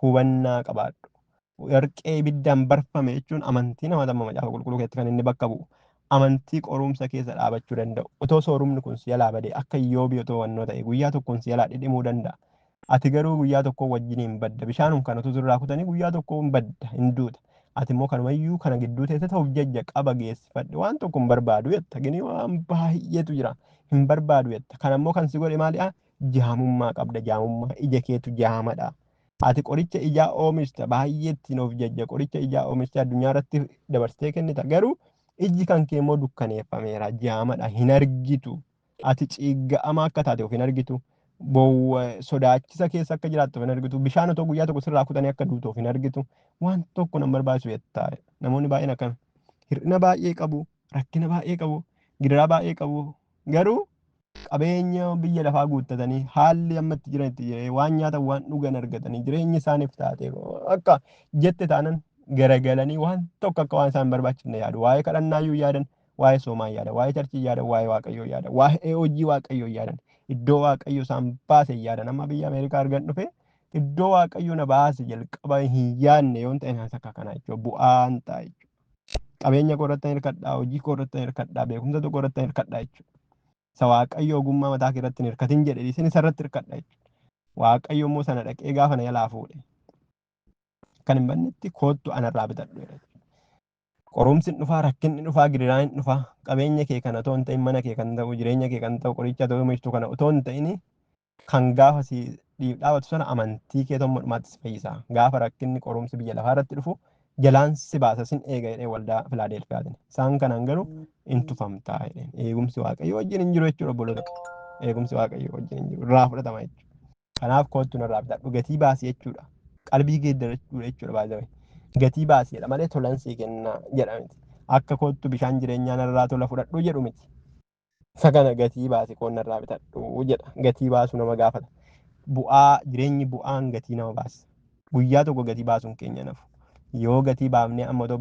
Hubannaa qabaadhu. Warqee ibiddaan barfame jechuun amantii nama tamma macaafa qulqulluu keessatti kan inni bakka bu'u. Amantii qorumsa keessa dhaabachuu danda'u. Otoo soorumni kun si jalaa badee akka Iyyoobii otoo wannoo ta'e guyyaa tokkoon si jalaa dhidhimuu danda'a. Ati garuu guyyaa tokko wajjin hin badda. Bishaanum kan utuu irraa kutanii guyyaa tokko hin badda hin duuta. Ati immoo kanumayyuu kana gidduu teessee ta'uuf jajja qaba geessifadhe waan tokko hin barbaadu jetta. Gini waan baay'eetu jira hin barbaadu jetta. Kana immoo kan si godhe maaliidha? Jaamummaa qabda jaamummaa ija keetu jaamadha. Ati qoricha ijaa oomishta baay'eettiin of jajja qoricha ijaa oomishte addunyaa irratti dabarsitee kennita garuu iji kan kee immoo dukkaneeffameera jaamadha hin argitu. Ati ciigga'amaa akka taate of hin argitu. Sodaachisa keessa akka jiraattu of hin argitu. Bishaan otoo guyyaa tokko sirraa kutanii akka duutu of hin argitu. Waan tokko nan barbaachisu jettaa. Namoonni baay'een akkana. Hir'ina baay'ee qabu, rakkina baay'ee qabu, gidiraa baay'ee qabu. Garuu qabeenya biyya lafaa guuttatanii haalli amma itti jiran itti jiree waan nyaatan waan dhugan argatanii jireenyi isaaniif taate akka jette taanan garagalanii waan tokko akka waan isaan barbaachifne yaadu. Waa'ee kadhannaayyuu yaadan, waa'ee soomaa yaadan, waa'ee charchii yaadan, waa'ee waaqayyoo yaadan, waa'ee hojii waaqayyoo yaadan, iddoo waaqayyo isaan baase yaadan. Amma biyya Ameerikaa argan dhufe iddoo waaqayyo na baase jalqaba hin yaadne yoo ta'e akka kanaa jechuudha bu'aan ta'a jechuudha. Qabeenya korratti hirkadhaa, hojii korratti hirkadhaa, beekumsa tokko irratti hirkadhaa jechuudha. Isa waaqayyo ogummaa mataa kee irratti hirkatin jedhe isin isarratti hirkadha jechuudha. Waaqayyo immoo sana dhaqee gaafa na jalaa fuudhe. Kan hin bannetti koottu anarraa bitadhu jedha. Qorumsi hin dhufaa, rakkinni hin dhufaa, gidiraan hin dhufaa. Qabeenya kee kana otoo hin ta'in mana kee kan ta'u, jireenya kee kan ta'u, qoricha ta'uu oomishtu kana otoo hin ta'in kan gaafa si dhaabatu sana amantii kee tokko dhumaatti si fayyisa. Gaafa rakkinni qorumsi biyya lafaa irratti dhufu jalaan si baasa sin eega jedhee waldaa Filaadelfiyaatiin. Isaan kanaan garuu hin tufamtaa jedheen. Eegumsi waaqayyo wajjin hin jiru jechuudha obboloota. Eegumsi waaqayyo wajjin hin jiru. Irraa fudhatama jechuudha. Kanaaf koottu narraa bitadhu gatii baasi jechuudha. Qalbii geeddarachuu jechuudha baay'ee. gatii baasi jedha malee tolan sii kenna jedha miti. Akka kottu bishaan jireenyaa narraa tola fudhadhu jedhu miti. Isa kana gatii baasi qoon narraa bitadhu jedha. Gatii baasu nama gaafata. Jireenyi bu'aan gatii nama baasa. Guyyaa tokko gatii baasuun keenya nafu. Yoo gatii baafnee amma otoo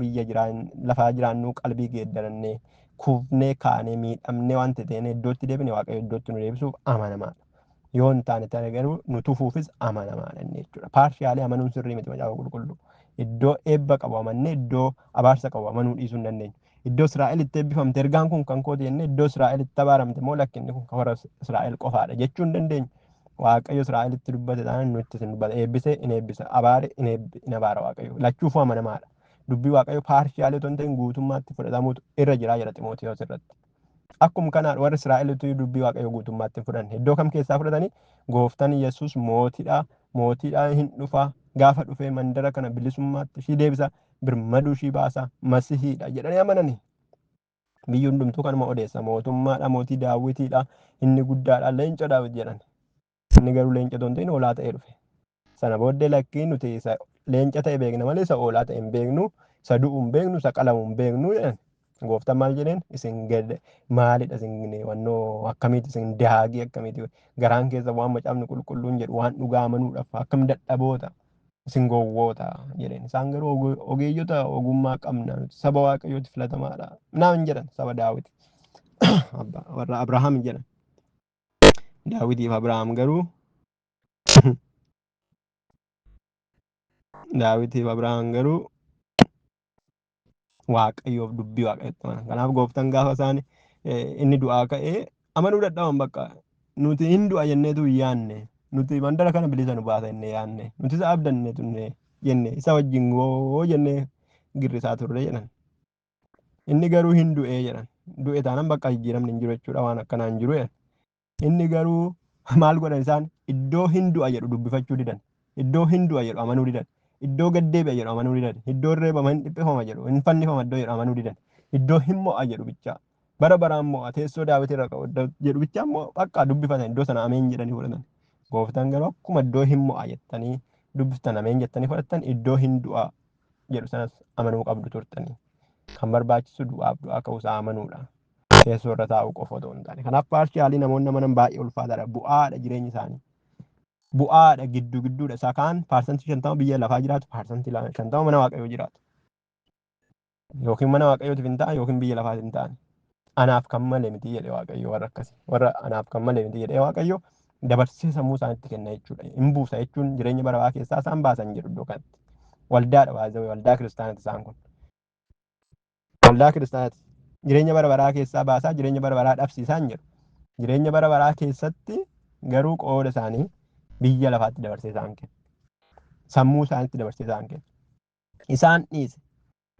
lafaa jiraannuu qalbii geeddarannee kufnee kaanee miidhamnee wanta ta'een iddootti deebine waaqayyo iddootti nu deebisuuf amanamaadha. Yoo hin taane ta'e garuu nu tufuufis amanamaadha inni jechuudha. Paarshaalii amanuun sirrii miti macaafa qulqulluu. Iddoo eebba qabu amannee iddoo abaarsa qabu amanuu dhiisuu hin dandeenyu. Iddoo Israa'el itti eebbifamte ergaan kun kan kooti jennee iddoo Israa'el itti abaaramte moo lakkinni kun kan warra Israa'el qofaadha jechuu hin dandeenyu. Waaqayyo Israa'elitti dubbate taanaan nutti isin dubbata. Eebbisee in eebbisa. Abaare in abaara waaqayyo. Lachuufuu amanamaadha. Dubbii waaqayyo paarshaalii otoo hin ta'in guutummaatti fudhatamuutu irra jira jedha Ximootiyoos irratti. Akkuma kanaan warri Israa'elitti dubbii waaqayyo guutummaatti hin fudhanne. Iddoo kam keessaa fudhatanii? Gooftaan Yesuus mootiidha. Mootiidha hin dhufa. Gaafa dhufee mandara kana bilisummaatti ishii deebisa. Birmaduu ishii baasa. Masihiidha jedhanii amananii. Biyyi hundumtuu kanuma odeessa. Mootummaadha. Mootii daawwitiidha. Inni guddaadha. Leenca daawwit jedhan. Inni garuu leenca otoo hin ta'in hoolaa ta'ee dhufe. Sana booddee lakkii nuti isa leenca ta'e beekna malee isa hoolaa ta'e hin beeknu, isa du'u hin beeknu, isa qalamu hin beeknu jedhan. Gooftaan maal jedheen isin maalidha isin wannoo akkamiiti isin daagii akkamiiti garaan keessa waan macaafni qulqulluun jedhu waan dhugaa amanuudhaaf akkam dadhaboota isin gowwoota jedheen. Isaan garuu ogeeyyota ogummaa qabna saba waaqayyooti filatamaadha. Naan jedhan saba Daawit warra Abrahaam jedhan. Daawitiif Abrahaam garuu Daawitiif Abrahaam garuu waaqayyoof dubbii waaqayyotti amanan. Kanaaf gooftaan gaafa isaan inni du'aa ka'ee amanuu dadhaban bakka nuti hin du'a jenneetu hin yaanne nuti mandara kana bilisa nu baasa jennee yaanne nuti isa abdanne tunne jenne isa wajjin goo jennee girrisaa turre jedhan. Inni garuu hin du'ee jedhan. Du'e taanaan bakka jijjiiramni hin jiru jechuudha waan akkanaa hin jiru jedhan. Inni garuu maal godhan isaan iddoo hin du'a jedhu dubbifachuu didan. Iddoo hin du'a jedhu amanuu didan. Iddoo gaddeebi'a jedhu amanuu didan. Iddoo reebama hin dhiphifama jedhu hin fannifama iddoo jedhu amanuu didan. Iddoo hin mo'a jedhu bichaa. Bara baraan mo'a teessoo Daawit irra jedhu bichaa immoo bakka dubbifatan iddoo sana ameen jedhanii fudhatan. Gooftaan garuu akkuma iddoo hin mo'a jettanii dubbiftan ameen jettanii fudhattan iddoo hin du'a jedhu sanas amanuu qabdu turtanii. Kan barbaachisu du'aaf du'aa ka'uusaa amanuudha. Teessoo irra taa'uu qofa otoo hin taane. Kanaaf paarshaalii namoonni amanan baay'ee ulfaataadha. Bu'aadha jireenyi isaanii. Bu'aadha gidduudha. Isaa kaan paarsantii 50 biyya lafaa jiraatu paarsantii 50 mana waaqayyoo jiraatu. Yookiin mana waaqayyootiif hin ta'an yookiin biyya lafaatiif hin ta'an. Anaaf kan malee miti jedhee waaqayyo warra akkasii. Warra anaaf kan malee miti jedhee waaqayyo dabarsee sammuu isaaniitti kenna jechuudha. Hin buusa jechuun jireenya bara baraa keessaa isaan baasan jedhu iddoo kanatti. Waldaadha baay'ee waldaa kiristaanaati isaan kun. Waldaa kiristaanaati. Jireenya bara baraa keessaa baasaa jireenya bara baraa dhabsiisaan jedhu. Jireenya bara baraa keessatti garuu qooda isaanii biyya lafaatti dabarsee isaan kenna. Sammuu isaaniitti dabarsee isaan kenna. Isaan dhiise.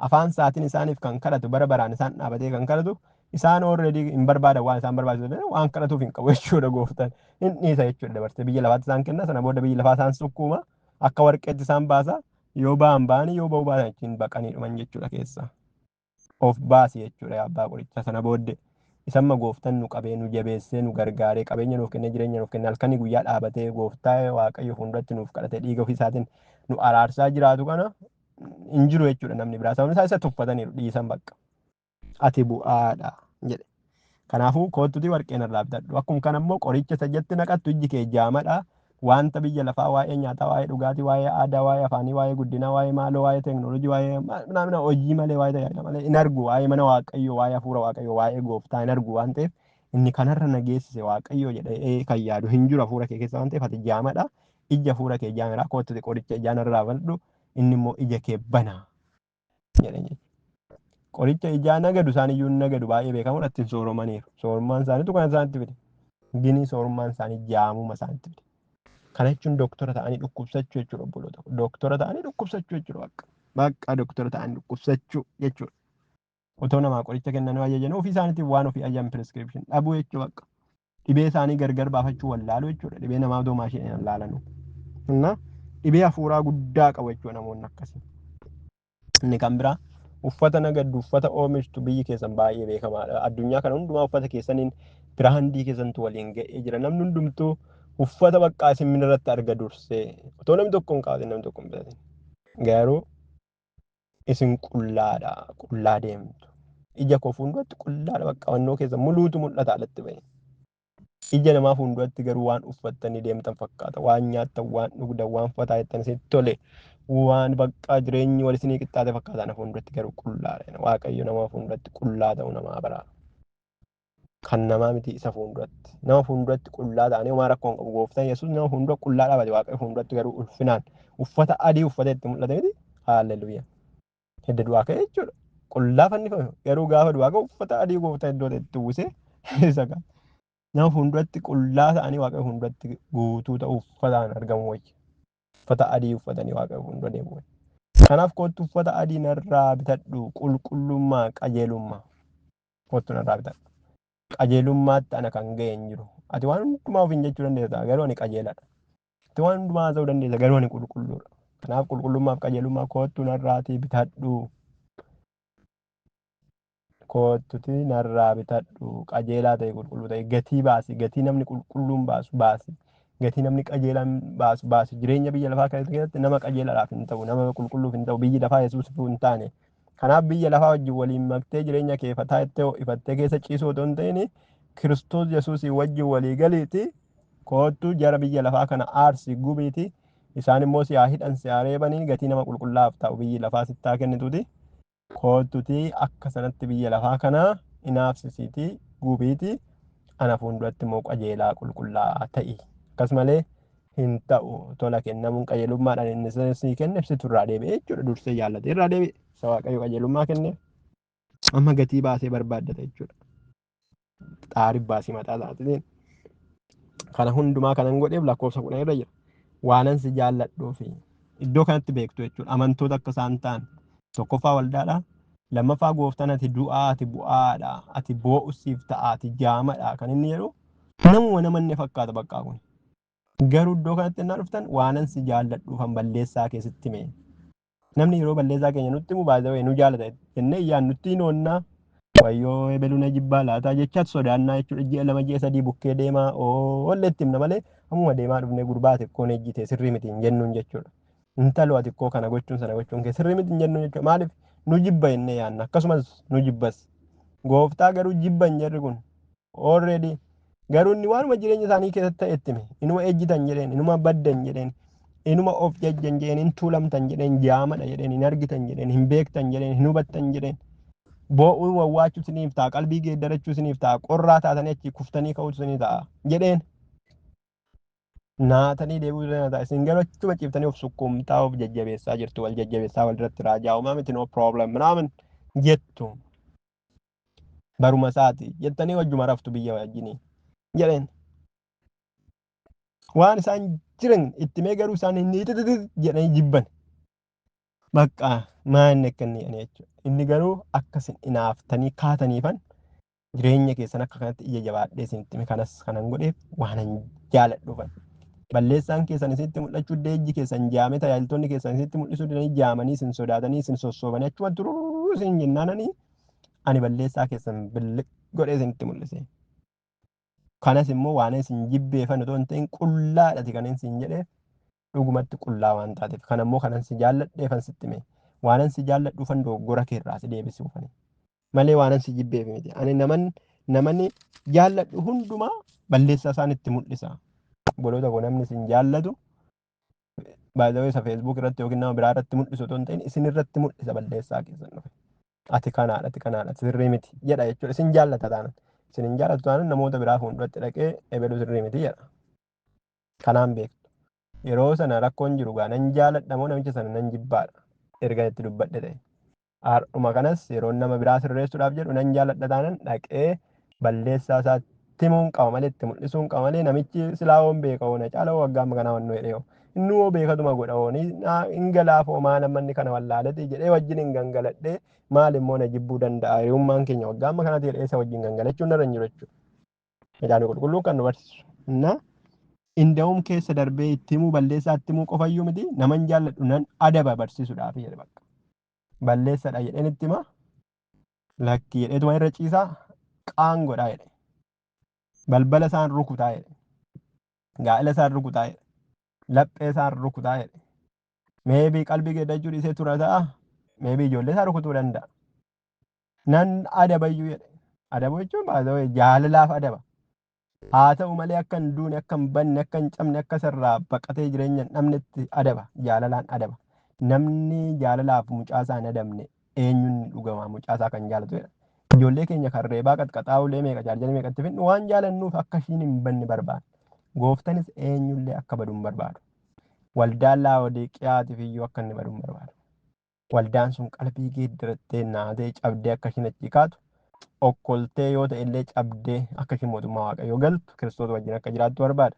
Afaan isaatiin isaaniif kan kadhatu bara baraan isaan dhaabatee kan kadhatu isaan already hin barbaadan waan isaan barbaachisu waan kadhatuuf hin qabu jechuudha gooftaan. Hin dhiisa jechuudha dabarsee biyya lafaatti isaan kenna. Sana booda biyya lafaa isaan sukkuuma akka warqeetti isaan baasa yoo ba'an ba'anii yoo ba'uu baatan ittiin baqanii dhuman jechuudha keessa. Of baasi jechuudha abbaa qoricha sana booddee isamma gooftaan nu qabee nu jabeessee nu gargaaree qabeenya nuuf kennee jireenya nuuf kennee halkanii guyyaa dhaabatee gooftaa waaqayyo fuulduratti nuuf kadhatee dhiiga ofii isaatiin nu araarsaa jiraatu kana hin jiru jechuudha namni biraa sababni isaa isa tuffataniiru dhiisan bakka ati bu'aadha jedhe. Kanaafuu koottutii warqeen irraa bitadhu akkuma kana immoo qoricha sajjatti naqattu ijji kee jaamadha. Wanta biyya lafaa waa'ee nyaataa waa'ee dhugaatii waa'ee aadaa waa'ee afaanii waa'ee guddinaa waa'ee maaloo waa'ee teeknooloojii waa'ee namna hojii malee waa'ee tajaajila malee hin argu waa'ee mana waaqayyoo waa'ee hafuura waaqayyoo waa'ee gooftaa hin argu waan ta'eef inni kanarra na geessise waaqayyoo jedhee kan yaadu hin jiru hafuura kee keessa waan ta'eef ati jaamadha. Ija hafuura kee jaamedha koottuti qoricha ijaan irraa fudhadhu inni immoo ija kee banaa jedhan jechuudha. Qoricha ijaa nagadu isaan iyyuu nagadu baay'ee beekamuudha ittiin sooromaniiru. Soorummaan isaaniitu kan isaanitti fide. Ginii soorummaan isaanii jaamuma isaanitti fide. Kana jechuun doktora ta'anii dhukkubsachuu jechuudha obboloota. Doktora ta'anii dhukkubsachuu jechuudha bakka doktora ta'anii dhukkubsachuu jechuudha. Otoo namaa qoricha kennan ajajanii ofii isaaniitiif waan ofii ajajaan prescription dhabuu jechuudha bakka. Dhibee isaanii gargar baafachuu wallaaluu jechuudha. Dhibee namaa otoo maashinii hin laalanu. Innaa dhibee hafuuraa guddaa qabu jechuudha namoonni akkasii. Inni kan biraa uffata nagaddu uffata oomishtu biyyi keessan baay'ee beekamaadha. Addunyaa kana hundumaa uffata keessaniin biraandii keessantu waliin ga'ee jira. Namni hundumtuu uffata baqqaa isin irratti arga dursee otoo namni tokko hin qaabatin namni tokko hin bitatin. Garuu isin qullaadha qullaa deemtu. Ija koo fuulduratti qullaadha bakka wannoo keessa muluutu mul'ata alatti ba'e. Ija namaa fuulduratti garuu waan uffattanii deemtan fakkaata. Waan nyaattan, waan dhugdan, waan uffataa jettan isitti tole. Waan bakka jireenyi wal isinii qixxaate fakkaata na fuulduratti garuu qullaadha. Waaqayyo nama fuulduratti qullaa ta'u namaa bara. Kan namaa miti isa fuulduratti. Nama fuulduratti qullaa ta'anii homaa rakkoo hin qabu. Gooftaan Yesuus nama fuuldura qullaa dhaabate waaqayyo fuulduratti garuu ulfinaan uffata adii uffatee itti mul'ate miti. Haalleluuyaa. Hidda du'aa ka'e jechuudha. Qullaa fannifame garuu gaafa du'aa ka'u uffata adii gooftaan iddoo itti uwwisee isa qaba. Nama fuulduratti qullaa ta'anii waaqayyo fuulduratti guutuu ta'u uffataan argamu wayya. Uffata adii uffatanii waaqayyo fuuldura deemu wayya. Kanaaf kottu uffata adii narraa bitadhu qulqullummaa qajeelummaa. Kottu narraa bitadhu. Qajeelummaatti ana kan ga'e hin jiru. Ati waan hundumaa ofiin jechuu dandeessa garuu ani qajeeladha. Ati waan hundumaa ta'uu dandeessa garuu ani qulqulluudha. Kanaaf qulqullummaaf qajeelummaa kottu narraatii bitadhu. Kottuti narraa bitadhu qajeelaa ta'e qulqulluu ta'e gatii baasi gatii namni qulqulluun baasu baasi gatii namni qajeelaan baasu baasi jireenya biyya lafaa keessatti nama qajeelaadhaaf hin ta'u nama qulqulluuf hin ta'u biyyi lafaa Yesuus hin taane kanaaf biyya lafaa wajjin waliin maktee jireenya kee ifattee keessa ciisuu otoo hin ta'in Kiristoos Yesuus wajjin walii galiiti kottu jara biyya lafaa kana aarsi gubiiti isaan immoo siyaa hidhan siyaa reebanii gatii nama qulqullaaf ta'u biyyi lafaa sittaa kennituuti. Kottuti akka sanatti biyya lafaa kana inaafsisiiti gubiiti ana fuulduratti immoo qajeelaa qulqullaa'aa ta'i akkasumalee hin ta'u tola kennamuun qajeelummaadhaan inni sii kenne ibsitu irraa deebi'ee jechuudha dursee jaallate irraa deebi'e isa waaqayyo qajeelummaa kenne amma gatii baasee barbaaddata jechuudha xaariif baasii mataa isaatiin kana hundumaa kanan godheef lakkoofsa 10 irra jira waanan si jaalladhuu fi iddoo kanatti beektu jechuudha amantoota akka isaan ta'an. Tokkoffaa waldaadha. Lammaffaa gooftaan ati du'aa ati bu'aadha. Ati boo'usiif ta'a ati jaamadha. Kan inni jedhu namuma namanne fakkaata bakka kun. Garuu iddoo kanatti innaa dhuftan waanan si jaalladhuufan balleessaa keessatti hime. Namni yeroo balleessaa keenya nutti himu baay'ee nu jaallata jennee iyyaan nutti noonnaa wayyoo eebeluu na jibbaa laataa jechaatti sodaannaa jechuudha. Ji'a 2 ji'a 3 bukkee deemaa oolleetti himna malee ammuma deemaa dhufnee gurbaa xiqqoon ejjite sirrii miti hin jennuun jechuudha. Intalo ati koo kana gochuun sana gochuun kee sirrii miti hin jennu jechuudha. Maaliif nu jibba jennee yaanna akkasumas nu jibbas. Gooftaa garuu jibban jarri kun already garuu inni waanuma jireenya isaanii keessatti ta'etti hime inuma ejjitan jedheen inuma baddan jedheen inuma of jajjan jedheen hin tuulamtan jedheen jaamadha jedheen hin argitan jedheen hin beektan jedheen hin hubattan jedheen boo'uu wawwaachuu isiniif ta'a qalbii geeddarachuu isiniif ta'a qorraa taatanii achi kuftanii ka'uu isiniif ta'a jedheen. Naatanii deebi'uu danda'a. Isin garuu achuma ciiftanii of sukkuumtaa of jajjabeessaa jirtu wal jajjabeessaa walirratti raajaa uumaa miti no problem minaamin jettu baruma isaati jettanii wajjuma raftu biyya wajjinii jedheen waan isaan jiran itti mee garuu isaan inni jedhanii jibban bakka maanni akka inni jechuudha. Inni garuu akkasin inaaftanii kaataniifan jireenya keessan akka kanatti ija jabaadhee isinitti kanas kanan godheef waanan jaaladhuufan. Balleessaan keessan isitti mul'achuu deejji keessan jaame tajaajiltoonni keessan isitti mul'isuu didanii jaamanii isin sodaatanii isin sossoobanii achuma turuu isin jennaananii ani balleessaa keessan billiq godhee isinitti mul'ise. Kanas immoo waan isin jibbeeffan otoo hin ta'in qullaadhati kan isin jedheef dhugumatti qullaa waan taateef kan ammoo kanan si jaalladheefan sitti hime waanan si jaalladhuufan dogoggora keerraa si deebisuufani malee waanan si jibbeef miti. Ani namanni jaalladhu hundumaa balleessaa isaan itti mul'isa. Boloota kun namni isin jaallatu baay'ee isa Facebook irratti yookiin nama biraa irratti mul'isu otoo hin ta'in isin irratti mul'isa balleessaa keessan dhufe. Ati kanaadha sirrii miti jedha jechuudha. Isin jaallata taanan isin hin jaallatu taanan namoota biraa fuulduratti dhaqee eebeluu sirrii miti jedha. Kanaan beektu. Yeroo sana rakkoon jiru gaa nan jaalladhamoo namicha sana nan jibbaadha erga itti dubbadhe ta'e. Har'uma kanas yeroo nama biraa sirreessuudhaaf jedhu nan jaalladha taanan dhaqee balleessaa isaatti timuun qaba malee itti mul'isuun qaba malee namichi silaawoon beeka oona caala waggaa maganaa wannoo jedhee inni hoo beekatuma godha ooni hin galaafoo maal ammanni kana wallaalate jedhee wajjin hin gangaladhee maal immoo na jibbuu danda'a hiriyummaan keenya waggaa amma kanatti jedhee isa wajjin gangalachuun narra hin jiru jechuudha. Midhaan qulqulluu kan nu barsiisu. Na inda'uum keessa darbee itti himuu balleessaa itti himuu qofayyuu miti naman jaalladhu nan adaba barsiisuudhaaf jedhe bakka. Balleessadha jedheen itti hima lakki jedheetuma irra ciisaa qaangodhaa jedhe. Balbala isaan rukutaa jedhe. Gaa'ela isaan rukutaa jedhe. Laphee isaan rukutaa jedhe. Meebii qalbii geeddachuu dhiisee tura ta'a. maybe ijoollee isaa rukutuu danda'a. Nan adabayyuu jedhe. Adabuu jechuun baay'ee jaalalaaf adaba. Haa ta'u malee akka hin duune, akka hin banne, akka hin cabne, akka isarraa baqatee jireenya hin dhabnetti adaba. Jaalalaan adaba. Namni jaalalaaf mucaasaa hin adabne eenyuun dhugama mucaasaa kan jaalatu jedha. Ijoollee keenya kan reebaa qaxqaxaa ulee meeqa jaallatanii meeqatti fidnu waan jaalannuuf akka ishiin hin banne barbaada. Gooftanis eenyullee akka badu hin barbaadu. Waldaan Laawodiiqiyaatiif iyyuu akka inni badu hin barbaadu. Waldaan sun qalbii geeddarattee naatee cabdee akka ishiin achi kaatu okkoltee yoo ta'e illee cabdee akka ishiin mootummaa waaqayyoo galtu Kiristoos wajjin akka jiraattu barbaada.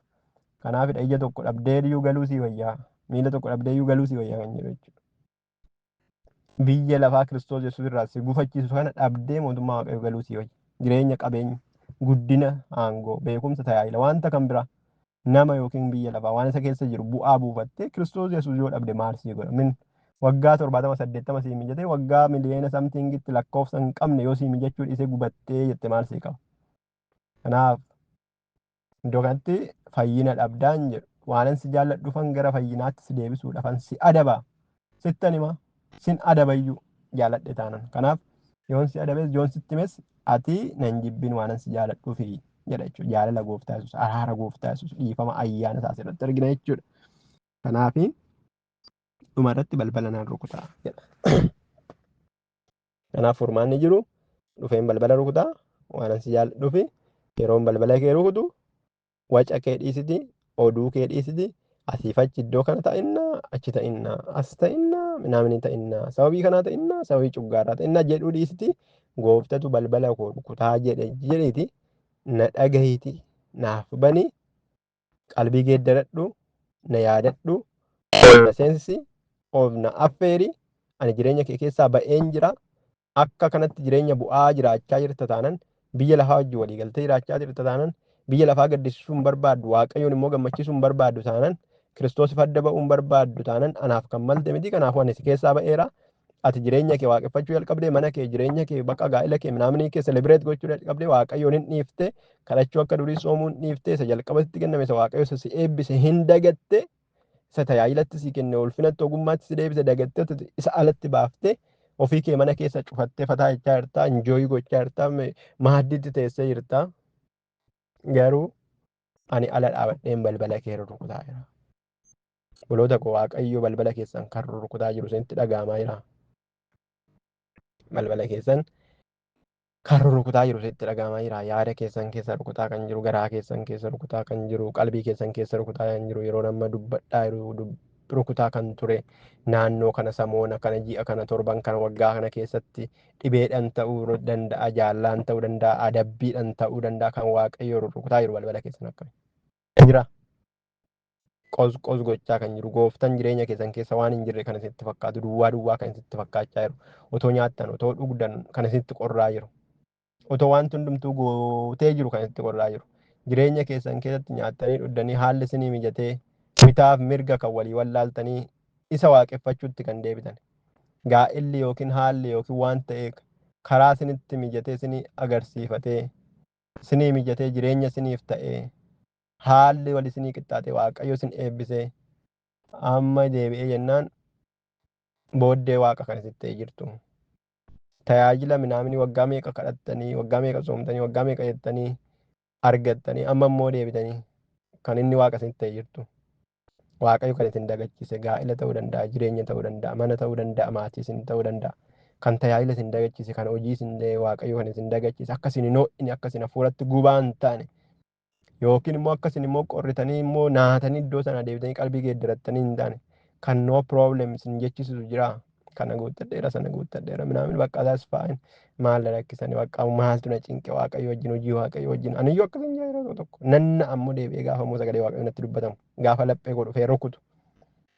Kanaafidha ija tokko dhabdee iyyuu galuu sii wayyaa, miila tokko dhabdee iyyuu galuu sii wayyaa kan jedhu jechuudha. Biyya lafaa Kiristoos Yesuus irraa si gufachiisu kana dhabdee mootummaa waaqayyoo galuu sii wayya. Jireenya qabeenya, guddina aangoo, beekumsa tajaajila wanta kan biraa nama yookiin biyya lafaa waan isa keessa jiru bu'aa buufattee Kiristoos Yesuus yoo dhabde maal sii godha? Min waggaa 70 sii mijatee waggaa miliyoona samtiingitti lakkoofsa hin qabne yoo sii mijachuu dhiisee gubattee jette maal sii qaba? Kanaaf iddoo kanatti fayyina dhabdaan jedhu waanan si jaalladhufan gara fayyinaatti si deebisuudhaafan si adaba. Sittan hima sin adabayyuu jaalladhe taanan. Kanaaf yoon si adabes yoon sitti himes ati nan jibbin waanan si jaalladhuufi jedha jechuudha. Jaalala gooftaa Yesuus, araara gooftaa Yesuus, dhiifama ayyaana isaa asirratti argina jechuudha. Kanaafi dhumarratti balbala naan rukutaa jedha. Kanaaf furmaanni jiru dhufeen balbala rukutaa waanan si jaalladhuufi yeroon balbala kee rukutu waca kee dhiisiti, oduu kee dhiisiti, asiif achi iddoo kana ta'innaa, achi ta'innaa, as ta'innaa, naamni ta'innaa, sababii kanaa ta'innaa, sababii cuggaaraa ta'innaa jedhuu dhiisiti. Gooftatu balbala koo rukutaa jedheeti na dhagahiiti naaf bani qalbii geeddaradhu na yaadadhu na seensi of na affeeri ani jireenya kee keessaa ba'een jira akka kanatti jireenya bu'aa jiraachaa jirta taanan biyya lafaa wajjin walii galtee jiraachaa jirta taanan biyya lafaa gaddisiisuu hin barbaaddu waaqayyoon immoo gammachiisuu hin barbaaddu taanan Kiristoosiif adda ba'uu hin barbaaddu taanan anaaf kan malte miti kanaafuu ani si keessaa ba'eera. Ati jireenya kee waaqeffachuu jalqabdee mana kee jireenya kee bakka gaa'ela kee naamni kee selebireet gochuu jalqabdee waaqayyoon hin dhiifte kadhachuu akka durii soomuu hin dhiifte isa jalqabatti kenname isa waaqayyo isa si eebbise hin dagatte isa tajaajilatti si kenne ulfinatti ogummaatti si deebise dagatte isa alatti baafte ofii kee mana keessa cufattee fataa jechaa jirta injooyii gochaa jirta maaddiitti teessee jirta garuu ani ala dhaabadheen balbala kee rukutaa jira. Boloota koo waaqayyo balbala keessan kan rukutaa jiru isinitti dhaga'amaa jira. Balbala keessan kan rukutaa jiru isinitti dhaga'amaa jira. Yaada keessan keessa rukutaa kan jiru, garaa keessan keessa rukutaa kan jiru, qalbii keessan keessa rukutaa kan jiru, yeroo amma dubbadhaa jiru rukutaa kan ture naannoo kana samoona kana ji'a kana torban kana waggaa kana keessatti dhibeedhaan ta'uu danda'a, jaallaan ta'uu danda'a, adabbiidhaan ta'uu danda'a kan waaqayyo rukutaa jiru balbala keessan akkami jira. Qos gochaa kan jiru gooftaan jireenya keessan keessa waan hin jirre kan isinitti fakkaatu duwwaa kan isinitti fakkaachaa jiru otoo nyaattan otoo dhugdan kan isinitti qorraa jiru otoo waan hundumtuu gootee jiru kan isinitti qorraa jiru jireenya keessan keessatti nyaattanii dhugdanii haalli isinii mijatee bitaaf mirga kan walii wallaaltanii isa waaqeffachuutti kan deebitan gaa'illi yookiin haalli yookiin waan ta'e karaa isinitti mijatee isinii agarsiifatee isinii mijatee jireenya isiniif ta'ee haalli wal isinii qixxaate waaqayyo isin eebbisee amma deebi'ee jennaan booddee waaqa kan isitti ta'ee jirtu. Tajaajila minaamni waggaa meeqa kadhattanii, waggaa meeqa soomtanii, waggaa meeqa jettanii argattanii amma immoo deebitanii kan inni waaqa isinitti ta'ee jirtu. Waaqayyo kan isin dagachiise gaa'ila ta'uu danda'a, jireenya ta'uu danda'a, mana ta'uu danda'a, maatii isin ta'uu danda'a. Kan tajaajila isin dagachiise, kan hojii isin waaqayyo kan isin dagachiise akka isin hin ho'ine, akka isin hafuuratti gubaa hin taane. Yookiin immoo akkasin immoo qorritanii immoo naatanii iddoo sana deebitanii qalbii geeddarattanii hin taane kan no problem isin jechisiisu jira kana guuttadheera sana guuttadheera minaamin bakka isaas fa'in maal lakkisanii bakka maaltu na cinqe waaqayyo wajjin hojii waaqayyo wajjin aniyyuu akkasin jaa yeroo tokko nanna ammoo deebi'ee gaafa immoo sagalee waaqayyo natti dubbatamu gaafa laphee koo dhufee rukutu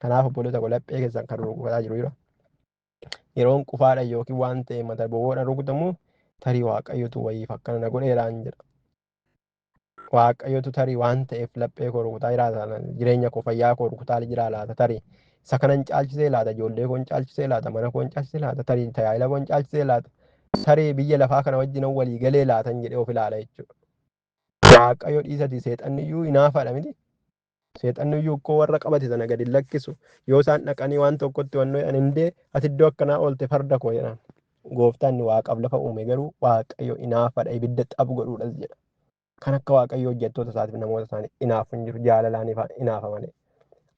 kanaaf obboloota koo laphee keessan kan rukutaa jiru jira yeroon qufaadha yookiin waan ta'e mata boboodhaan rukutamu tarii waaqayyotu wayiif akkana na godheeraan jedha. Waaqayyotu tarii waan ta'eef laphee koo rukutaa jiraata jireenya koo fayyaa koo rukutaa jira laata tarii isa kanan caalchisee laata ijoollee koon caalchisee laata mana koon caalchisee laata tarii tajaajila koon caalchisee laata tarii biyya lafaa kana wajjin walii galee laatan jedhee of ilaala jechuudha. Waaqayyo dhiisati seexanni iyyuu hinaafaadha miti Seexanni iyyuu koo warra qabate sana gadi lakkisu yoo isaan dhaqanii waan tokkotti wannoo jedhan hindee ati iddoo akkanaa oolte farda koo jedhan. Gooftaan waaqaaf lafa uume garuu waaqayyo inaafadha ibidda xaphu godhuudhas jedha. Kan akka waaqayyo hojjettoota isaatiif namoota isaanii inaafu hin jiru jaalalaaniif inaafa malee.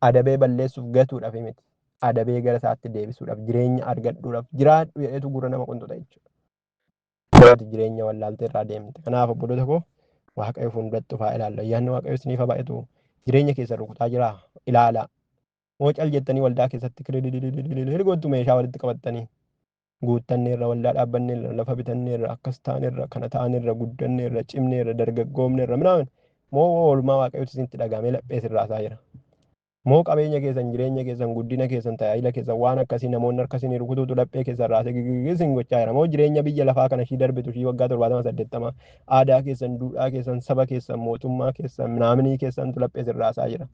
Adabee balleessuuf gatuudhaaf miti. Adabee gara isaatti deebisuudhaaf jireenya argadhuudhaaf jiraadhu jedhetu gurra nama qunxuta jechuudha. Ati jireenya wallaaltee irraa deemte. Kanaaf obboloota koo waaqayyo fuulduratti dhufaa ilaalla. Ayyaanni waaqayyo isiniif haa baay'atu. Jireenya keessa rukutaa jira ilaalaa. Moo cal jettanii waldaa keessatti kirigootu meeshaa walitti qabattanii guuttanneerra waldaa dhaabbanneerra lafa bitanneerra akkas taaneerra kana taaneerra guddanneerra cimneerra dargaggoomneerra minaamin moo oolmaa waaqayyooti isinitti dhagaamee laphee sirraasaa jira. Moo qabeenya keessan jireenya keessan guddina keessan tajaajila keessan waan akkasii namoonni harkasanii rukutuutu laphee keessan raasee gigigisin gochaa jira. Moo jireenya biyya lafaa kana ishii darbitu ishii waggaa 70 aadaa keessan duudhaa keessan saba keessan mootummaa keessan minaaminii keessantu laphee sirraasaa jira.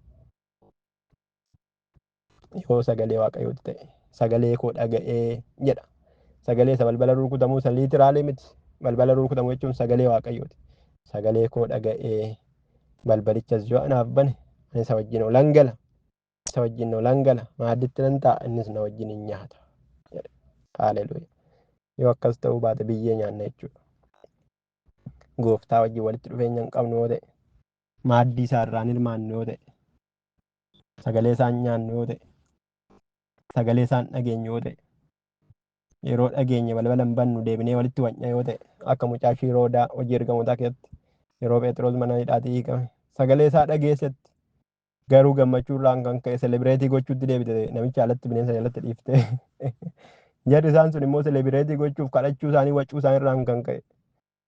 Yoo sagalee waaqayyooti ta'e sagalee koo dhaga'ee jedha. Sagalee isa balbala rukutamuu san liitiraalee miti. Balbala rukutamuu jechuun sagalee waaqayyooti. Sagalee koo dhaga'ee balbalichas yoo anaaf bane ani isa wajjin oolan gala. Isa wajjin oolan gala. Maadditti nan ta'a innis na wajjin hin nyaata. Haaleluyyaa. Yoo akkas ta'uu baate biyyee nyaanna jechuudha. Gooftaa wajjin walitti dhufeenya hin qabnu yoo ta'e maaddii isaa irraan hirmaannu yoo ta'e sagalee isaan nyaannu yoo ta'e sagalee isaan dhageenyu yoo ta'e yeroo dhageenye balbala hin bannu deebinee walitti wanya yoo ta'e akka mucaa Shiiroodaa hojii ergamootaa keessatti yeroo Phexros mana hidhaatii hiikame sagalee isaa dhageessetti garuu gammachuu irraan kan ka'e selebireetii gochuutti deebite namicha alatti bineensa jalatti dhiifte jarri isaan sun immoo selebireetii gochuuf kadhachuu isaanii waccuu isaanii irraan kan ka'e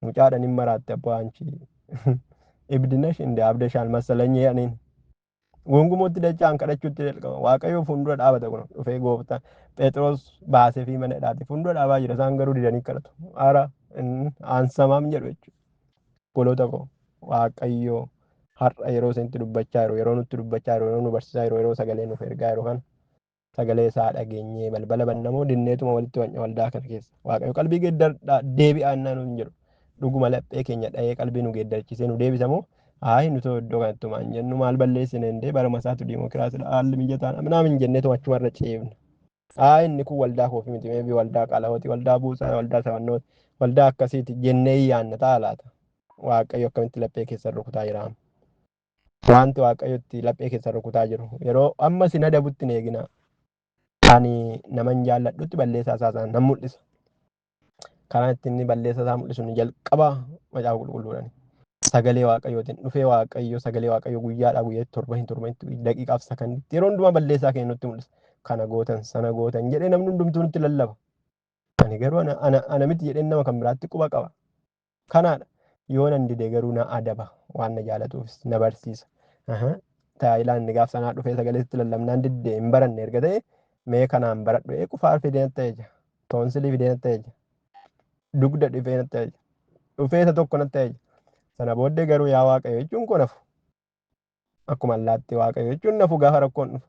mucaadhaan hin maraatte abbaa hanchi ibdinash inde abdashaan masalanyee aniin gongumootti dachaan kadhachuutti jalqaba waaqayyoo fuuldura dhaabata kun dhufee gooftaan Phexros baasee fi mana hidhaati fuuldura dhaabaa jira isaan garuu didanii kadhatu ara aansamaam jedhu jechuudha. Obboloota koo waaqayyoo har'a yeroo isinitti dubbachaa jiru yeroo nutti dubbachaa jiru yeroo nu barsiisaa jiru yeroo sagalee nuuf ergaa jiru kan sagalee isaa dhageenyee balbala bannamoo dinneetuma walitti wanya waldaa kana keessa waaqayyo qalbii geeddaradhaa deebi'aa innaan nuun jedhu dhuguma laphee keenya dha'ee qalbii nu geeddarchisee nu deebisamoo Ay, nuti iddoo kanatti maal jennu maal balleessine indee bara masaatu diimokiraasiidha haalli mijataan minaamin jenneetu achumarra ceebna. Ay, inni kun waldaa koofi miti meebii waldaa qalahooti waldaa buusaa waldaa sawannooti waldaa akkasiiti jennee yaanna ta'a laata. Waaqayyo akkamitti laphee keessa rukutaa jira. Wanti waaqayyotti laphee keessa rukutaa jiru yeroo amma sin adabutti eegina. Ani naman jaalladhutti balleessaa isaa nan mul'isa. Karaa ittiin inni balleessaa isaa mul'isu ni jalqaba macaafa qulqulluudhaan. Sagalee waaqayyootiin dhufee waaqayyo sagalee waaqayyo guyyaadhaa guyyaatti torba daqiiqaaf sakanditti yeroo hundumaa balleessaa keenya nutti mul'isa. Kana gootan sana gootan jedhee namni hundumtuu nutti lallaba. Ani garuu ana miti jedheen nama kan biraatti quba qaba. Kanaadha yoo nan dide garuu na adaba waan na jaalatuufis na barsiisa. Taayilaa inni gaaf sanaa dhufee sagaleetti lallabnaan diddee hin baranne erga ta'e mee kanaan baradhu qufaar fidee natti ta'e toonsilii fidee natti ta'e dugda dhufee natti ta'e dhufee isa tokko natti ta'e. Sana booddee garuu yaa waaqayyo jechuun koo nafu. Akkuma allaatti waaqayyo jechuun nafu gaafa rakkoon dhufu.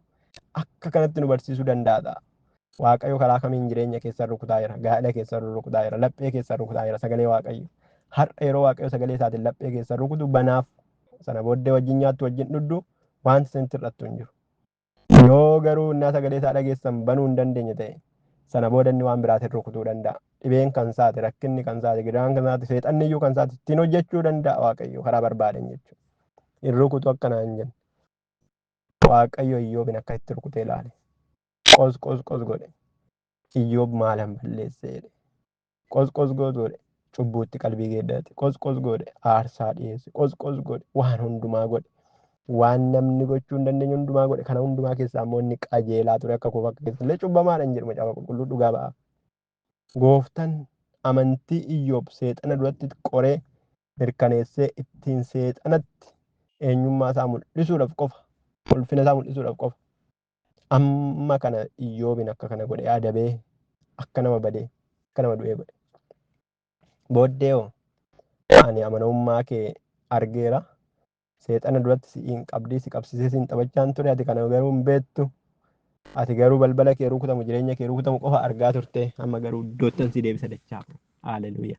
Akka kanatti nu barsiisuu danda'a. Waaqayyo karaa kamiin jireenya keessan rukutaa jira. Gaa'ela keessan rukutaa jira. Laphee keessan rukutaa jira. Sagalee waaqayyo. Har'a yeroo waaqayyo sagalee isaatiin laphee keessan rukutu banaaf. Sana booddee wajjin nyaattu wajjin dhudhu wanti isinitti hir'attu hin jiru. Yoo garuu innaa sagalee isaa dhageessan banuu hin dandeenye ta'e sana booda inni waan biraatiin rukutuu danda'a. Dhibeen kan isaati, rakkinni kan isaati, gidaan kan isaati, seexanni iyyuu kan isaati ittiin hojjechuu danda'a waaqayyo karaa barbaadan jechuudha. Hin rukutu akkanaa hin jennu. Waaqayyo Iyyoobin akka itti rukutee ilaale. Qos godhe. Iyyoob maalan balleesse jedhe. Qos godhe. Cubbuutti qalbii geeddate. Qos godhe. Aarsaa dhiyeesse. Qos godhe. Waan hundumaa godhe. Waan namni gochuu hin dandeenye hundumaa godhe. Kana hundumaa keessaa immoo inni qajeelaa ture akka koofa keessa illee cubbamaadhaan jedhu macaafa qulqulluu dhugaa ba'a. Gooftaan amantii Iyyoob seexana duratti qoree mirkaneessee ittiin seexanatti eenyummaa isaa mul'isuudhaaf qofa ulfina isaa mul'isuudhaaf qofa amma kana Iyyoobin akka kana godhee adabee akka nama badee akka nama du'ee godhe. Booddeeoo ani amanamummaa kee argeera seexana duratti si'iin qabdii si qabsiisee siin taphachaan ture ati kana garuu hin beektu. Ati garuu balbala kee rukutamu jireenya kee rukutamu qofa argaa turte amma garuu iddoottan si deebisa dachaa. Haaleluyyaa.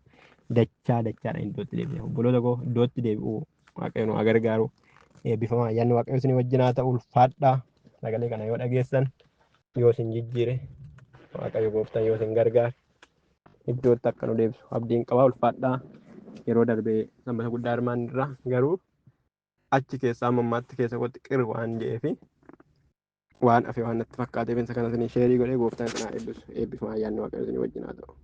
Dachaadhaan iddootti deebisa. Obboloota koo iddootti deebi'u waaqayyo nu gargaaru. Eebbifamaa ayyaanni waaqayyo isin wajjin haa ta'u. Ulfaadhaa sagalee kana yoo dhageessan yoo isin jijjiire waaqayyo gooftaan yoo isin gargaare iddootti akka nu deebisu abdiin qaba. Ulfaadhaa yeroo darbee sanbata guddaa armaan irraa garuu achi keessaa amma ammaatti keessa kootti qir waan jedheefi waan hafe waan natti fakkaateef isa kana isin sheerii godhee gooftaan isin haa eebbisu. Eebbifamaa ayyaanni waaqayyo isin wajjin haa ta'u.